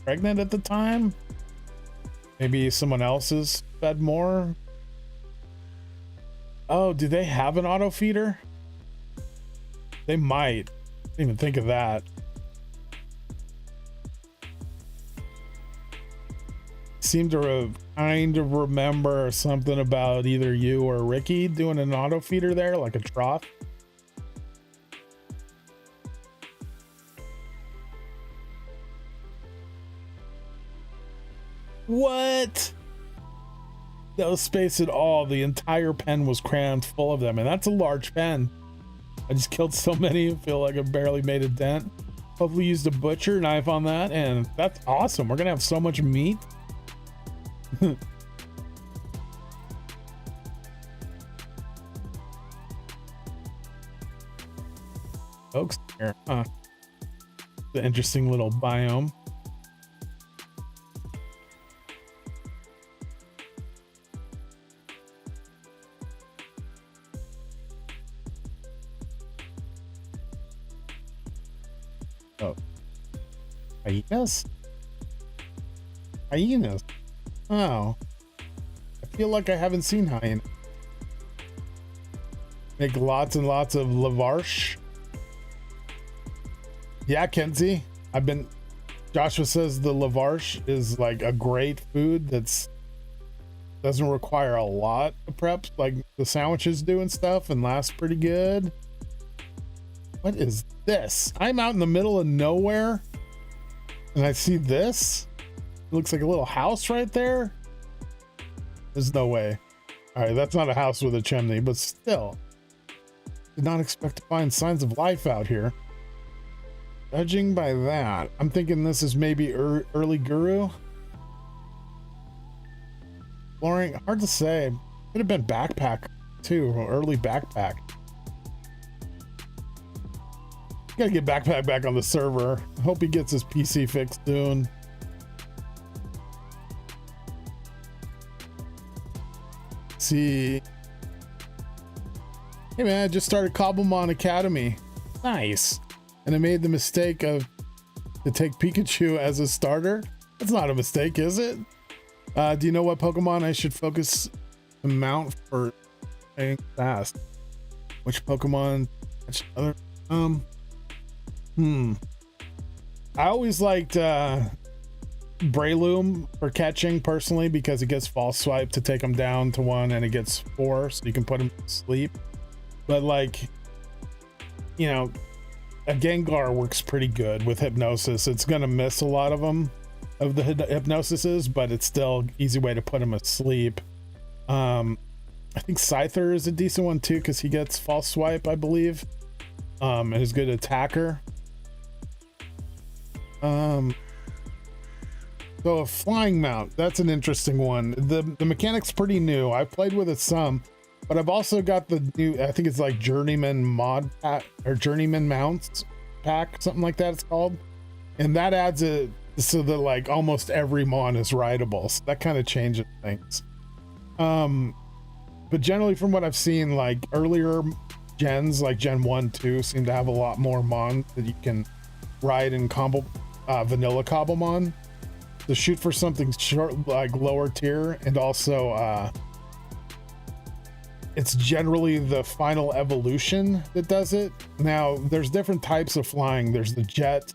pregnant at the time. Maybe someone else's fed more. Oh, do they have an auto feeder? They might. I didn't even think of that. Seem to kind of remember something about either you or Ricky doing an auto feeder there, like a trough. What? No space at all. The entire pen was crammed full of them, and that's a large pen. I just killed so many, I feel like I barely made a dent. Hopefully used a butcher knife on that, and that's awesome. We're gonna have so much meat. Oaks here, huh? The interesting little biome. Oh, hyenas? Hyenas. Oh, I feel like I haven't seen hyenas. Make lots and lots of lavarsh. Yeah, Kenzie, Joshua says the lavarsh is like a great food that's doesn't require a lot of prep like the sandwiches do and stuff, and lasts pretty good. What is this? I'm out in the middle of nowhere and I see this. It looks like a little house right there. There's no way. All right, that's not a house with a chimney, but still. Did not expect to find signs of life out here. Judging by that, I'm thinking this is maybe early Guru. Flooring, hard to say. Could have been backpack too, early backpack. Gotta get backpack back on the server. I hope he gets his PC fixed soon. Let's see. Hey man, I just started Cobblemon Academy. Nice. And I made the mistake to take Pikachu as a starter. That's not a mistake, is it? Do you know what Pokemon I should focus to mount for playing fast? Which Pokemon? Other? I always liked Breloom for catching personally, because it gets false swipe to take him down to 1 and it gets 4, so you can put him to sleep. But like, you know, a Gengar works pretty good with hypnosis. It's gonna miss a lot of them of the hypnosises, but it's still easy way to put him asleep. I think Scyther is a decent one too, because he gets false swipe, I believe, and is a good attacker. So a flying mount, that's an interesting one. The mechanic's pretty new. I've played with it some, but I've also got the new, I think it's like Journeyman mod pack or Journeyman mounts pack, something like that it's called. And that adds it so that like almost every mon is rideable. So that kind of changes things. But generally from what I've seen, like earlier gens, like Gen 1, 2 seem to have a lot more mon that you can ride in combo, vanilla Cobblemon. To shoot for something short, like lower tier, and also it's generally the final evolution that does it. Now there's different types of flying. There's the jet,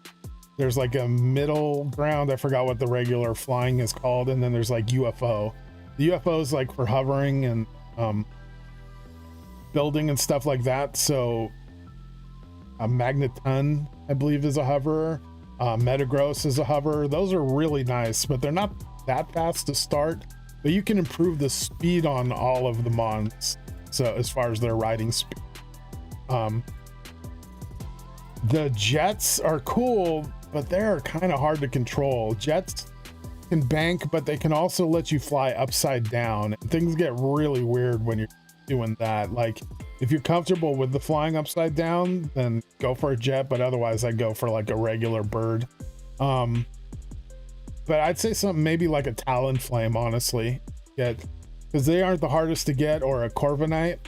there's like a middle ground, I forgot what the regular flying is called, and then there's like UFO. The UFO is like for hovering and building and stuff like that. So a Magneton, I believe, is a hoverer. Metagross is a hover. Those are really nice, but they're not that fast to start, but you can improve the speed on all of the mons. So as far as their riding speed, the jets are cool, but they're kind of hard to control. Jets can bank, but they can also let you fly upside down, and things get really weird when you're doing that. Like if you're comfortable with the flying upside down, then go for a jet, but otherwise I go for like a regular bird. But I'd say something maybe like a Talonflame, honestly, because they aren't the hardest to get, or a Corviknight.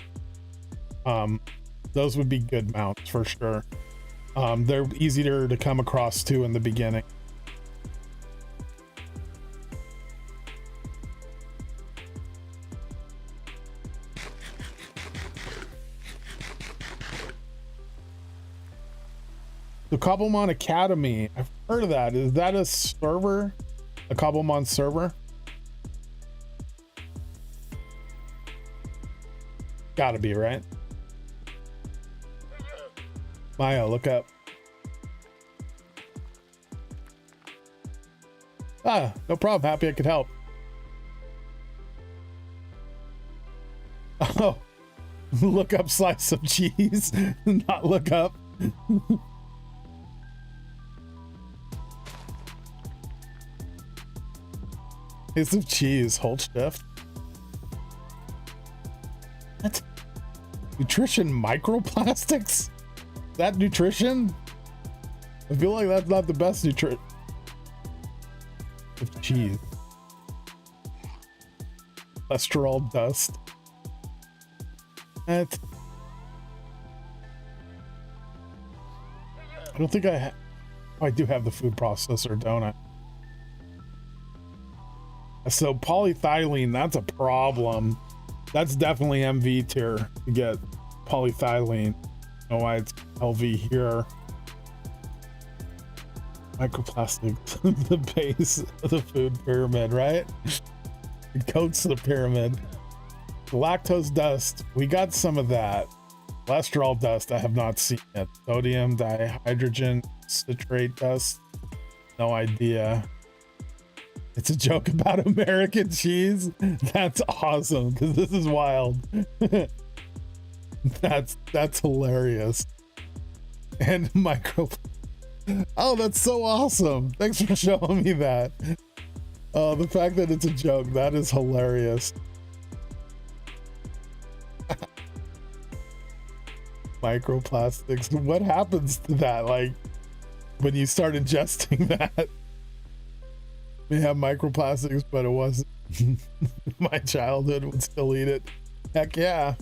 Those would be good mounts for sure. They're easier to come across too in the beginning. The Cobblemon Academy, I've heard of that. Is that a server? A Cobblemon server? Gotta be, right? Maya, look up. Ah, no problem. Happy I could help. Oh, look up slice of cheese, not look up. Piece of cheese, hold shift. What? Nutrition microplastics? Is that nutrition? I feel like that's not the best nutrition. Of cheese. Cholesterol dust. What? I don't think I Oh, I do have the food processor, don't I? So polyethylene, that's a problem. That's definitely MV tier to get polyethylene. I don't know why it's LV here. Microplastics, the base of the food pyramid, right? It coats the pyramid. Lactose dust, we got some of that. Cholesterol dust, I have not seen it. Sodium dihydrogen citrate dust, no idea. It's a joke about American cheese. That's awesome because this is wild. that's hilarious. And micro. Oh, that's so awesome. Thanks for showing me that. Oh, the fact that it's a joke, that is hilarious. Microplastics. What happens to that? Like when you start ingesting that? We have microplastics, but it wasn't. My childhood would still eat it. Heck yeah.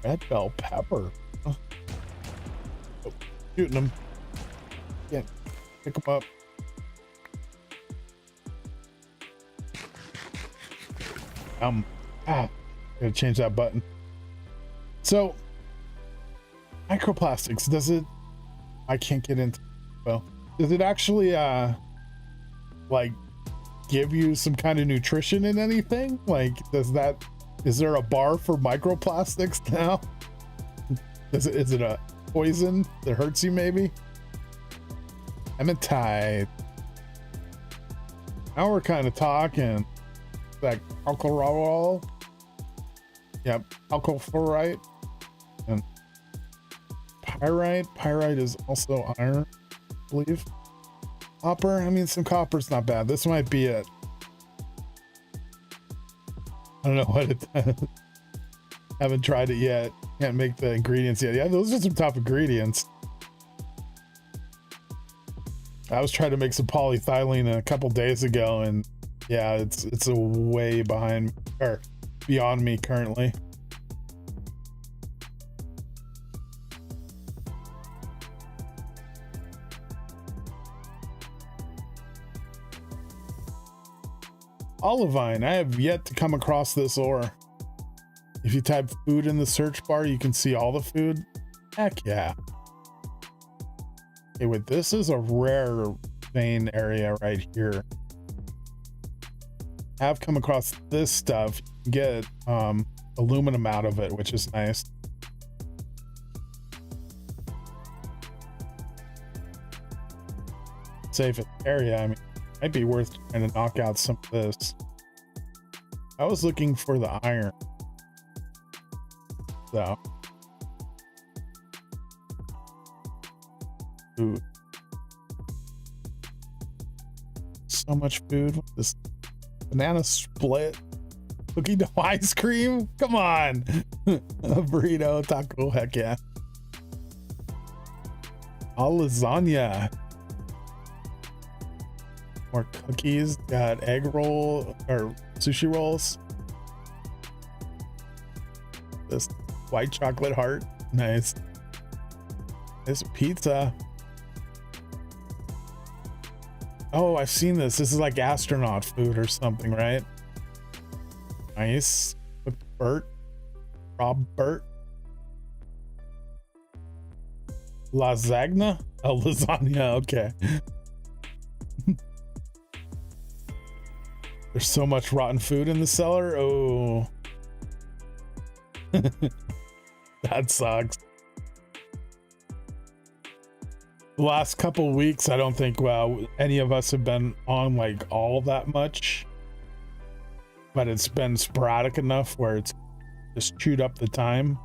Red bell pepper. Oh, shooting them. Yeah, pick them up. Gotta change that button. So, microplastics, does it, I can't get into, well, does it actually, like, give you some kind of nutrition in anything? Like, is there a bar for microplastics now? Is it a poison that hurts you maybe? Hematite. Now we're kind of talking. Like alcohol. Yep, alcoholite and pyrite. Pyrite is also iron, I believe. Copper, I mean, some copper's not bad. This might be it. I don't know what it does. Haven't tried it yet. Can't make the ingredients yet. Yeah, those are some tough ingredients. I was trying to make some polyethylene a couple days ago, and yeah, it's a way behind or beyond me currently. Olivine, I have yet to come across this ore. If you type food in the search bar, you can see all the food. Heck yeah. Okay, wait, this is a rare vein area right here. I've come across this stuff. You can get aluminum out of it, which is nice. Safe area, I mean, might be worth trying to knock out some of this. I was looking for the iron. So. Food. So much food. This banana split. Cookie dough ice cream? Come on. A burrito, taco, heck yeah. All lasagna. More cookies. Got egg roll or sushi rolls. This white chocolate heart. Nice. This pizza. Oh, I've seen this. This is like astronaut food or something, right? Nice. With Bert. Rob Bert. Lasagna? Oh, lasagna. Okay. There's so much rotten food in the cellar. Oh. That sucks. The last couple weeks, I don't think, well, any of us have been on like all that much, but it's been sporadic enough where it's just chewed up the time.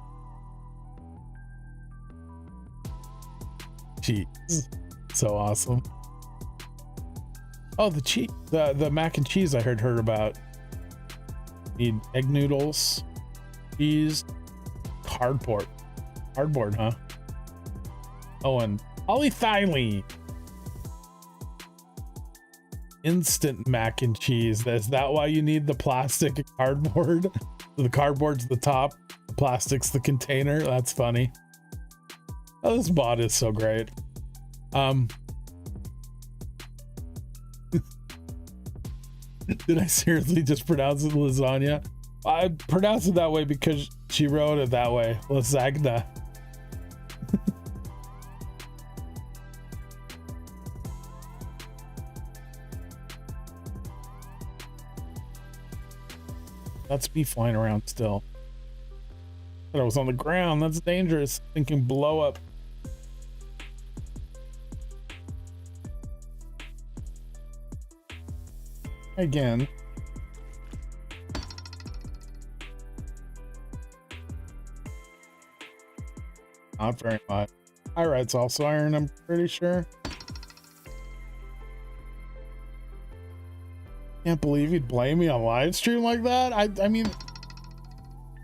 Jeez, so awesome. Oh, the cheese, the mac and cheese I heard about. Need egg noodles, cheese, cardboard, huh? Oh, and polyethylene. Instant mac and cheese. Is that why you need the plastic cardboard? The cardboard's the top, the plastic's the container. That's funny. Oh, this mod is so great. Did I seriously just pronounce it lasagna? I pronounced it that way because she wrote it that way. Lasagna. That's me flying around still. But I was on the ground. That's dangerous. Thinking blow up. Again. Not very much. Pyrite's also iron, I'm pretty sure. Can't believe you'd blame me on live stream like that. I mean,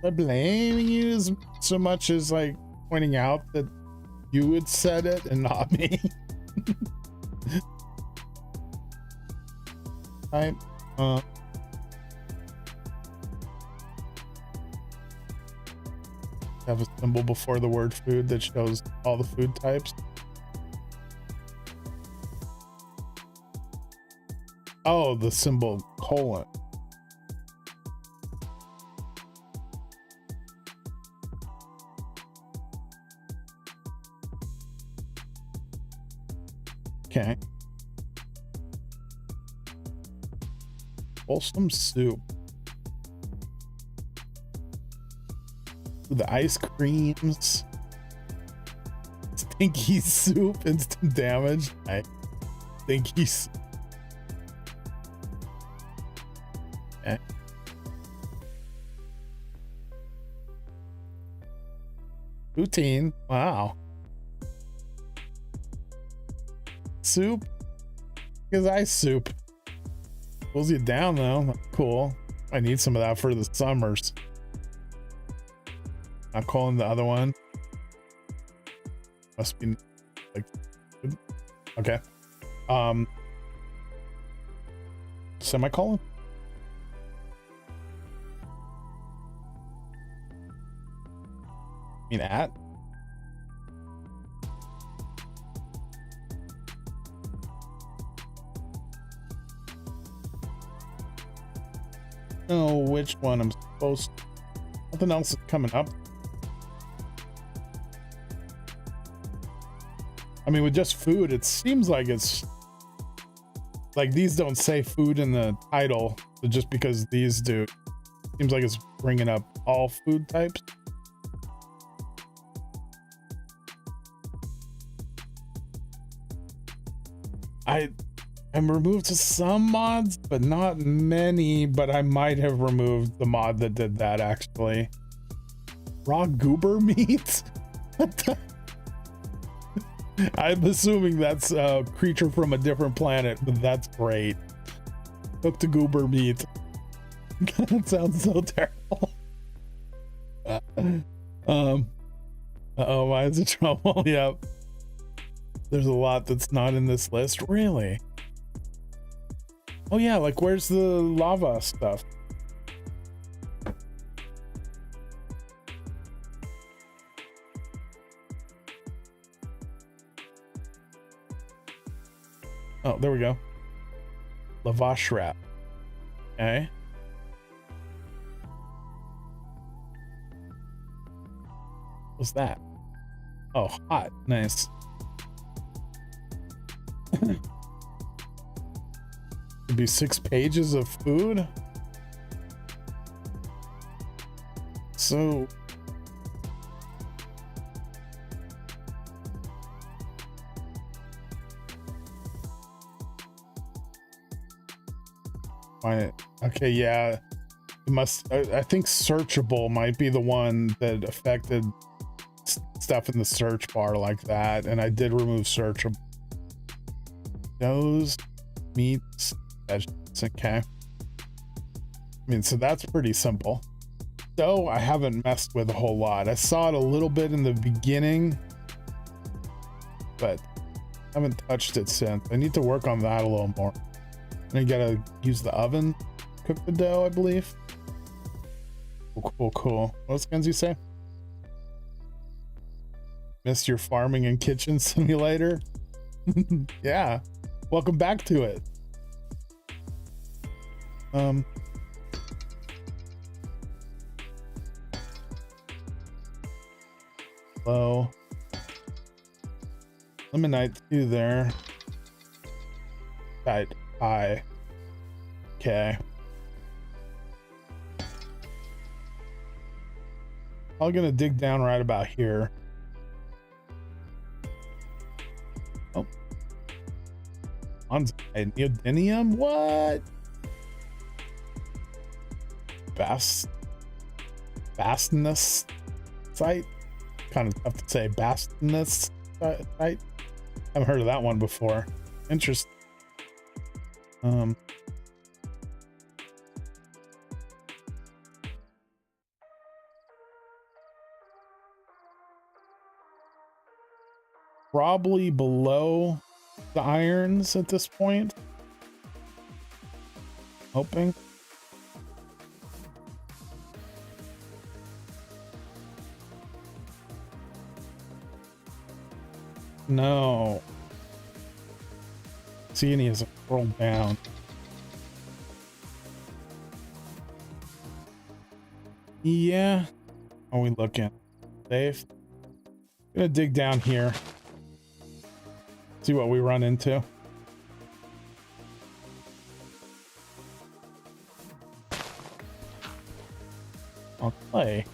I'm blaming you so much as like pointing out that you had said it and not me. Right? Have a symbol before the word food that shows all the food types. Oh, the symbol colon. Okay. Wholesome soup. The ice creams. Stinky soup, instant damage. Stinky soup. Okay. Poutine. Wow. Soup? Because ice soup. Pulls you down though. Cool. I need some of that for the summers. Not calling the other one. Must be like okay. Semicolon? I mean at? Oh, which one I'm supposed to? Nothing else is coming up. I mean, with just food, it seems like it's like these don't say food in the title, so just because these do, seems like it's bringing up all food types. I'm removed to some mods, but not many, but I might have removed the mod that did that actually. Raw goober meat? I'm assuming that's a creature from a different planet, but that's great. Cooked to goober meat. That sounds so terrible. Uh-oh, mine's in trouble. Yep. There's a lot that's not in this list. Really? Oh yeah, like where's the lava stuff? Oh, there we go. Lavash wrap. Okay. What's that? Oh, hot. Nice. Could be 6 pages of food. So okay, yeah, it must. I think searchable might be the one that affected stuff in the search bar like that, and I did remove searchable. Those meats, okay. I mean, so that's pretty simple. So I haven't messed with a whole lot. I saw it a little bit in the beginning, but haven't touched it since. I need to work on that a little more. And I gotta use the oven to cook the dough, I believe. Cool. What else can you say? Missed your farming and kitchen simulator? Yeah. Welcome back to it. Low. Limonite 2 there. Tight. High. Okay. I'm gonna dig down right about here. Oh. On neodymium? What? Bastinus site? Kind of tough to say. Bastinus site? Haven't heard of that one before. Interesting. Probably below the irons at this point. Hoping. No. Seeing is rolled down. Yeah. Are we looking? Safe. Gonna dig down here. See what we run into. On clay.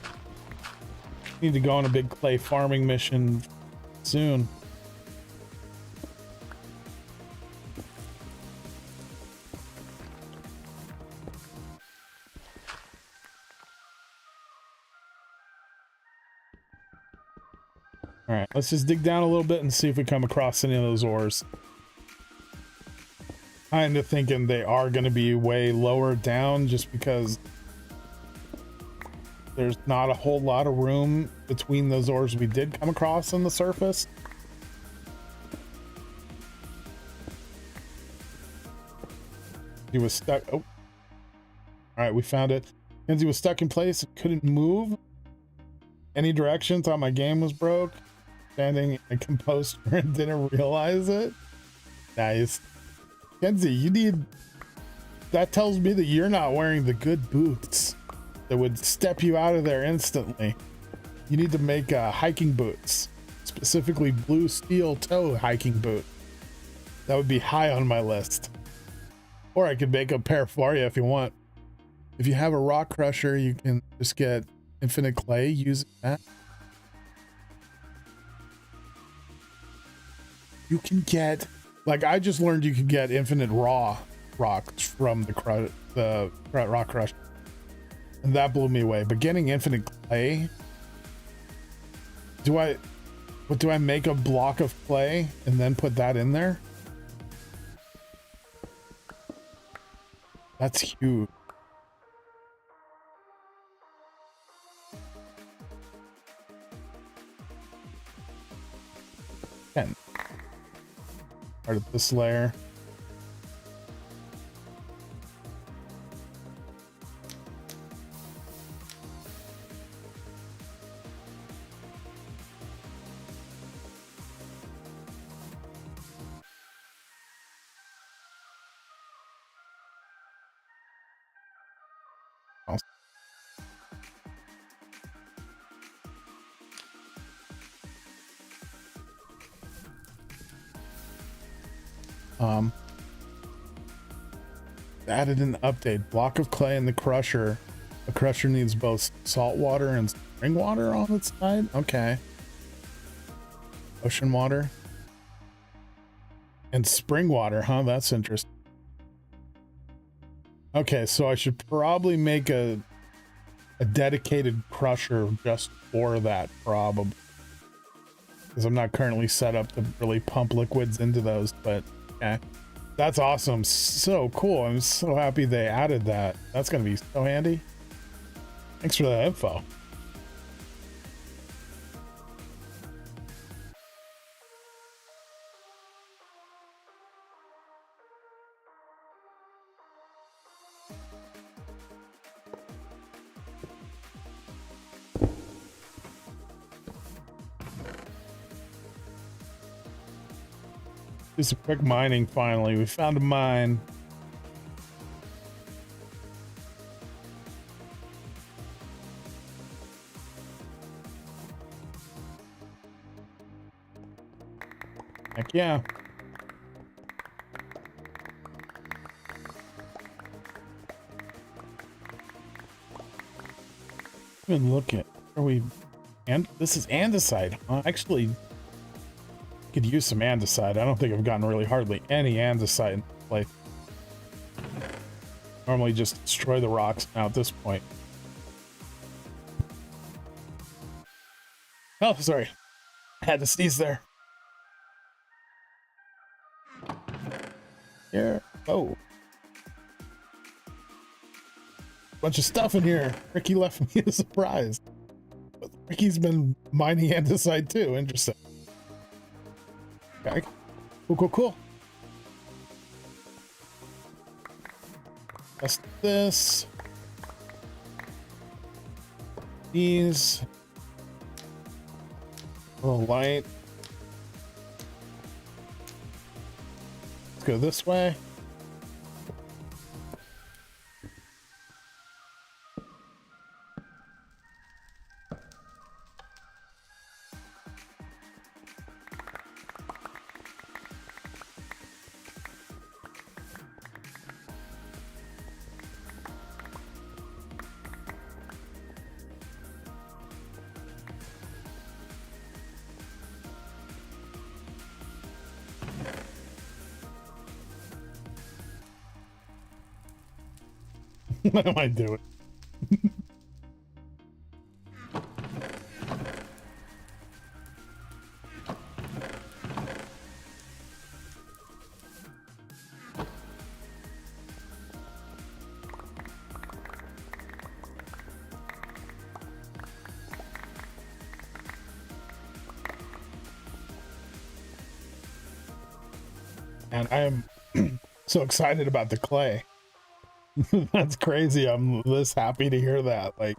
Need to go on a big clay farming mission soon. All right, let's just dig down a little bit and see if we come across any of those ores. Kind of thinking they are going to be way lower down just because there's not a whole lot of room between those ores we did come across on the surface. He was stuck. Oh, all right, we found it. Kenzie was stuck in place, couldn't move any direction. Thought my game was broke. Standing in a composter and didn't realize it. Nice. Kenzie, you need... That tells me that you're not wearing the good boots that would step you out of there instantly. You need to make hiking boots. Specifically blue steel toe hiking boot. That would be high on my list. Or I could make a pair for you if you want. If you have a rock crusher, you can just get infinite clay using that. You can get, like, I just learned you can get infinite raw rocks from the rock crush, and that blew me away. But getting infinite clay, do I make a block of clay and then put that in there? That's huge. Part of this layer. Added an update. Block of clay in the crusher. The crusher needs both salt water and spring water on its side. Okay. Ocean water and spring water, huh? That's interesting. Okay, so I should probably make a dedicated crusher just for that, probably, because I'm not currently set up to really pump liquids into those. But yeah, that's awesome. So cool. I'm so happy they added that. That's gonna be so handy. Thanks for that info. Do some quick mining finally. We found a mine. Heck yeah. Even look at, are we, and this is andesite, huh? Actually, could use some andesite. I don't think I've gotten really hardly any andesite in place. Normally just destroy the rocks now at this point. Oh, sorry. I had to sneeze there. Here. Oh. Bunch of stuff in here. Ricky left me a surprise. But Ricky's been mining andesite too. Interesting. Okay. Cool, cool, cool. Test this. These. A little light. Let's go this way. What am I doing? And I am so excited about the clay. That's crazy. I'm this happy to hear that. Like,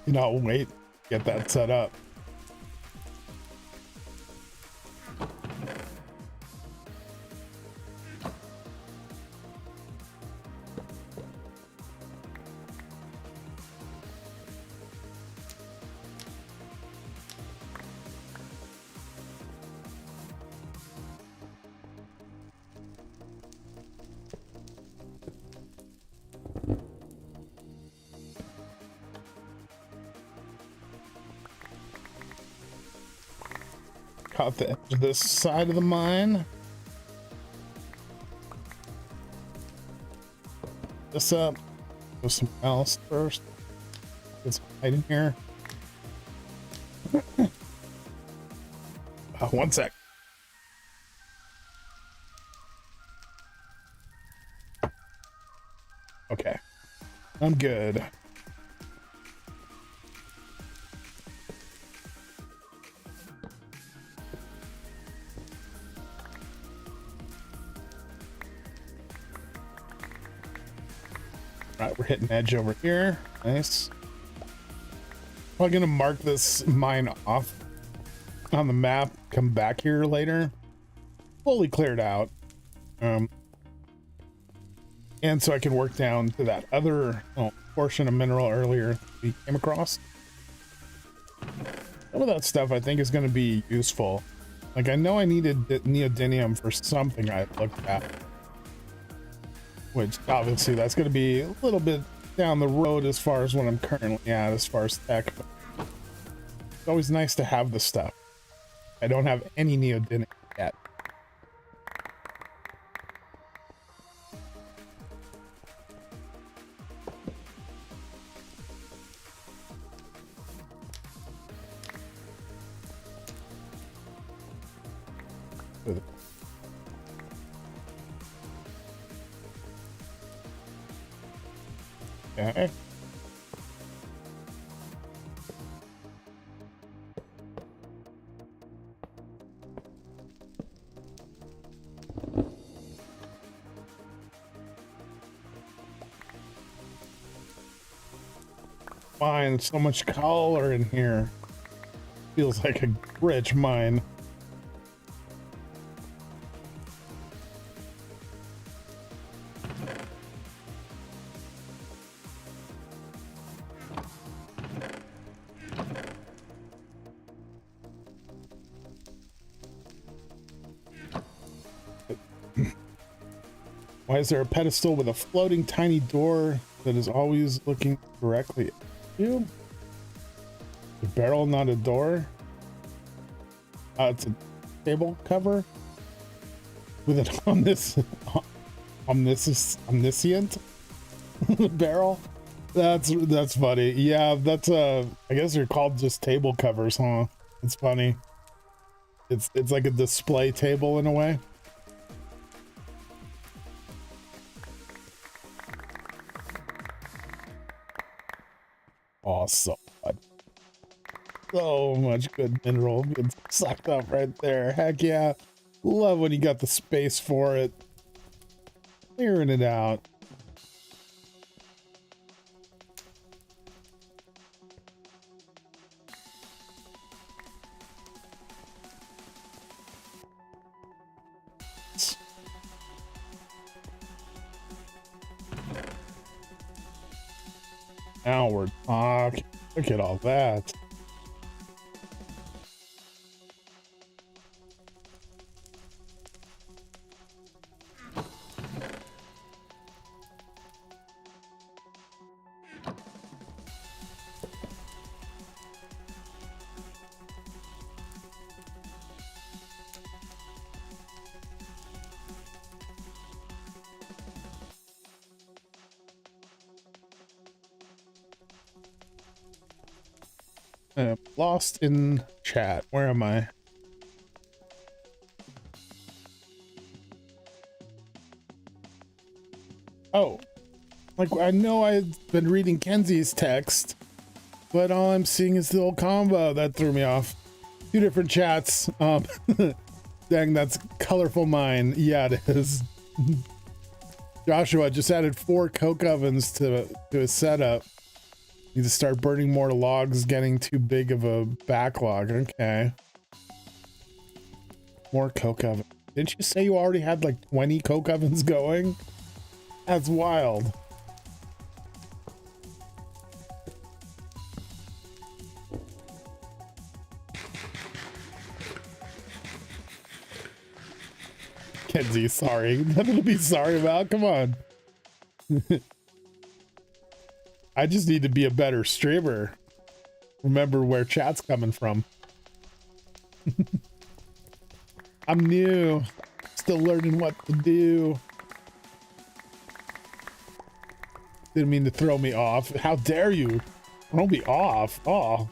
you know, wait, get that set up. Caught the edge of this side of the mine. This up. Go somewhere else first. Get some light in here. One sec. Okay. I'm good. Right, we're hitting edge over here. Nice. Probably gonna mark this mine off on the map. Come back here later. Fully cleared out. And so I can work down to that other portion of mineral earlier we came across. Some of that stuff I think is going to be useful. Like, I know I needed neodymium for something I looked at. Which, obviously, that's going to be a little bit down the road as far as what I'm currently at, as far as tech. But it's always nice to have the stuff. I don't have any neodymium yet. Okay. Fine, so much color in here. Feels like a rich mine. Why is there a pedestal with a floating tiny door that is always looking directly at you? The barrel, not a door. It's a table cover with an omniscient barrel. That's funny. Yeah, that's I guess they're called just table covers, huh? It's funny. It's like a display table in a way. Awesome. So much good mineral gets sucked up right there. Heck yeah. Love when you got the space for it. Clearing it out. Now we're talking. Look at all that. Lost in chat. Where am I? Oh, like I know I've been reading Kenzie's text, but all I'm seeing is the old combo. That threw me off. Two different chats. Dang, that's colorful mine. Yeah, it is. Joshua just added 4 coke ovens to his setup. Need to start burning more logs, getting too big of a backlog. Okay. More coke oven. Didn't you say you already had like 20 coke ovens going? That's wild. Kenzie, sorry. Nothing to be sorry about. Come on. I just need to be a better streamer. Remember where chat's coming from. I'm new. Still learning what to do. Didn't mean to throw me off. How dare you? Don't be off. Oh.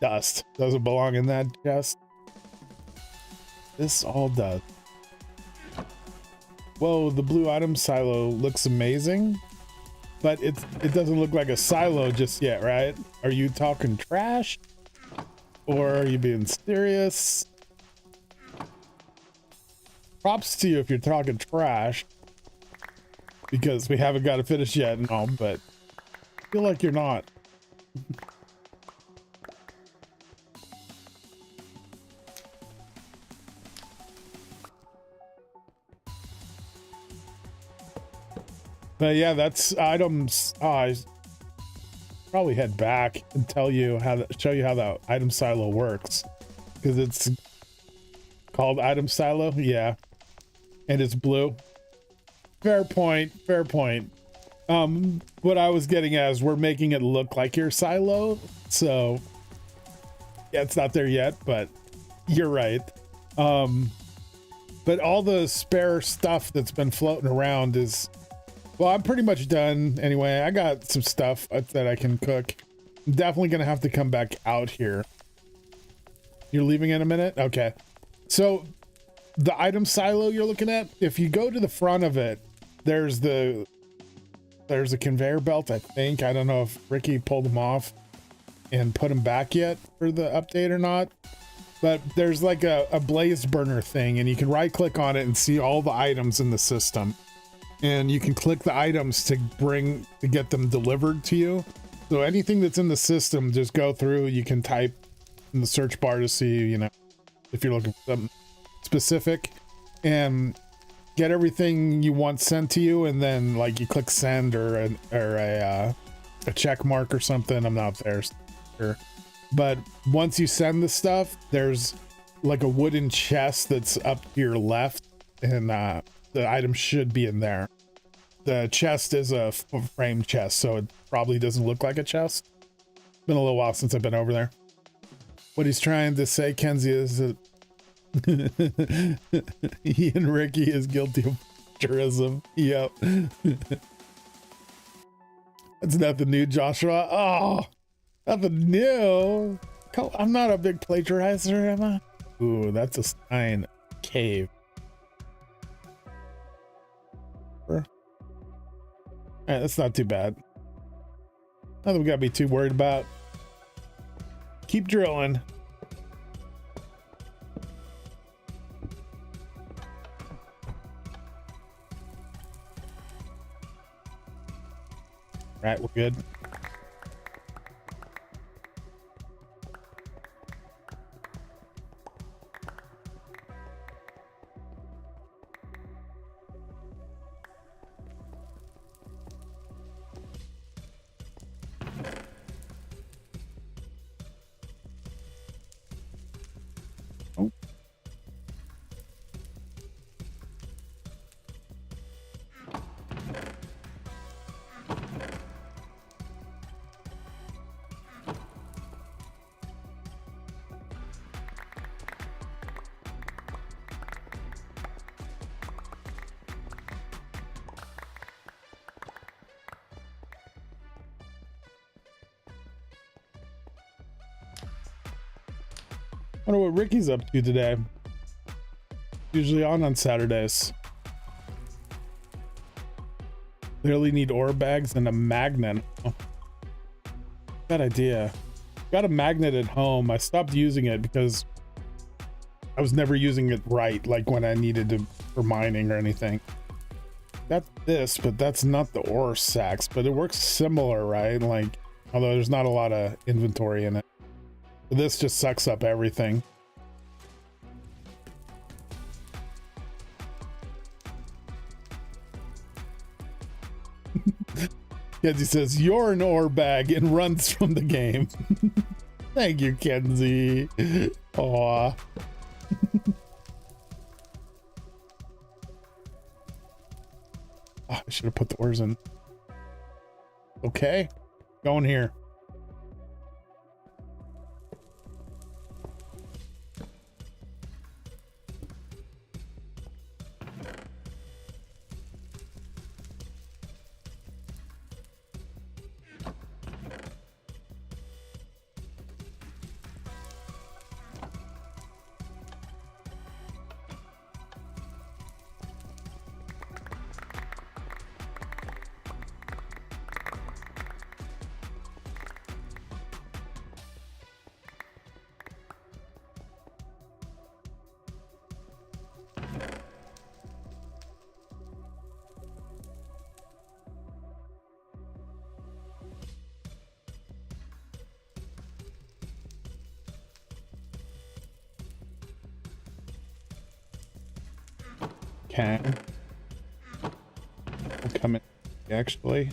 Dust doesn't belong in that chest. This all does. Whoa, the blue item silo looks amazing, but it doesn't look like a silo just yet, right? Are you talking trash, or are you being serious? Props to you if you're talking trash, because we haven't got it finished yet and all, but I feel like you're not. But yeah, that's items. I probably head back and tell you how to show you how the item silo works, because it's called item silo. Yeah, and it's blue. Fair point. Fair point. What I was getting at is we're making it look like your silo. So yeah, it's not there yet, but you're right. But all the spare stuff that's been floating around is. Well, I'm pretty much done anyway. I got some stuff that I can cook. I'm definitely gonna have to come back out here. You're leaving in a minute? Okay. So the item silo you're looking at, if you go to the front of it, there's a conveyor belt, I think. I don't know if Ricky pulled them off and put them back yet for the update or not. But there's like a blaze burner thing, and you can right click on it and see all the items in the system. And you can click the items to get them delivered to you. So anything that's in the system, just go through. You can type in the search bar to see, you know, if you're looking for something specific. And get everything you want sent to you, and then like you click send or a check mark or something. I'm not there, sure. But once you send the stuff, there's like a wooden chest that's up to your left, and the item should be in there. The chest is a frame chest, so it probably doesn't look like a chest. Been a little while since I've been over there. What he's trying to say, Kenzie, is that he and Ricky is guilty of tourism. Yep. That's nothing new, Joshua. Oh, nothing new. I'm not a big plagiarizer, am I? Ooh, that's a sign. Cave. Alright, that's not too bad. Nothing we gotta be too worried about. Keep drilling. Right, we're good. I wonder what Ricky's up to today. Usually on Saturdays. Clearly need ore bags and a magnet. Oh, bad idea. Got a magnet at home. I stopped using it because I was never using it right, like when I needed to for mining or anything. Got this, but that's not the ore sacks, but it works similar, right? Like, although there's not a lot of inventory in it. This just sucks up everything. Kenzie says, "You're an ore bag," and runs from the game. Thank you, Kenzie. Aw. I should have put the ores in. Okay, going here. Okay. We'll come in actually.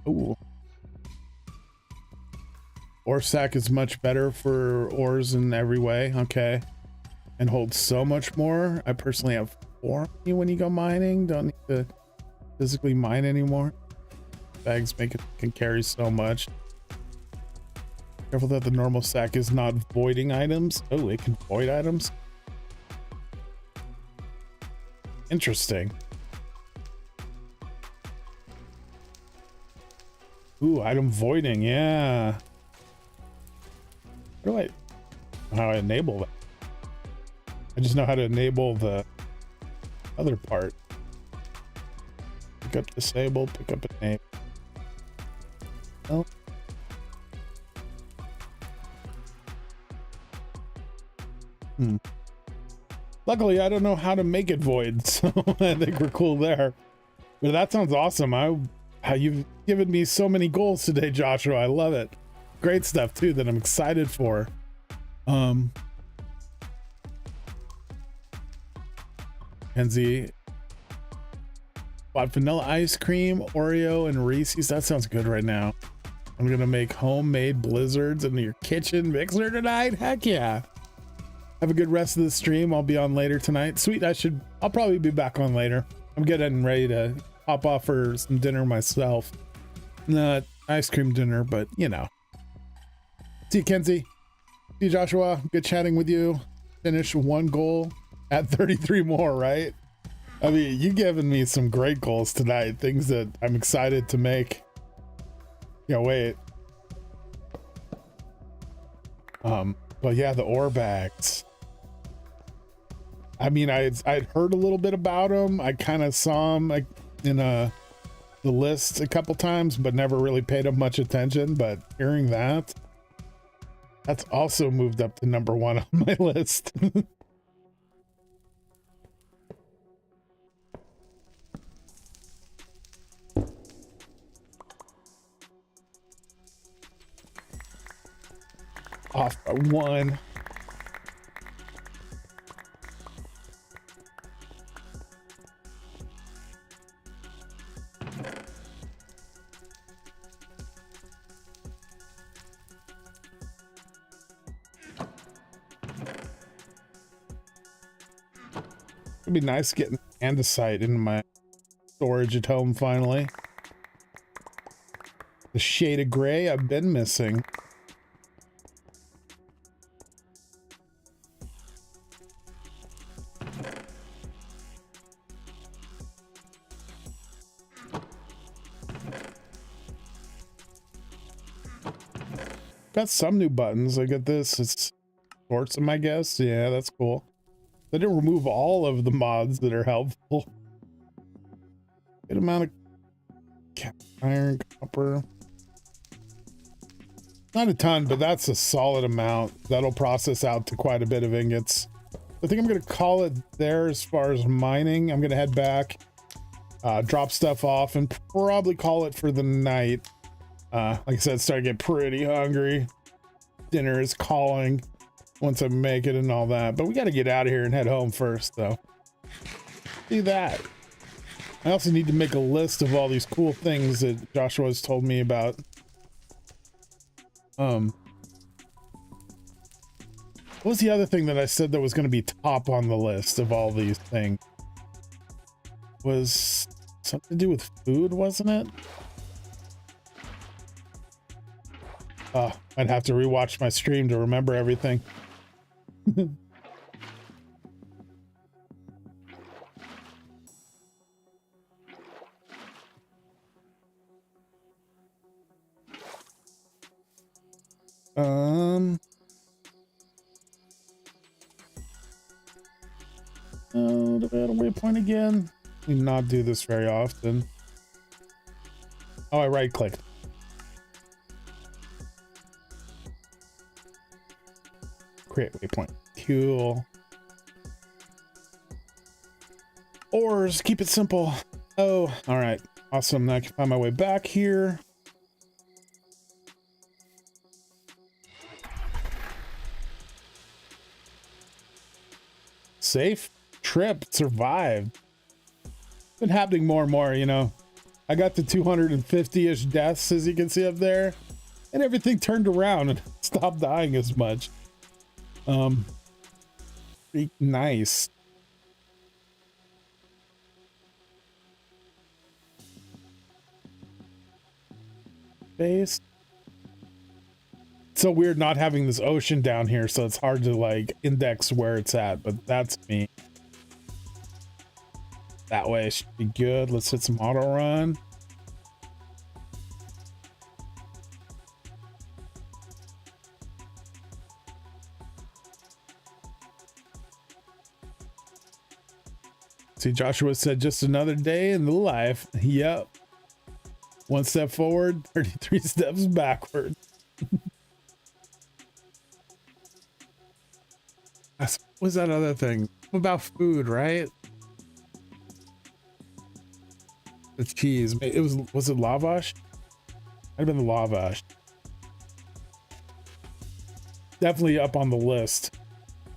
Ooh. Ore sack is much better for ores in every way. Okay. And holds so much more. I personally have 4 when you go mining. Don't need to physically mine anymore. Bags can carry so much. Careful that the normal sack is not voiding items. Oh, it can void items. Interesting. Ooh, item voiding, yeah. How do I enable that? I just know how to enable the other part. Pick up disable, pick up enable. Oh. Luckily, I don't know how to make it void, so I think we're cool there. But that sounds awesome. You've given me so many goals today, Joshua. I love it. Great stuff too that I'm excited for. Kenzie bought vanilla ice cream, Oreo, and Reese's. That sounds good right now. I'm gonna make homemade blizzards in your kitchen mixer tonight. Heck yeah. Have a good rest of the stream. I'll be on later tonight. Sweet, I'll probably be back on later. I'm getting ready to hop off for some dinner myself. Not ice cream dinner, but you know. See you, Kenzie. See you, Joshua. Good chatting with you. Finish one goal at 33 more, right? I mean, you giving me some great goals tonight. Things that I'm excited to make. Yeah, wait. But yeah, the ore bags. I mean, I'd heard a little bit about them. I kind of saw them like in the list a couple times, but never really paid them much attention. But hearing that's also moved up to number 1 on my list. Off by 1. It'd be nice getting andesite into my storage at home finally. The shade of gray I've been missing. Got some new buttons. I got this. It's sorts them, I guess. Yeah, that's cool. They didn't remove all of the mods that are helpful. Good amount of iron, copper. Not a ton, but that's a solid amount. That'll process out to quite a bit of ingots. I think I'm going to call it there as far as mining. I'm going to head back, drop stuff off, and probably call it for the night. Like I said, start to get pretty hungry. Dinner is calling once I make it and all that. But we got to get out of here and head home first, though. Do that. I also need to make a list of all these cool things that Joshua's told me about. What was the other thing that I said that was going to be top on the list of all these things? Was something to do with food, wasn't it? Oh, I'd have to rewatch my stream to remember everything. Oh, the battle waypoint again. We not do this very often. Oh, I right clicked. Create waypoint. Cool. Ores, keep it simple. Oh, all right. Awesome. Now I can find my way back here. Safe trip, survived. Been happening more and more, you know. I got to 250-ish deaths, as you can see up there, and everything turned around and stopped dying as much. Pretty nice. Base. It's so weird not having this ocean down here, so it's hard to like index where it's at, but that's me. That way should be good. Let's hit some auto run. See, Joshua said just another day in the life. Yep. One step forward, 33 steps backward. That's was that other thing about food, right? The cheese. It was it lavash? Might have been the lavash. Definitely up on the list,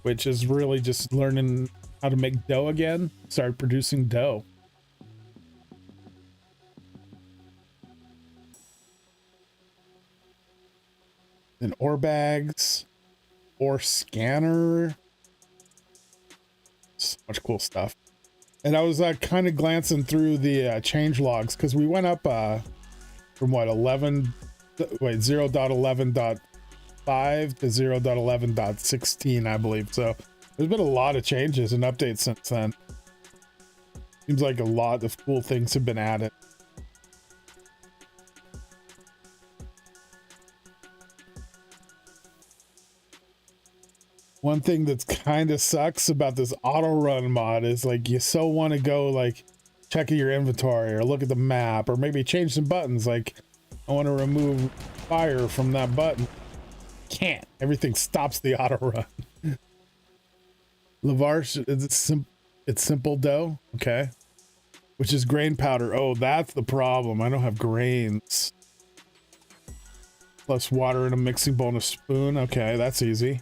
which is really just learning how to make dough again. Start producing dough. Then ore bags, ore scanner. So much cool stuff. And I was kind of glancing through the change logs because we went up from what 0.11.5 to 0.11.16, I believe. So there's been a lot of changes and updates since then. Seems like a lot of cool things have been added. One thing that's kind of sucks about this auto run mod is like you so want to go like check your inventory or look at the map or maybe change some buttons. Like I want to remove fire from that button. Can't. Everything stops the auto run. Lavash, it's simple dough. Okay. Which is grain powder. Oh, that's the problem. I don't have grains. Plus water in a mixing bowl and a spoon. Okay, that's easy.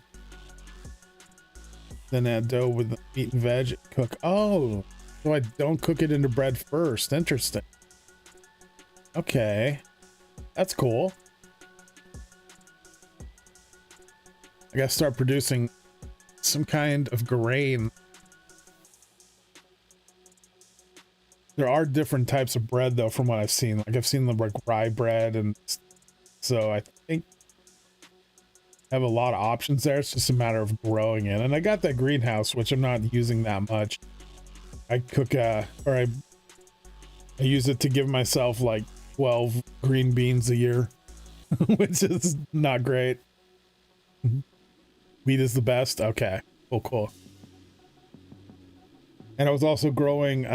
Then add dough with the meat and veg. Cook. Oh, so I don't cook it into bread first. Interesting. Okay, that's cool. I gotta start producing some kind of grain. There are different types of bread though, from what I've seen. Like I've seen the like rye bread, and so I think I have a lot of options there. It's just a matter of growing it. And I got that greenhouse, which I'm not using that much. I cook I use it to give myself like 12 green beans a year, which is not great. Wheat is the best. Okay, cool. And I was also growing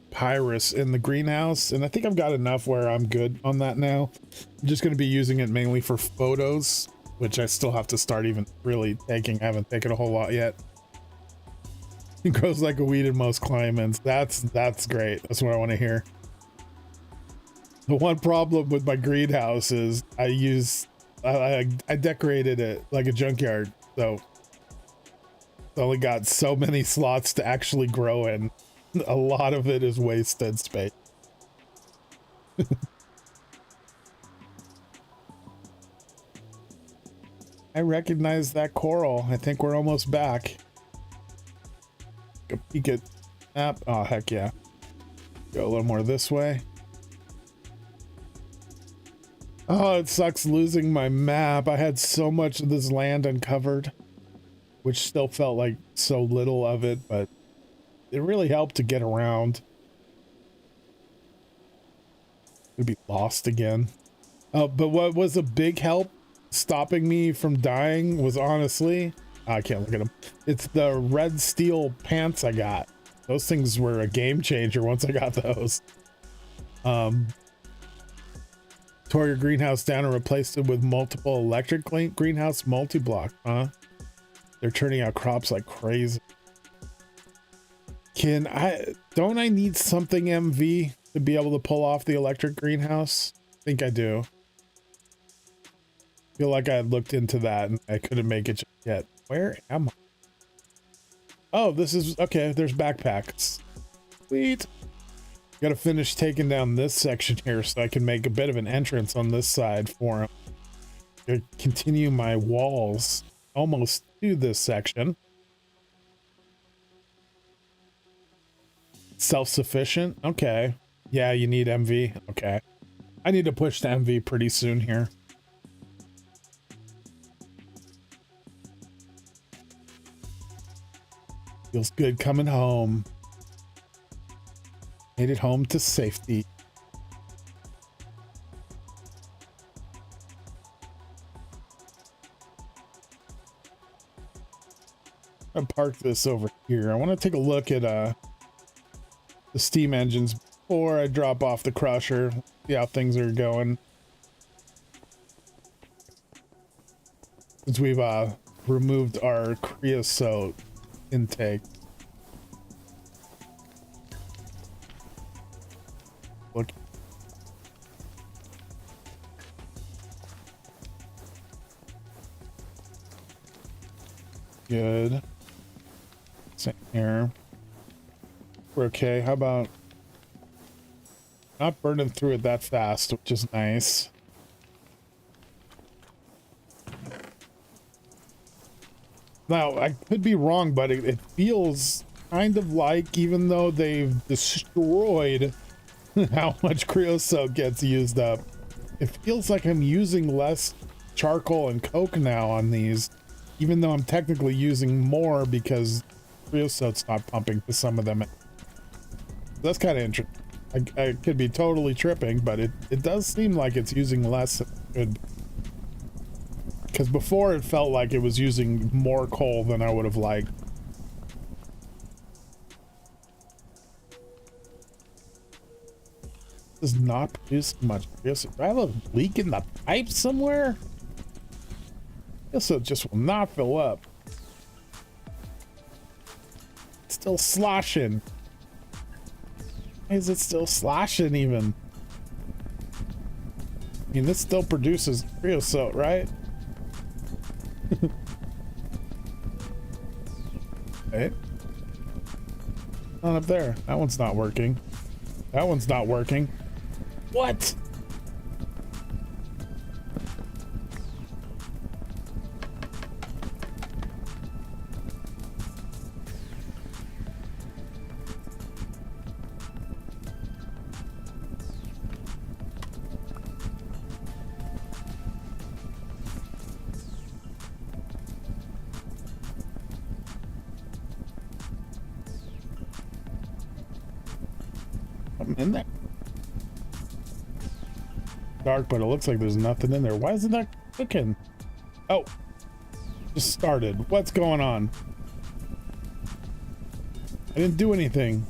Pyrus in the greenhouse, and I think I've got enough where I'm good on that now. I'm just going to be using it mainly for photos, which I still have to start even really taking. I haven't taken a whole lot yet. It grows like a weed in most climates. That's great. That's what I want to hear. The one problem with my greenhouse is I decorated it like a junkyard, so it's only got so many slots to actually grow in. A lot of it is wasted space. I recognize that coral. I think we're almost back. Take a peek at map. Oh, heck yeah. Go a little more this way. Oh, it sucks losing my map. I had so much of this land uncovered, which still felt like so little of it, but it really helped to get around. It'd be lost again. But what was a big help stopping me from dying was honestly, I can't look at them. It's the red steel pants I got. Those things were a game changer once I got those. Tore your greenhouse down and replaced it with multiple electric greenhouse multi-block, huh? They're turning out crops like crazy. Don't I need something MV to be able to pull off the electric greenhouse? I think I do. Feel like I had looked into that and I couldn't make it yet. Where am I? Oh, this is okay. There's backpacks. Sweet. Got to finish taking down this section here so I can make a bit of an entrance on this side for him. Gonna continue my walls almost to this section. Self-sufficient. Okay. Yeah, you need MV. Okay. I need to push to MV pretty soon here. Feels good coming home. Made it home to safety. I'll park this over here. I want to take a look at the steam engines before I drop off the crusher. See how things are going. Since we've removed our creosote intake. Look. Good. Same here. We're okay. How about not burning through it that fast, which is nice. Now, I could be wrong, but it feels kind of like, even though they've destroyed how much creosote gets used up, it feels like I'm using less charcoal and coke now on these, even though I'm technically using more because creosote's not pumping to some of them. That's kind of interesting. I could be totally tripping, but it does seem like it's using less. Because before it felt like it was using more coal than I would have liked. Does not produce much. Do I have a leak in the pipe somewhere? Guess it just will not fill up. It's still sloshing. Why is it still sloshing even? I mean, this still produces creosote, right? Okay. On up there. That one's not working. That one's not working. What? In there. Dark, but it looks like there's nothing in there. Why isn't that cooking? Oh, just started. What's going on? I didn't do anything.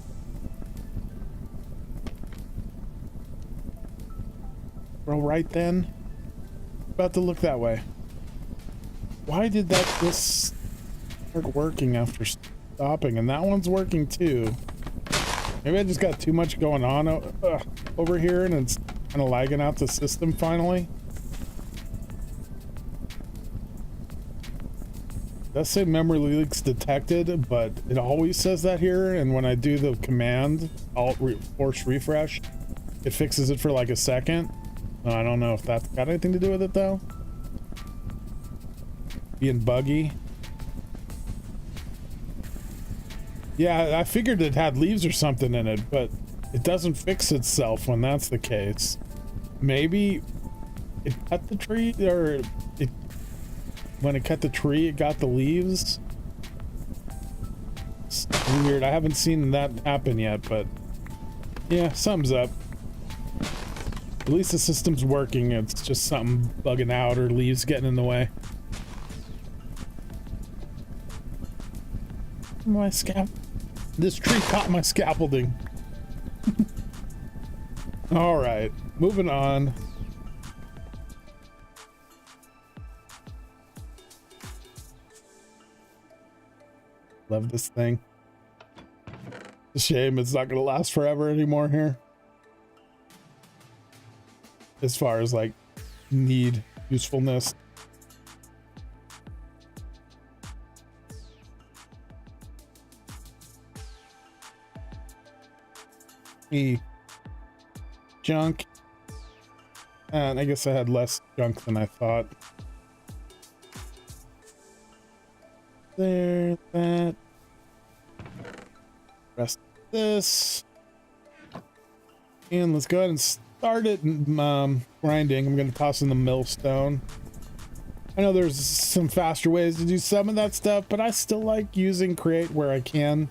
Well, right then. About to look that way. Why did this start working after stopping? And that one's working too. Maybe I just got too much going on over here and it's kind of lagging out the system finally. It does say memory leaks detected, but it always says that here. And when I do the command force refresh, it fixes it for like a second. I don't know if that's got anything to do with it though. Being buggy. Yeah, I figured it had leaves or something in it, but it doesn't fix itself when that's the case. Maybe it cut the tree, or when it cut the tree, it got the leaves. It's weird. I haven't seen that happen yet, but yeah, something's up. At least the system's working. It's just something bugging out or leaves getting in the way. My scalp. This tree caught my scaffolding. All right, moving on. Love this thing. It's a shame it's not gonna last forever anymore here. As far as like usefulness. Junk, and I guess I had less junk than I thought. There, that. Rest of this, and let's go ahead and start it grinding. I'm going to toss in the millstone. I know there's some faster ways to do some of that stuff, but I still like using create where I can,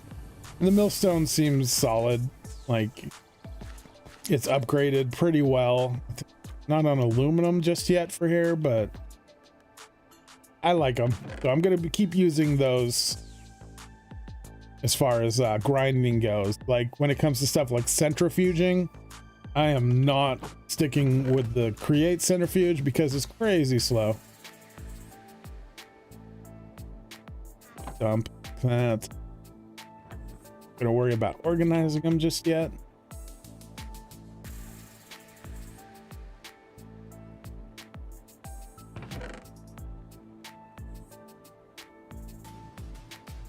and the millstone seems solid. Like, it's upgraded pretty well. Not on aluminum just yet for here, but I like them. So I'm going to keep using those as far as grinding goes. Like, when it comes to stuff like centrifuging, I am not sticking with the create centrifuge because it's crazy slow. dump that. Gonna worry about organizing them just yet.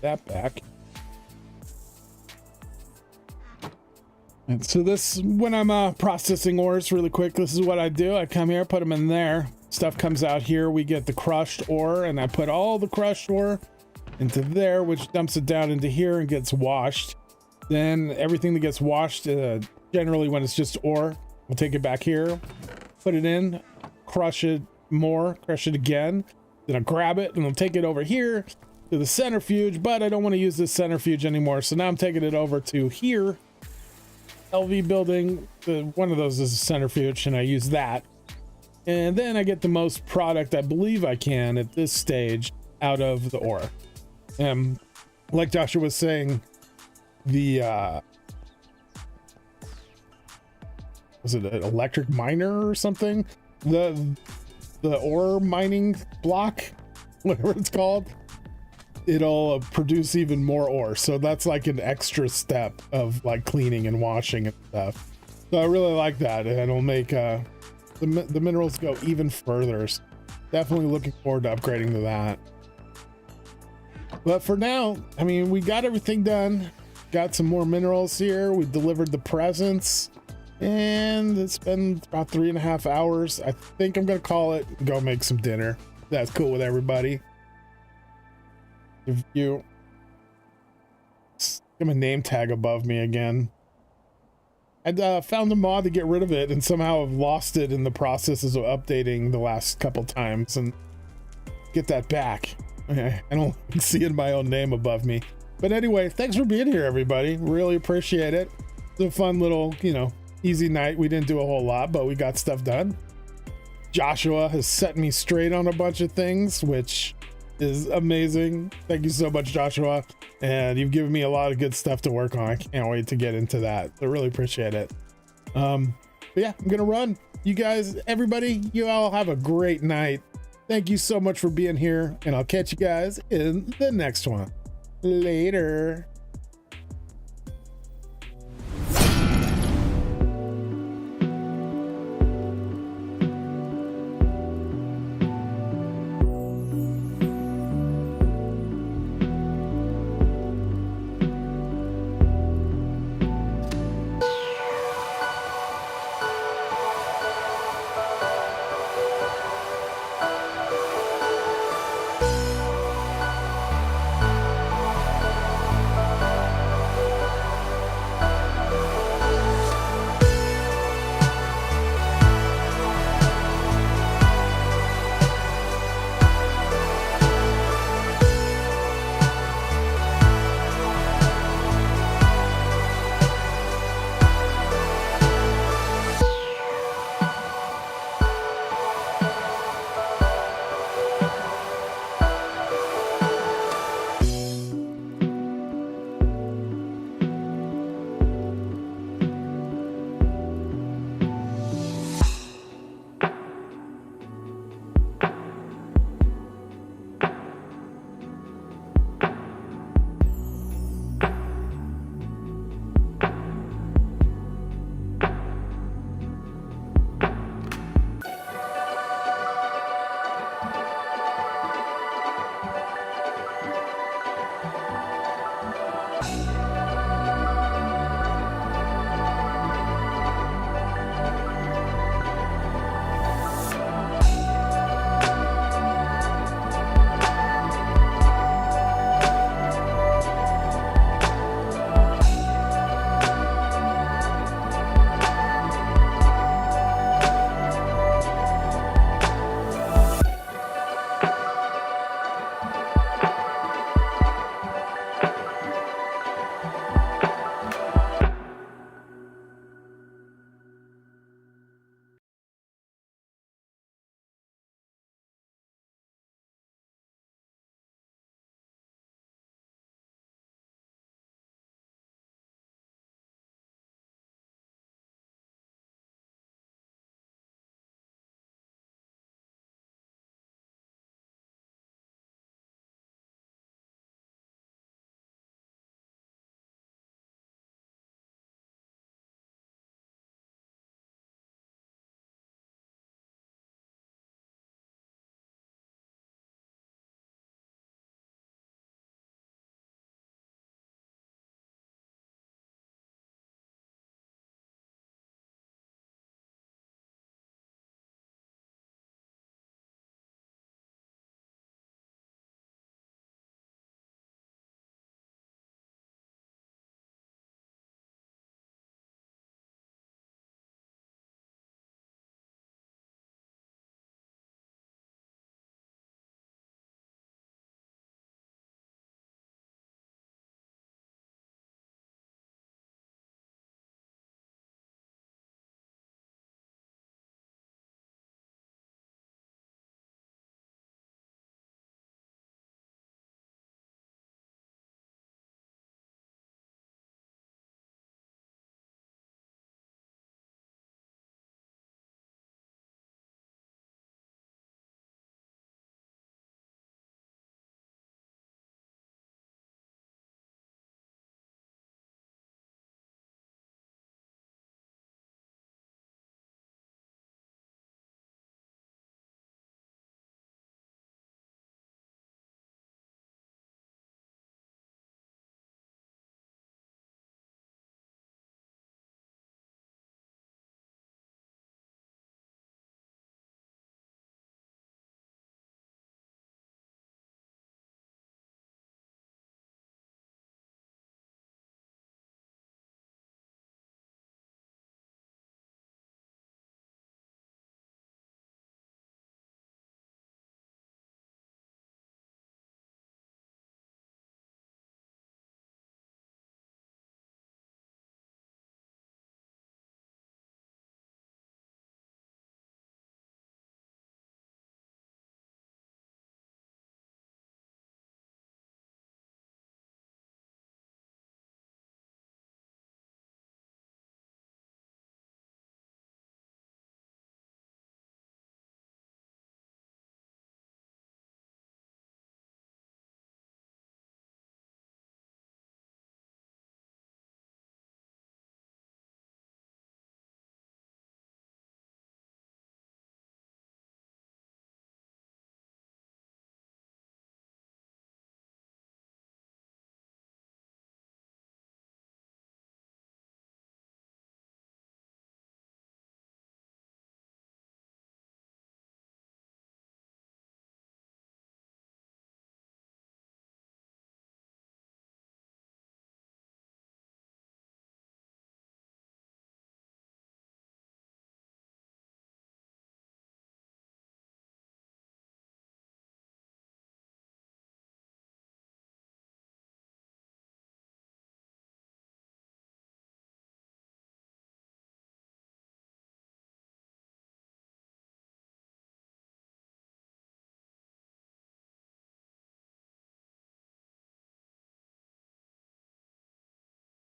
That back. And so this, when I'm processing ores really quick, this is what I do. I come here, put them in there. Stuff comes out here. We get the crushed ore, and I put all the crushed ore into there, which dumps it down into here and gets washed. Then everything that gets washed, generally when it's just ore, we'll take it back here, put it in, crush it more, crush it again. Then I'll grab it and I'll take it over here to the centrifuge, but I don't want to use this centrifuge anymore. So now I'm taking it over to here. LV building, one of those is a centrifuge, and I use that. And then I get the most product I believe I can at this stage out of the ore. Like Joshua was saying, the was it an electric miner or something? The ore mining block, whatever it's called, it'll produce even more ore. So that's like an extra step of like cleaning and washing and stuff. So I really like that, and it'll make the minerals go even further. So definitely looking forward to upgrading to that. But for now, I mean, we got everything done. Got some more minerals here. We delivered the presents, and it's been about 3.5 hours. I think I'm gonna call it and go make some dinner. That's cool with everybody. If you get my name tag above me again. I found a mod to get rid of it, and somehow I've lost it in the processes of updating the last couple times, and get that back. Okay, I don't see it my own name above me. But anyway, thanks for being here, everybody. Really appreciate it. It's a fun little, you know, easy night. We didn't do a whole lot, but we got stuff done. Joshua has set me straight on a bunch of things, which is amazing. Thank you so much, Joshua. And you've given me a lot of good stuff to work on. I can't wait to get into that. I really appreciate it. But yeah, I'm gonna run. You guys, everybody, you all have a great night. Thank you so much for being here, and I'll catch you guys in the next one. Later.